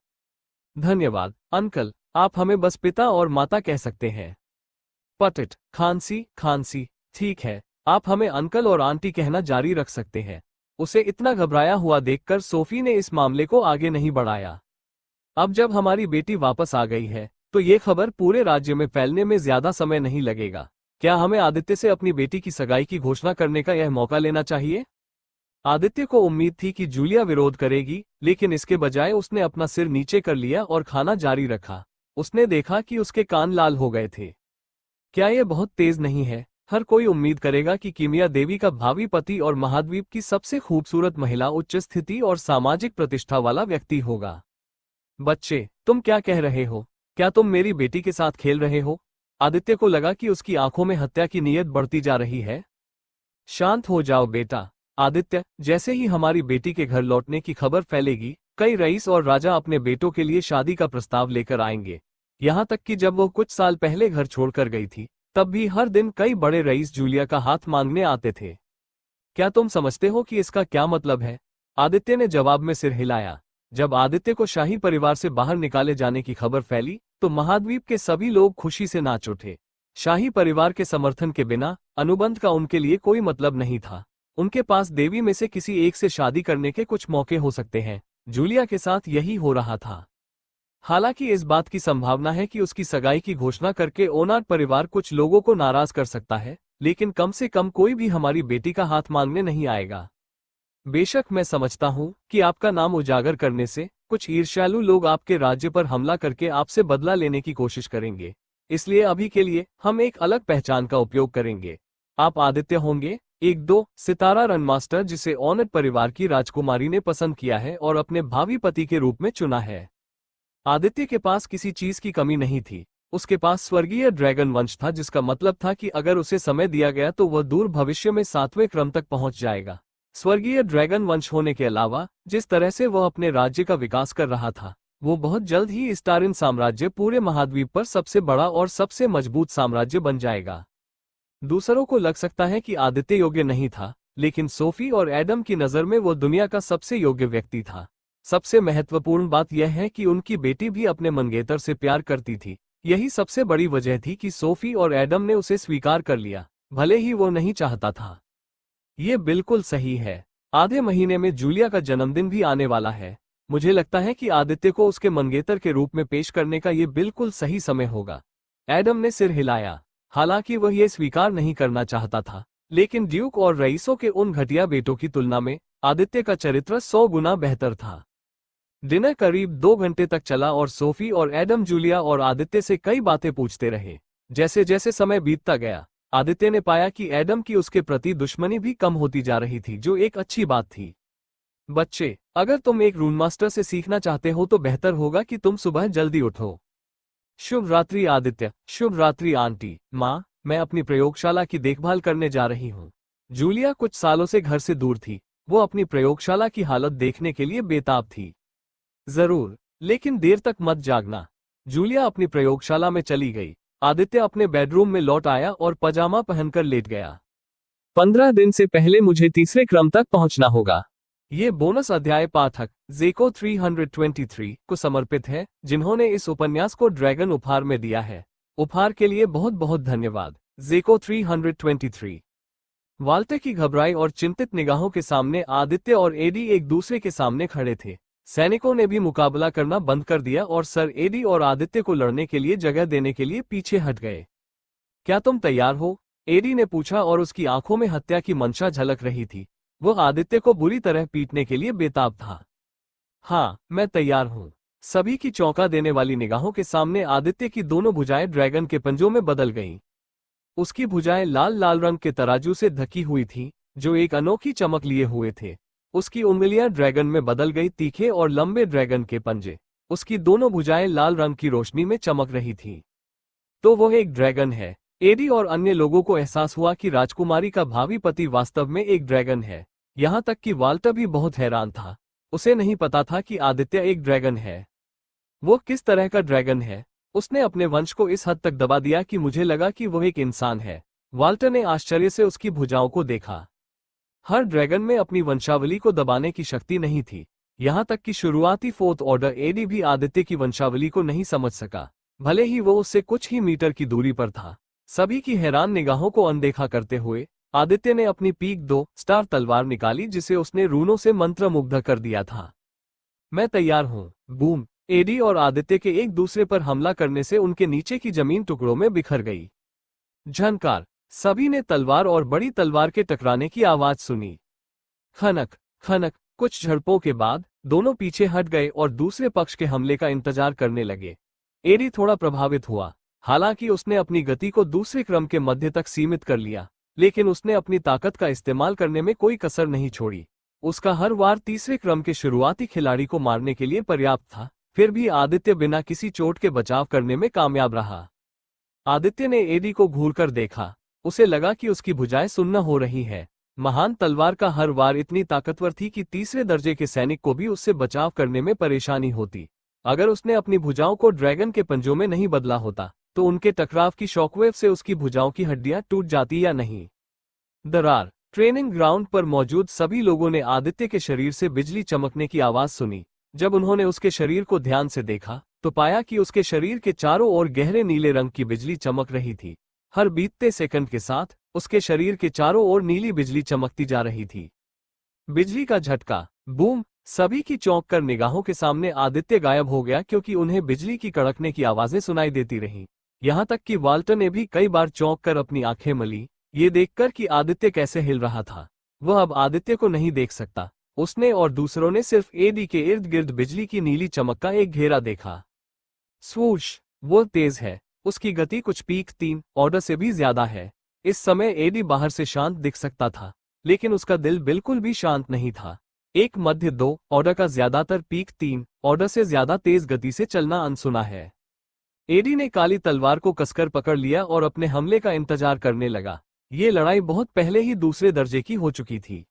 धन्यवाद अंकल, आप हमें बस पिता और माता कह सकते हैं। पटिट, खांसी खांसी। ठीक है, आप हमें अंकल और आंटी कहना जारी रख सकते हैं। उसे इतना घबराया हुआ देखकर सोफी ने इस मामले को आगे नहीं बढ़ाया। अब जब हमारी बेटी वापस आ गई है तो ये खबर पूरे राज्य में फैलने में ज्यादा समय नहीं लगेगा। क्या हमें आदित्य से अपनी बेटी की सगाई की घोषणा करने का यह मौका लेना चाहिए? आदित्य को उम्मीद थी कि जूलिया विरोध करेगी, लेकिन इसके बजाय उसने अपना सिर नीचे कर लिया और खाना जारी रखा। उसने देखा कि उसके कान लाल हो गए थे। क्या यह बहुत तेज नहीं है? हर कोई उम्मीद करेगा कि किमिया देवी का भावी पति और महाद्वीप की सबसे खूबसूरत महिला उच्च स्थिति और सामाजिक प्रतिष्ठा वाला व्यक्ति होगा। बच्चे, तुम क्या कह रहे हो? क्या तुम मेरी बेटी के साथ खेल रहे हो? आदित्य को लगा कि उसकी आंखों में हत्या की नीयत बढ़ती जा रही है। शांत हो जाओ बेटा। आदित्य, जैसे ही हमारी बेटी के घर लौटने की खबर फैलेगी, कई रईस और राजा अपने बेटों के लिए शादी का प्रस्ताव लेकर आएंगे। यहाँ तक कि जब वो कुछ साल पहले घर छोड़कर गई थी, तब भी हर दिन कई बड़े रईस जूलिया का हाथ मांगने आते थे। क्या तुम समझते हो कि इसका क्या मतलब है? आदित्य ने जवाब में सिर हिलाया। जब आदित्य को शाही परिवार से बाहर निकाले जाने की खबर फैली तो महाद्वीप के सभी लोग खुशी से नाच उठे। शाही परिवार के समर्थन के बिना अनुबंध का उनके लिए कोई मतलब नहीं था। उनके पास देवी में से किसी एक से शादी करने के कुछ मौके हो सकते हैं। जूलिया के साथ यही हो रहा था। हालांकि इस बात की संभावना है कि उसकी सगाई की घोषणा करके ओनाट परिवार कुछ लोगों को नाराज कर सकता है, लेकिन कम से कम कोई भी हमारी बेटी का हाथ मांगने नहीं आएगा। बेशक मैं समझता हूँ कि आपका नाम उजागर करने से कुछ ईर्ष्यालु लोग आपके राज्य पर हमला करके आपसे बदला लेने की कोशिश करेंगे। इसलिए अभी के लिए हम एक अलग पहचान का उपयोग करेंगे। आप आदित्य होंगे, एक 2 सितारा रन मास्टर जिसे ओनट परिवार की राजकुमारी ने पसंद किया है और अपने भावी पति के रूप में चुना है। आदित्य के पास किसी चीज की कमी नहीं थी। उसके पास स्वर्गीय ड्रैगन वंश था, जिसका मतलब था कि अगर उसे समय दिया गया तो वह दूर भविष्य में 7वें क्रम तक पहुंच जाएगा। स्वर्गीय ड्रैगन वंश होने के अलावा जिस तरह से वह अपने राज्य का विकास कर रहा था, वो बहुत जल्द ही स्टारिन साम्राज्य पूरे महाद्वीप पर सबसे बड़ा और सबसे मजबूत साम्राज्य बन जाएगा। दूसरों को लग सकता है कि आदित्य योग्य नहीं था, लेकिन सोफी और एडम की नज़र में वो दुनिया का सबसे योग्य व्यक्ति था। सबसे महत्वपूर्ण बात यह है कि उनकी बेटी भी अपने मंगेतर से प्यार करती थी। यही सबसे बड़ी वजह थी कि सोफी और एडम ने उसे स्वीकार कर लिया, भले ही वो नहीं चाहता था। ये बिल्कुल सही है। आधे महीने में जूलिया का जन्मदिन भी आने वाला है। मुझे लगता है कि आदित्य को उसके मंगेतर के रूप में पेश करने का ये बिल्कुल सही समय होगा। एडम ने सिर हिलाया। हालांकि वह ये स्वीकार नहीं करना चाहता था, लेकिन ड्यूक और रईसों के उन घटिया बेटों की तुलना में आदित्य का चरित्र 100 गुना बेहतर था। डिनर करीब 2 घंटे तक चला और सोफी और एडम जूलिया और आदित्य से कई बातें पूछते रहे। जैसे जैसे समय बीतता गया, आदित्य ने पाया कि एडम की उसके प्रति दुश्मनी भी कम होती जा रही थी, जो एक अच्छी बात थी। बच्चे, अगर तुम एक रून मास्टर से सीखना चाहते हो तो बेहतर होगा कि तुम सुबह जल्दी उठो। शुभ रात्रि आदित्य। शुभ रात्रि आंटी। माँ, मैं अपनी प्रयोगशाला की देखभाल करने जा रही हूँ। जूलिया कुछ सालों से घर से दूर थी। वो अपनी प्रयोगशाला की हालत देखने के लिए बेताब थी। जरूर, लेकिन देर तक मत जागना। जूलिया अपनी प्रयोगशाला में चली गई। आदित्य अपने बेडरूम में लौट आया और पजामा पहनकर लेट गया। 15 दिन से पहले मुझे तीसरे क्रम तक पहुंचना होगा। ये बोनस अध्याय पाठक जेको 323 को समर्पित है, जिन्होंने इस उपन्यास को ड्रैगन उपहार में दिया है। उपहार के लिए बहुत बहुत धन्यवाद जेको 323। वाल्टर की घबराई और चिंतित निगाहों के सामने आदित्य और एडी एक दूसरे के सामने खड़े थे। सैनिकों ने भी मुकाबला करना बंद कर दिया और सर एडी और आदित्य को लड़ने के लिए जगह देने के लिए पीछे हट गए। क्या तुम तैयार हो? एडी ने पूछा और उसकी आंखों में हत्या की मंशा झलक रही थी। वह आदित्य को बुरी तरह पीटने के लिए बेताब था। हाँ, मैं तैयार हूँ। सभी की चौंका देने वाली निगाहों के सामने आदित्य की दोनों भुजाएं ड्रैगन के पंजों में बदल गईं। उसकी भुजाएं लाल लाल रंग के तराजू से ढकी हुई थीं, जो एक अनोखी चमक लिए हुए थे। उसकी उंगलियां ड्रैगन में बदल गई तीखे और लंबे ड्रैगन के पंजे। उसकी दोनों भुजाएं लाल रंग की रोशनी में चमक रही थीं। तो वह एक ड्रैगन है। एडी और अन्य लोगों को एहसास हुआ कि राजकुमारी का भावी पति वास्तव में एक ड्रैगन है। यहाँ तक कि वाल्टर भी बहुत हैरान था। उसे नहीं पता था कि आदित्य एक ड्रैगन है। वो किस तरह का ड्रैगन है? उसने अपने वंश को इस हद तक दबा दिया कि मुझे लगा कि वह एक इंसान है। वाल्टर ने आश्चर्य से उसकी भुजाओं को देखा। हर ड्रैगन में अपनी वंशावली को दबाने की शक्ति नहीं थी। यहाँ तक कि शुरुआती फोर्थ ऑर्डर एडी भी आदित्य की वंशावली को नहीं समझ सका, भले ही वो उससे कुछ ही मीटर की दूरी पर था। सभी की हैरान निगाहों को अनदेखा करते हुए आदित्य ने अपनी पीक 2 स्टार तलवार निकाली, जिसे उसने रूनों से मंत्रमुग्ध कर दिया था। मैं तैयार हूँ। बूम! एडी और आदित्य के एक दूसरे पर हमला करने से उनके नीचे की जमीन टुकड़ों में बिखर गई। झनकार! सभी ने तलवार और बड़ी तलवार के टकराने की आवाज सुनी। खनक खनक! कुछ झड़पों के बाद दोनों पीछे हट गए और दूसरे पक्ष के हमले का इंतजार करने लगे। एडी थोड़ा प्रभावित हुआ। हालांकि उसने अपनी गति को दूसरे क्रम के मध्य तक सीमित कर लिया, लेकिन उसने अपनी ताकत का इस्तेमाल करने में कोई कसर नहीं छोड़ी। उसका हर वार तीसरे क्रम के शुरुआती खिलाड़ी को मारने के लिए पर्याप्त था। फिर भी आदित्य बिना किसी चोट के बचाव करने में कामयाब रहा। आदित्य ने एडी को घूरकर देखा। उसे लगा कि उसकी भुजाएं सुन्न हो रही है। महान तलवार का हर वार इतनी ताकतवर थी कि तीसरे दर्जे के सैनिक को भी उससे बचाव करने में परेशानी होती। अगर उसने अपनी भुजाओं को ड्रैगन के पंजों में नहीं बदला होता, तो उनके टकराव की शॉकवेव से उसकी भुजाओं की हड्डियां टूट जाती या नहीं। दरार! ट्रेनिंग ग्राउंड पर मौजूद सभी लोगों ने आदित्य के शरीर से बिजली चमकने की आवाज सुनी। जब उन्होंने उसके शरीर को ध्यान से देखा, तो पाया कि उसके शरीर के चारों ओर गहरे नीले रंग की बिजली चमक रही थी। हर बीतते सेकंड के साथ उसके शरीर के चारों ओर नीली बिजली चमकती जा रही थी। बिजली का झटका! बूम! सभी की चौंक कर निगाहों के सामने आदित्य गायब हो गया, क्योंकि उन्हें बिजली की कड़कने की आवाजें सुनाई देती रहीं। यहाँ तक कि वाल्टर ने भी कई बार चौंक कर अपनी आंखें मली, ये देखकर कि आदित्य कैसे हिल रहा था। वह अब आदित्य को नहीं देख सकता। उसने और दूसरों ने सिर्फ एडी के इर्द गिर्द बिजली की नीली चमक का एक घेरा देखा। स्वूश! वो तेज है। उसकी गति कुछ पीक 3 ऑर्डर से भी ज्यादा है। इस समय एडी बाहर से शांत दिख सकता था, लेकिन उसका दिल बिल्कुल भी शांत नहीं था। एक मध्य 2 ऑर्डर का ज्यादातर पीक 3 ऑर्डर से ज्यादा तेज गति से चलना अनसुना है। एडी ने काली तलवार को कसकर पकड़ लिया और अपने हमले का इंतजार करने लगा। ये लड़ाई बहुत पहले ही दूसरे दर्जे की हो चुकी थी।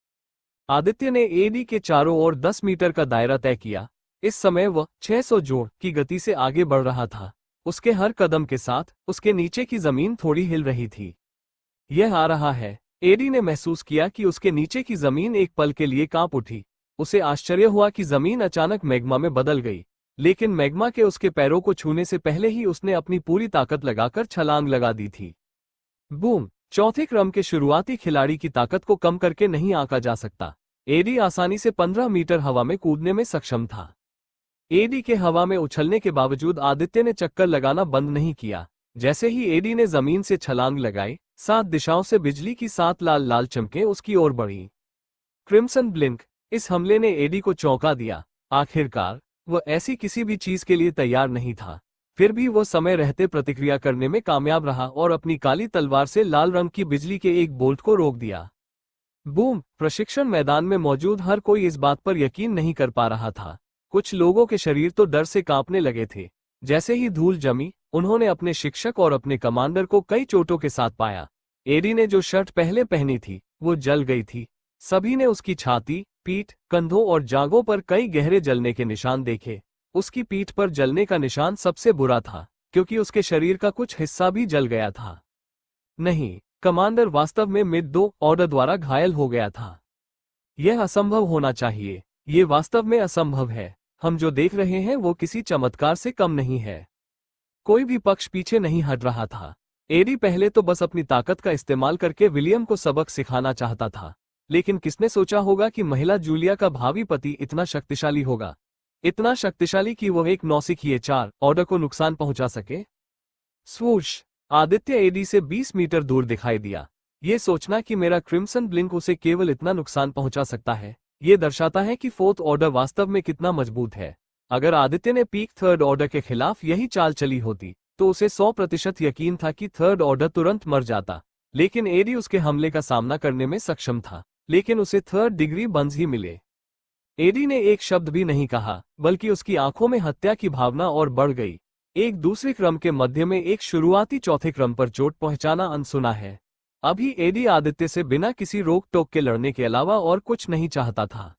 आदित्य ने एडी के चारों ओर 10 मीटर का दायरा तय किया। इस समय वह 600 जोड़ की गति से आगे बढ़ रहा था। उसके हर कदम के साथ उसके नीचे की जमीन थोड़ी हिल रही थी। यह आ रहा है। एडी ने महसूस किया कि उसके नीचे की जमीन एक पल के लिए कांप उठी। उसे आश्चर्य हुआ कि जमीन अचानक मैग्मा में बदल गई, लेकिन मैग्मा के उसके पैरों को छूने से पहले ही उसने अपनी पूरी ताकत लगाकर छलांग लगा दी थी। बूम! चौथे क्रम के शुरुआती खिलाड़ी की ताकत को कम करके नहीं आंका जा सकता। एडी आसानी से 15 मीटर हवा में कूदने में सक्षम था। एडी के हवा में उछलने के बावजूद आदित्य ने चक्कर लगाना बंद नहीं किया। जैसे ही एडी ने जमीन से छलांग लगाई, 7 दिशाओं से बिजली की 7 लाल लाल चमकें उसकी ओर बढ़ी। Crimson blink! इस हमले ने एडी को चौंका दिया। आखिरकार वह ऐसी किसी भी चीज के लिए तैयार नहीं था। फिर भी वह समय रहते प्रतिक्रिया करने में कामयाब रहा और अपनी काली तलवार से लाल रंग की बिजली के एक बोल्ट को रोक दिया। बूम! प्रशिक्षण मैदान में मौजूद हर कोई इस बात पर यकीन नहीं कर पा रहा था। कुछ लोगों के शरीर तो डर से कांपने लगे थे। जैसे ही धूल जमी, उन्होंने अपने शिक्षक और अपने कमांडर को कई चोटों के साथ पाया। एडी ने जो शर्ट पहले पहनी थी वो जल गई थी। सभी ने उसकी छाती, पीठ, कंधों और जांघों पर कई गहरे जलने के निशान देखे। उसकी पीठ पर जलने का निशान सबसे बुरा था, क्योंकि उसके शरीर का कुछ हिस्सा भी जल गया था। नहीं, कमांडर वास्तव में मिड-2 ऑर्डर द्वारा घायल हो गया था। यह असंभव होना चाहिए। ये वास्तव में असंभव है। हम जो देख रहे हैं वो किसी चमत्कार से कम नहीं है। कोई भी पक्ष पीछे नहीं हट रहा था। एडी पहले तो बस अपनी ताकत का इस्तेमाल करके विलियम को सबक सिखाना चाहता था, लेकिन किसने सोचा होगा कि महिला जूलिया का भावी पति इतना शक्तिशाली होगा, इतना शक्तिशाली कि वो एक नौसिखिए 4 ऑर्डर को नुकसान पहुंचा सके। स्वूश! आदित्य एडी से 20 मीटर दूर दिखाई दिया। ये सोचना कि मेरा क्रिम्सन ब्लिंक उसे केवल इतना नुकसान पहुंचा सकता है, ये दर्शाता है कि 4th ऑर्डर वास्तव में कितना मजबूत है। अगर आदित्य ने पीक 3rd ऑर्डर के खिलाफ यही चाल चली होती तो उसे 100% यकीन था कि 3rd ऑर्डर तुरंत मर जाता, लेकिन एडी उसके हमले का सामना करने में सक्षम था, लेकिन उसे 3rd डिग्री बर्न्स ही मिले। एडी ने एक शब्द भी नहीं कहा, बल्कि उसकी आंखों में हत्या की भावना और बढ़ गई। एक दूसरे क्रम के मध्य में एक शुरुआती चौथे क्रम पर चोट पहुंचाना अनसुना है। अभी एडी आदित्य से बिना किसी रोक टोक के लड़ने के अलावा और कुछ नहीं चाहता था।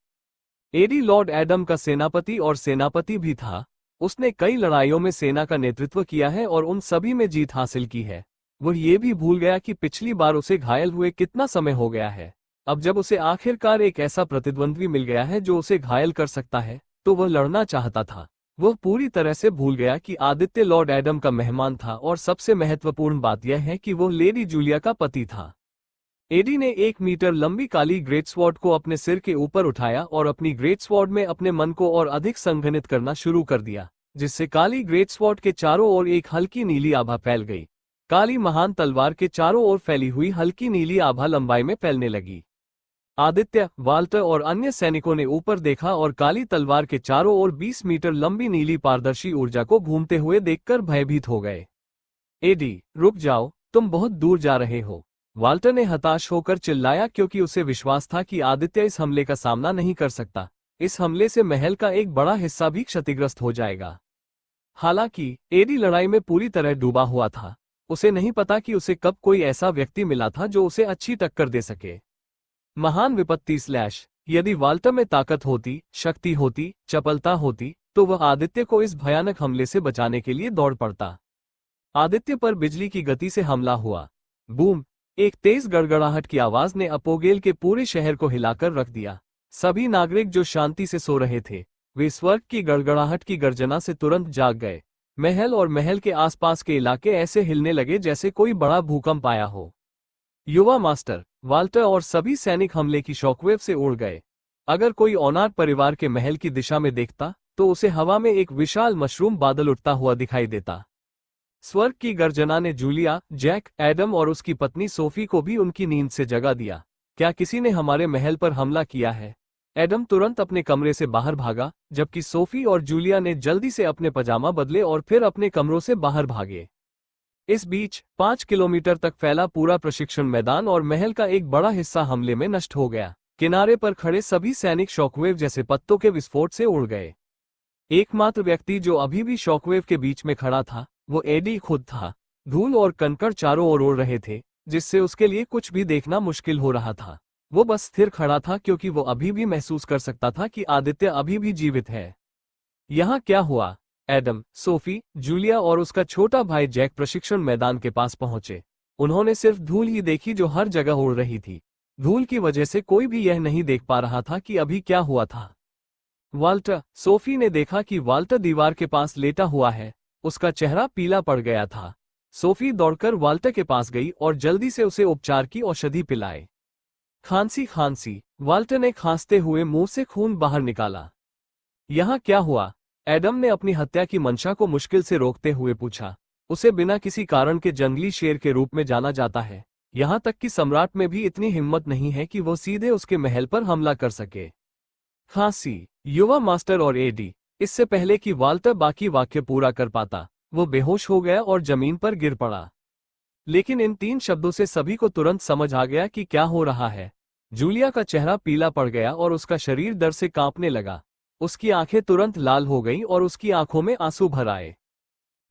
एडी लॉर्ड एडम का सेनापति और सेनापति भी था। उसने कई लड़ाइयों में सेना का नेतृत्व किया है और उन सभी में जीत हासिल की है। वह ये भी भूल गया कि पिछली बार उसे घायल हुए कितना समय हो गया है। अब जब उसे आखिरकार एक ऐसा प्रतिद्वंद्वी मिल गया है जो उसे घायल कर सकता है, तो वह लड़ना चाहता था। वह पूरी तरह से भूल गया कि आदित्य लॉर्ड एडम का मेहमान था, और सबसे महत्वपूर्ण बात यह है कि वह लेडी जूलिया का पति था। एडी ने 1 मीटर लंबी काली ग्रेट स्वॉर्ड को अपने सिर के ऊपर उठाया और अपनी ग्रेट स्वॉर्ड में अपने मन को और अधिक संघनित करना शुरू कर दिया, जिससे काली ग्रेट स्वॉर्ड के चारों ओर एक हल्की नीली आभा फैल गई। काली महान तलवार के चारों ओर फैली हुई हल्की नीली आभा लंबाई में फैलने लगी। आदित्य, वाल्टर और अन्य सैनिकों ने ऊपर देखा और काली तलवार के चारों ओर 20 मीटर लंबी नीली पारदर्शी ऊर्जा को घूमते हुए देखकर भयभीत हो गए। एडी, रुक जाओ, तुम बहुत दूर जा रहे हो, वाल्टर ने हताश होकर चिल्लाया, क्योंकि उसे विश्वास था कि आदित्य इस हमले का सामना नहीं कर सकता। इस हमले से महल का एक बड़ा हिस्सा भी क्षतिग्रस्त हो जाएगा। हालांकि एडी लड़ाई में पूरी तरह डूबा हुआ था। उसे नहीं पता कि उसे कब कोई ऐसा व्यक्ति मिला था जो उसे अच्छी टक्कर दे सके। महान विपत्ति / यदि वाल्टर में ताकत होती, शक्ति होती, चपलता होती, तो वह आदित्य को इस भयानक हमले से बचाने के लिए दौड़ पड़ता। आदित्य पर बिजली की गति से हमला हुआ। बूम! एक तेज गड़गड़ाहट की आवाज ने अपोगेल के पूरे शहर को हिलाकर रख दिया। सभी नागरिक जो शांति से सो रहे थे, वे स्वर्ग की गड़गड़ाहट की गर्जना से तुरंत जाग गए। महल और महल के आसपास के इलाके ऐसे हिलने लगे जैसे कोई बड़ा भूकंप आया हो। युवा मास्टर, वाल्टर और सभी सैनिक हमले की शॉकवेव से उड़ गए। अगर कोई ओनार परिवार के महल की दिशा में देखता, तो उसे हवा में एक विशाल मशरूम बादल उठता हुआ दिखाई देता। स्वर्ग की गर्जना ने जूलिया, जैक, एडम और उसकी पत्नी सोफी को भी उनकी नींद से जगा दिया। क्या किसी ने हमारे महल पर हमला किया है? एडम तुरंत अपने कमरे से बाहर भागा, जबकि सोफी और जूलिया ने जल्दी से अपने पजामा बदले और फिर अपने कमरों से बाहर भागे। इस बीच 5 किलोमीटर तक फैला पूरा प्रशिक्षण मैदान और महल का एक बड़ा हिस्सा हमले में नष्ट हो गया। किनारे पर खड़े सभी सैनिक शॉकवेव जैसे पत्तों के विस्फोट से उड़ गए। एकमात्र व्यक्ति जो अभी भी शॉकवेव के बीच में खड़ा था, वो एडी खुद था। धूल और कंकड़ चारों ओर उड़ रहे थे, जिससे उसके लिए कुछ भी देखना मुश्किल हो रहा था। वो बस स्थिर खड़ा था, क्योंकि वो अभी भी महसूस कर सकता था कि आदित्य अभी भी जीवित है। यहाँ क्या हुआ? एडम, सोफी, जूलिया और उसका छोटा भाई जैक प्रशिक्षण मैदान के पास पहुंचे। उन्होंने सिर्फ धूल ही देखी जो हर जगह उड़ रही थी। धूल की वजह से कोई भी यह नहीं देख पा रहा था कि अभी क्या हुआ था। वाल्टर, सोफी ने देखा कि वाल्टर दीवार के पास लेटा हुआ है। उसका चेहरा पीला पड़ गया था। सोफी दौड़कर वाल्टर के पास गई और जल्दी से उसे उपचार की औषधि पिलाए। खांसी, वाल्टर ने खांसते हुए मुंह से खून बाहर निकाला। यहाँ क्या हुआ? एडम ने अपनी हत्या की मंशा को मुश्किल से रोकते हुए पूछा। उसे बिना किसी कारण के जंगली शेर के रूप में जाना जाता है। यहाँ तक कि सम्राट में भी इतनी हिम्मत नहीं है कि वो सीधे उसके महल पर हमला कर सके। खांसी, युवा मास्टर और एडी। इससे पहले कि वाल्टर बाकी वाक्य पूरा कर पाता, वो बेहोश हो गया और जमीन पर गिर पड़ा। लेकिन इन 3 शब्दों से सभी को तुरंत समझ आ गया कि क्या हो रहा है। जूलिया का चेहरा पीला पड़ गया और उसका शरीर डर से कांपने लगा। उसकी आंखें तुरंत लाल हो गईं और उसकी आंखों में आंसू भर आए।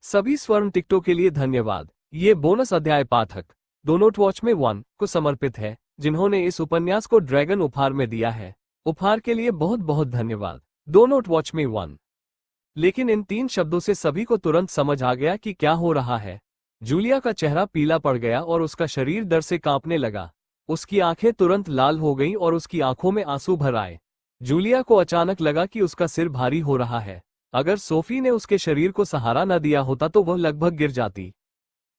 सभी स्वर्ण टिकटों के लिए धन्यवाद। ये बोनस अध्याय पाठक डोनट वॉच में 1 को समर्पित है, जिन्होंने इस उपन्यास को ड्रैगन उपहार में दिया है। उपहार के लिए बहुत बहुत धन्यवाद। डोनट वॉच में 1। लेकिन इन 3 शब्दों से सभी को तुरंत समझ आ गया कि क्या हो रहा है। जूलिया का चेहरा पीला पड़ गया और उसका शरीर डर से कांपने लगा। उसकी आंखें तुरंत लाल हो गईं और उसकी आंखों में आंसू भर आए। जूलिया को अचानक लगा कि उसका सिर भारी हो रहा है। अगर सोफी ने उसके शरीर को सहारा न दिया होता तो वह लगभग गिर जाती।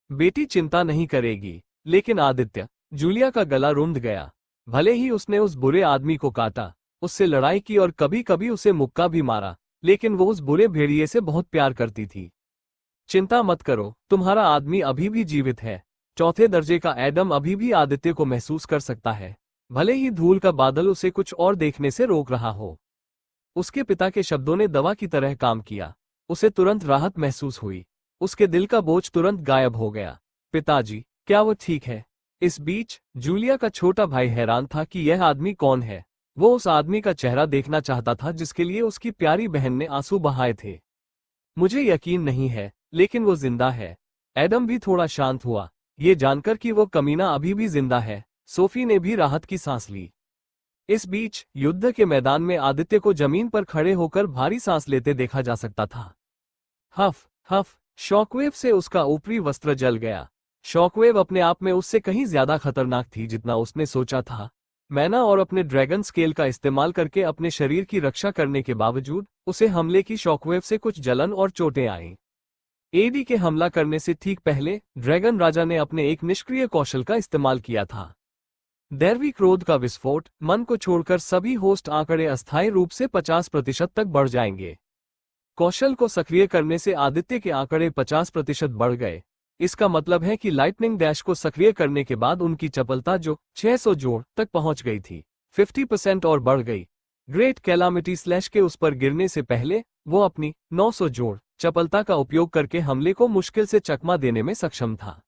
बेटी चिंता नहीं करेगी। लेकिन आदित्य, जूलिया का गला रुंध गया। भले ही उसने उस बुरे आदमी को काटा, उससे लड़ाई की और कभी कभी उसे मुक्का भी मारा, लेकिन वो उस बुरे भेड़िए से बहुत प्यार करती थी। चिंता मत करो, तुम्हारा आदमी अभी भी जीवित है। चौथे दर्जे का एडम अभी भी आदित्य को महसूस कर सकता है, भले ही धूल का बादल उसे कुछ और देखने से रोक रहा हो। उसके पिता के शब्दों ने दवा की तरह काम किया। उसे तुरंत राहत महसूस हुई। उसके दिल का बोझ तुरंत गायब हो गया। पिताजी, क्या वो ठीक है? इस बीच जूलिया का छोटा भाई हैरान था कि यह आदमी कौन है। वो उस आदमी का चेहरा देखना चाहता था जिसके लिए उसकी प्यारी बहन ने आंसू बहाए थे। मुझे यकीन नहीं है, लेकिन वो जिंदा है। एडम भी थोड़ा शांत हुआ, ये जानकर कि वो कमीना अभी भी जिंदा है। सोफी ने भी राहत की सांस ली। इस बीच युद्ध के मैदान में आदित्य को जमीन पर खड़े होकर भारी सांस लेते देखा जा सकता था। हफ हफ, शॉकवेव से उसका ऊपरी वस्त्र जल गया। शॉकवेव अपने आप में उससे कहीं ज्यादा खतरनाक थी जितना उसने सोचा था। मैना और अपने ड्रैगन स्केल का इस्तेमाल करके अपने शरीर की रक्षा करने के बावजूद उसे हमले की शॉकवेव से कुछ जलन और चोटें आईं। एडी के हमला करने से ठीक पहले ड्रैगन राजा ने अपने एक निष्क्रिय कौशल का इस्तेमाल किया था। दैवी क्रोध का विस्फोट। मन को छोड़कर सभी होस्ट आंकड़े अस्थायी रूप से 50% तक बढ़ जाएंगे। कौशल को सक्रिय करने से आदित्य के आंकड़े 50% बढ़ गए। इसका मतलब है कि लाइटनिंग डैश को सक्रिय करने के बाद उनकी चपलता जो 600 जोड़ तक पहुंच गई थी, 50% और बढ़ गई। ग्रेट कैलामिटी स्लैश के उस पर गिरने से पहले वो अपनी 900 जोड़ चपलता का उपयोग करके हमले को मुश्किल से चकमा देने में सक्षम था।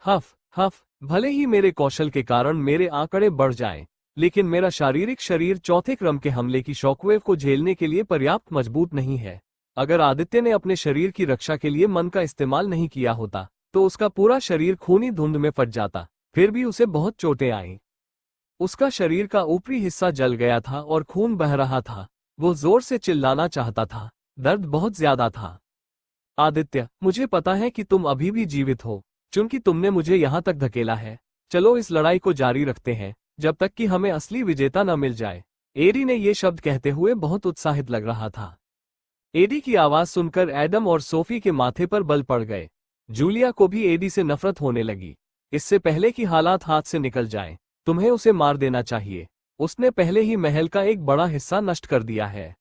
हफ हफ, भले ही मेरे कौशल के कारण मेरे आंकड़े बढ़ जाएं, लेकिन मेरा शारीरिक शरीर चौथे क्रम के हमले की शॉकवेव को झेलने के लिए पर्याप्त मजबूत नहीं है। अगर आदित्य ने अपने शरीर की रक्षा के लिए मन का इस्तेमाल नहीं किया होता तो उसका पूरा शरीर खूनी धुंध में फट जाता। फिर भी उसे बहुत चोटें आईं। उसका शरीर का ऊपरी हिस्सा जल गया था और खून बह रहा था। वो जोर से चिल्लाना चाहता था, दर्द बहुत ज्यादा था। आदित्य, मुझे पता है कि तुम अभी भी जीवित हो, क्योंकि तुमने मुझे यहां तक धकेला है। चलो इस लड़ाई को जारी रखते हैं जब तक कि हमें असली विजेता न मिल जाए। एडी ने ये शब्द कहते हुए बहुत उत्साहित लग रहा था। एडी की आवाज सुनकर एडम और सोफी के माथे पर बल पड़ गए। जूलिया को भी एडी से नफरत होने लगी। इससे पहले कि हालात हाथ से निकल जाएं, तुम्हें उसे मार देना चाहिए। उसने पहले ही महल का एक बड़ा हिस्सा नष्ट कर दिया है।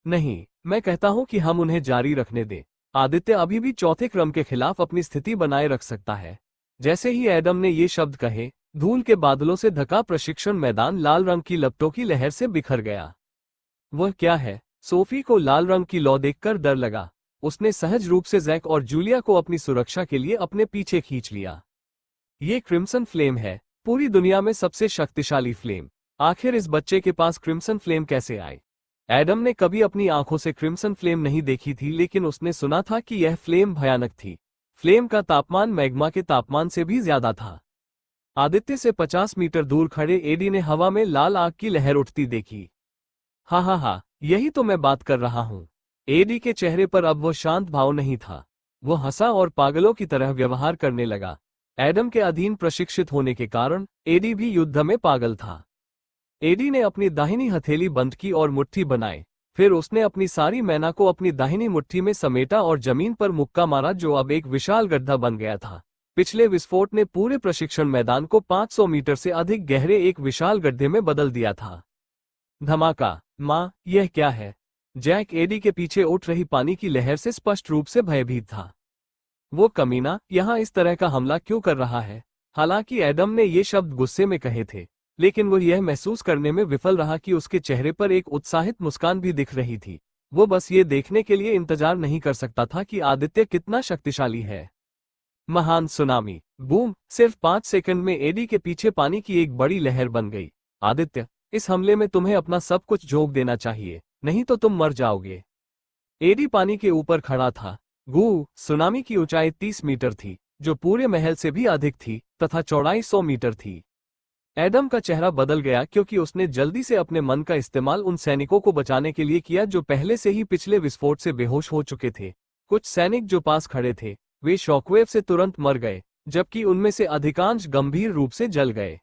नहीं, मैं कहता हूं कि हम उन्हें जारी रखने दें। आदित्य अभी भी चौथे क्रम के खिलाफ अपनी स्थिति बनाए रख सकता है। जैसे ही एडम ने ये शब्द कहे, धूल के बादलों से ढका प्रशिक्षण मैदान लाल रंग की लपटों की लहर से बिखर गया। वह क्या है? सोफी को लाल रंग की लौ देखकर डर लगा। उसने सहज रूप से जैक और जूलिया को अपनी सुरक्षा के लिए अपने पीछे खींच लिया। ये क्रिम्सन फ्लेम है, पूरी दुनिया में सबसे शक्तिशाली फ्लेम। आखिर इस बच्चे के पास क्रिम्सन फ्लेम कैसे आई? एडम ने कभी अपनी आंखों से क्रिम्सन फ्लेम नहीं देखी थी, लेकिन उसने सुना था कि यह फ्लेम भयानक थी। फ्लेम का तापमान मैग्मा के तापमान से भी ज्यादा था। आदित्य से 50 मीटर दूर खड़े एडी ने हवा में लाल आग की लहर उठती देखी। हा, यही तो मैं बात कर रहा हूं। एडी के चेहरे पर अब वो शांत भाव नहीं था। वो हंसा और पागलों की तरह व्यवहार करने लगा। एडम के अधीन प्रशिक्षित होने के कारण एडी भी युद्ध में पागल था। एडी ने अपनी दाहिनी हथेली बंद की और मुट्ठी बनाई। फिर उसने अपनी सारी मैना को अपनी दाहिनी मुट्ठी में समेटा और जमीन पर मुक्का मारा, जो अब एक विशाल गड्ढा बन गया था। पिछले विस्फोट ने पूरे प्रशिक्षण मैदान को 500 मीटर से अधिक गहरे एक विशाल गड्ढे में बदल दिया था। धमाका। माँ, यह क्या है? जैक एडी के पीछे उठ रही पानी की लहर से स्पष्ट रूप से भयभीत था। वो कमीना यहाँ इस तरह का हमला क्यों कर रहा है? हालांकि एडम ने ये शब्द गुस्से में कहे थे, लेकिन वो यह महसूस करने में विफल रहा कि उसके चेहरे पर एक उत्साहित मुस्कान भी दिख रही थी। वो बस ये देखने के लिए इंतजार नहीं कर सकता था कि आदित्य कितना शक्तिशाली है। महान सुनामी। बूम। सिर्फ 5 सेकंड में एडी के पीछे पानी की एक बड़ी लहर बन गई। आदित्य, इस हमले में तुम्हें अपना सब कुछ झोंक देना चाहिए, नहीं तो तुम मर जाओगे। एडी पानी के ऊपर खड़ा था। सुनामी की ऊंचाई 30 मीटर थी, जो पूरे महल से भी अधिक थी, तथा चौड़ाई 100 मीटर थी। एडम का चेहरा बदल गया क्योंकि उसने जल्दी से अपने मन का इस्तेमाल उन सैनिकों को बचाने के लिए किया जो पहले से ही पिछले विस्फोट से बेहोश हो चुके थे। कुछ सैनिक जो पास खड़े थे, वे शॉकवेव से तुरंत मर गए, जबकि उनमें से अधिकांश गंभीर रूप से जल गए।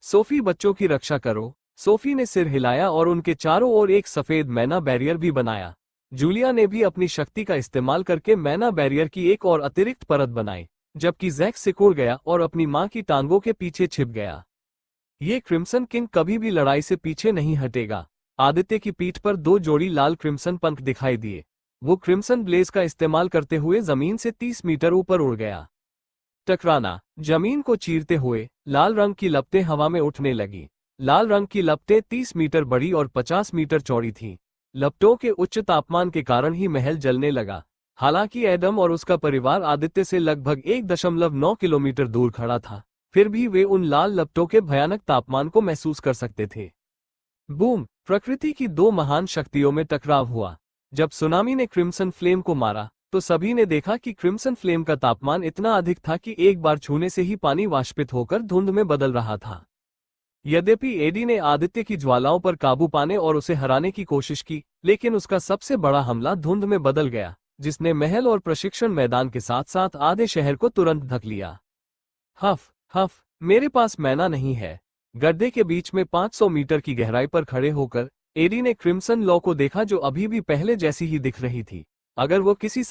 सोफी, बच्चों की रक्षा करो। सोफी ने सिर हिलाया और उनके चारों ओर एक सफेद मैना बैरियर भी बनाया। जूलिया ने भी अपनी शक्ति का इस्तेमाल करके मैना बैरियर की एक और अतिरिक्त परत बनाई, जबकि जैक सिकुड़ गया और अपनी मां की टांगों के पीछे छिप गया। ये क्रिम्सन किंग कभी भी लड़ाई से पीछे नहीं हटेगा। आदित्य की पीठ पर 2 जोड़ी लाल क्रिम्सन पंख दिखाई दिए। वो क्रिम्सन ब्लेज का इस्तेमाल करते हुए जमीन से 30 मीटर ऊपर उड़ गया। टकराना, जमीन को चीरते हुए लाल रंग की लपटें हवा में उठने लगी। लाल रंग की लपटें 30 मीटर बड़ी और 50 मीटर चौड़ी थीं। लपटों के उच्च तापमान के कारण ही महल जलने लगा। हालांकि एडम और उसका परिवार आदित्य से लगभग 1.9 किलोमीटर दूर खड़ा था, फिर भी वे उन लाल लपटों के भयानक तापमान को महसूस कर सकते थे। बूम! प्रकृति की 2 महान शक्तियों में टकराव हुआ। जब सुनामी ने क्रिम्सन फ्लेम को मारा, तो सभी ने देखा कि क्रिम्सन फ्लेम का तापमान इतना अधिक था कि एक बार छूने से ही पानी वाष्पित होकर धुंध में बदल रहा था। यद्यपि एडी ने आदित्य की ज्वालाओं पर काबू पाने और उसे हराने की कोशिश की, लेकिन उसका सबसे बड़ा हमला धुंध में बदल गया, जिसने महल और प्रशिक्षण मैदान के साथ साथ आधे शहर को तुरंत ढक लिया। हफ हफ, मेरे पास मैना नहीं है। गड्ढे के बीच में 500 मीटर की गहराई पर खड़े होकर एडी ने क्रिम्सन लॉ को देखा, जो अभी भी पहले जैसी ही दिख रही थी। अगर वो किसी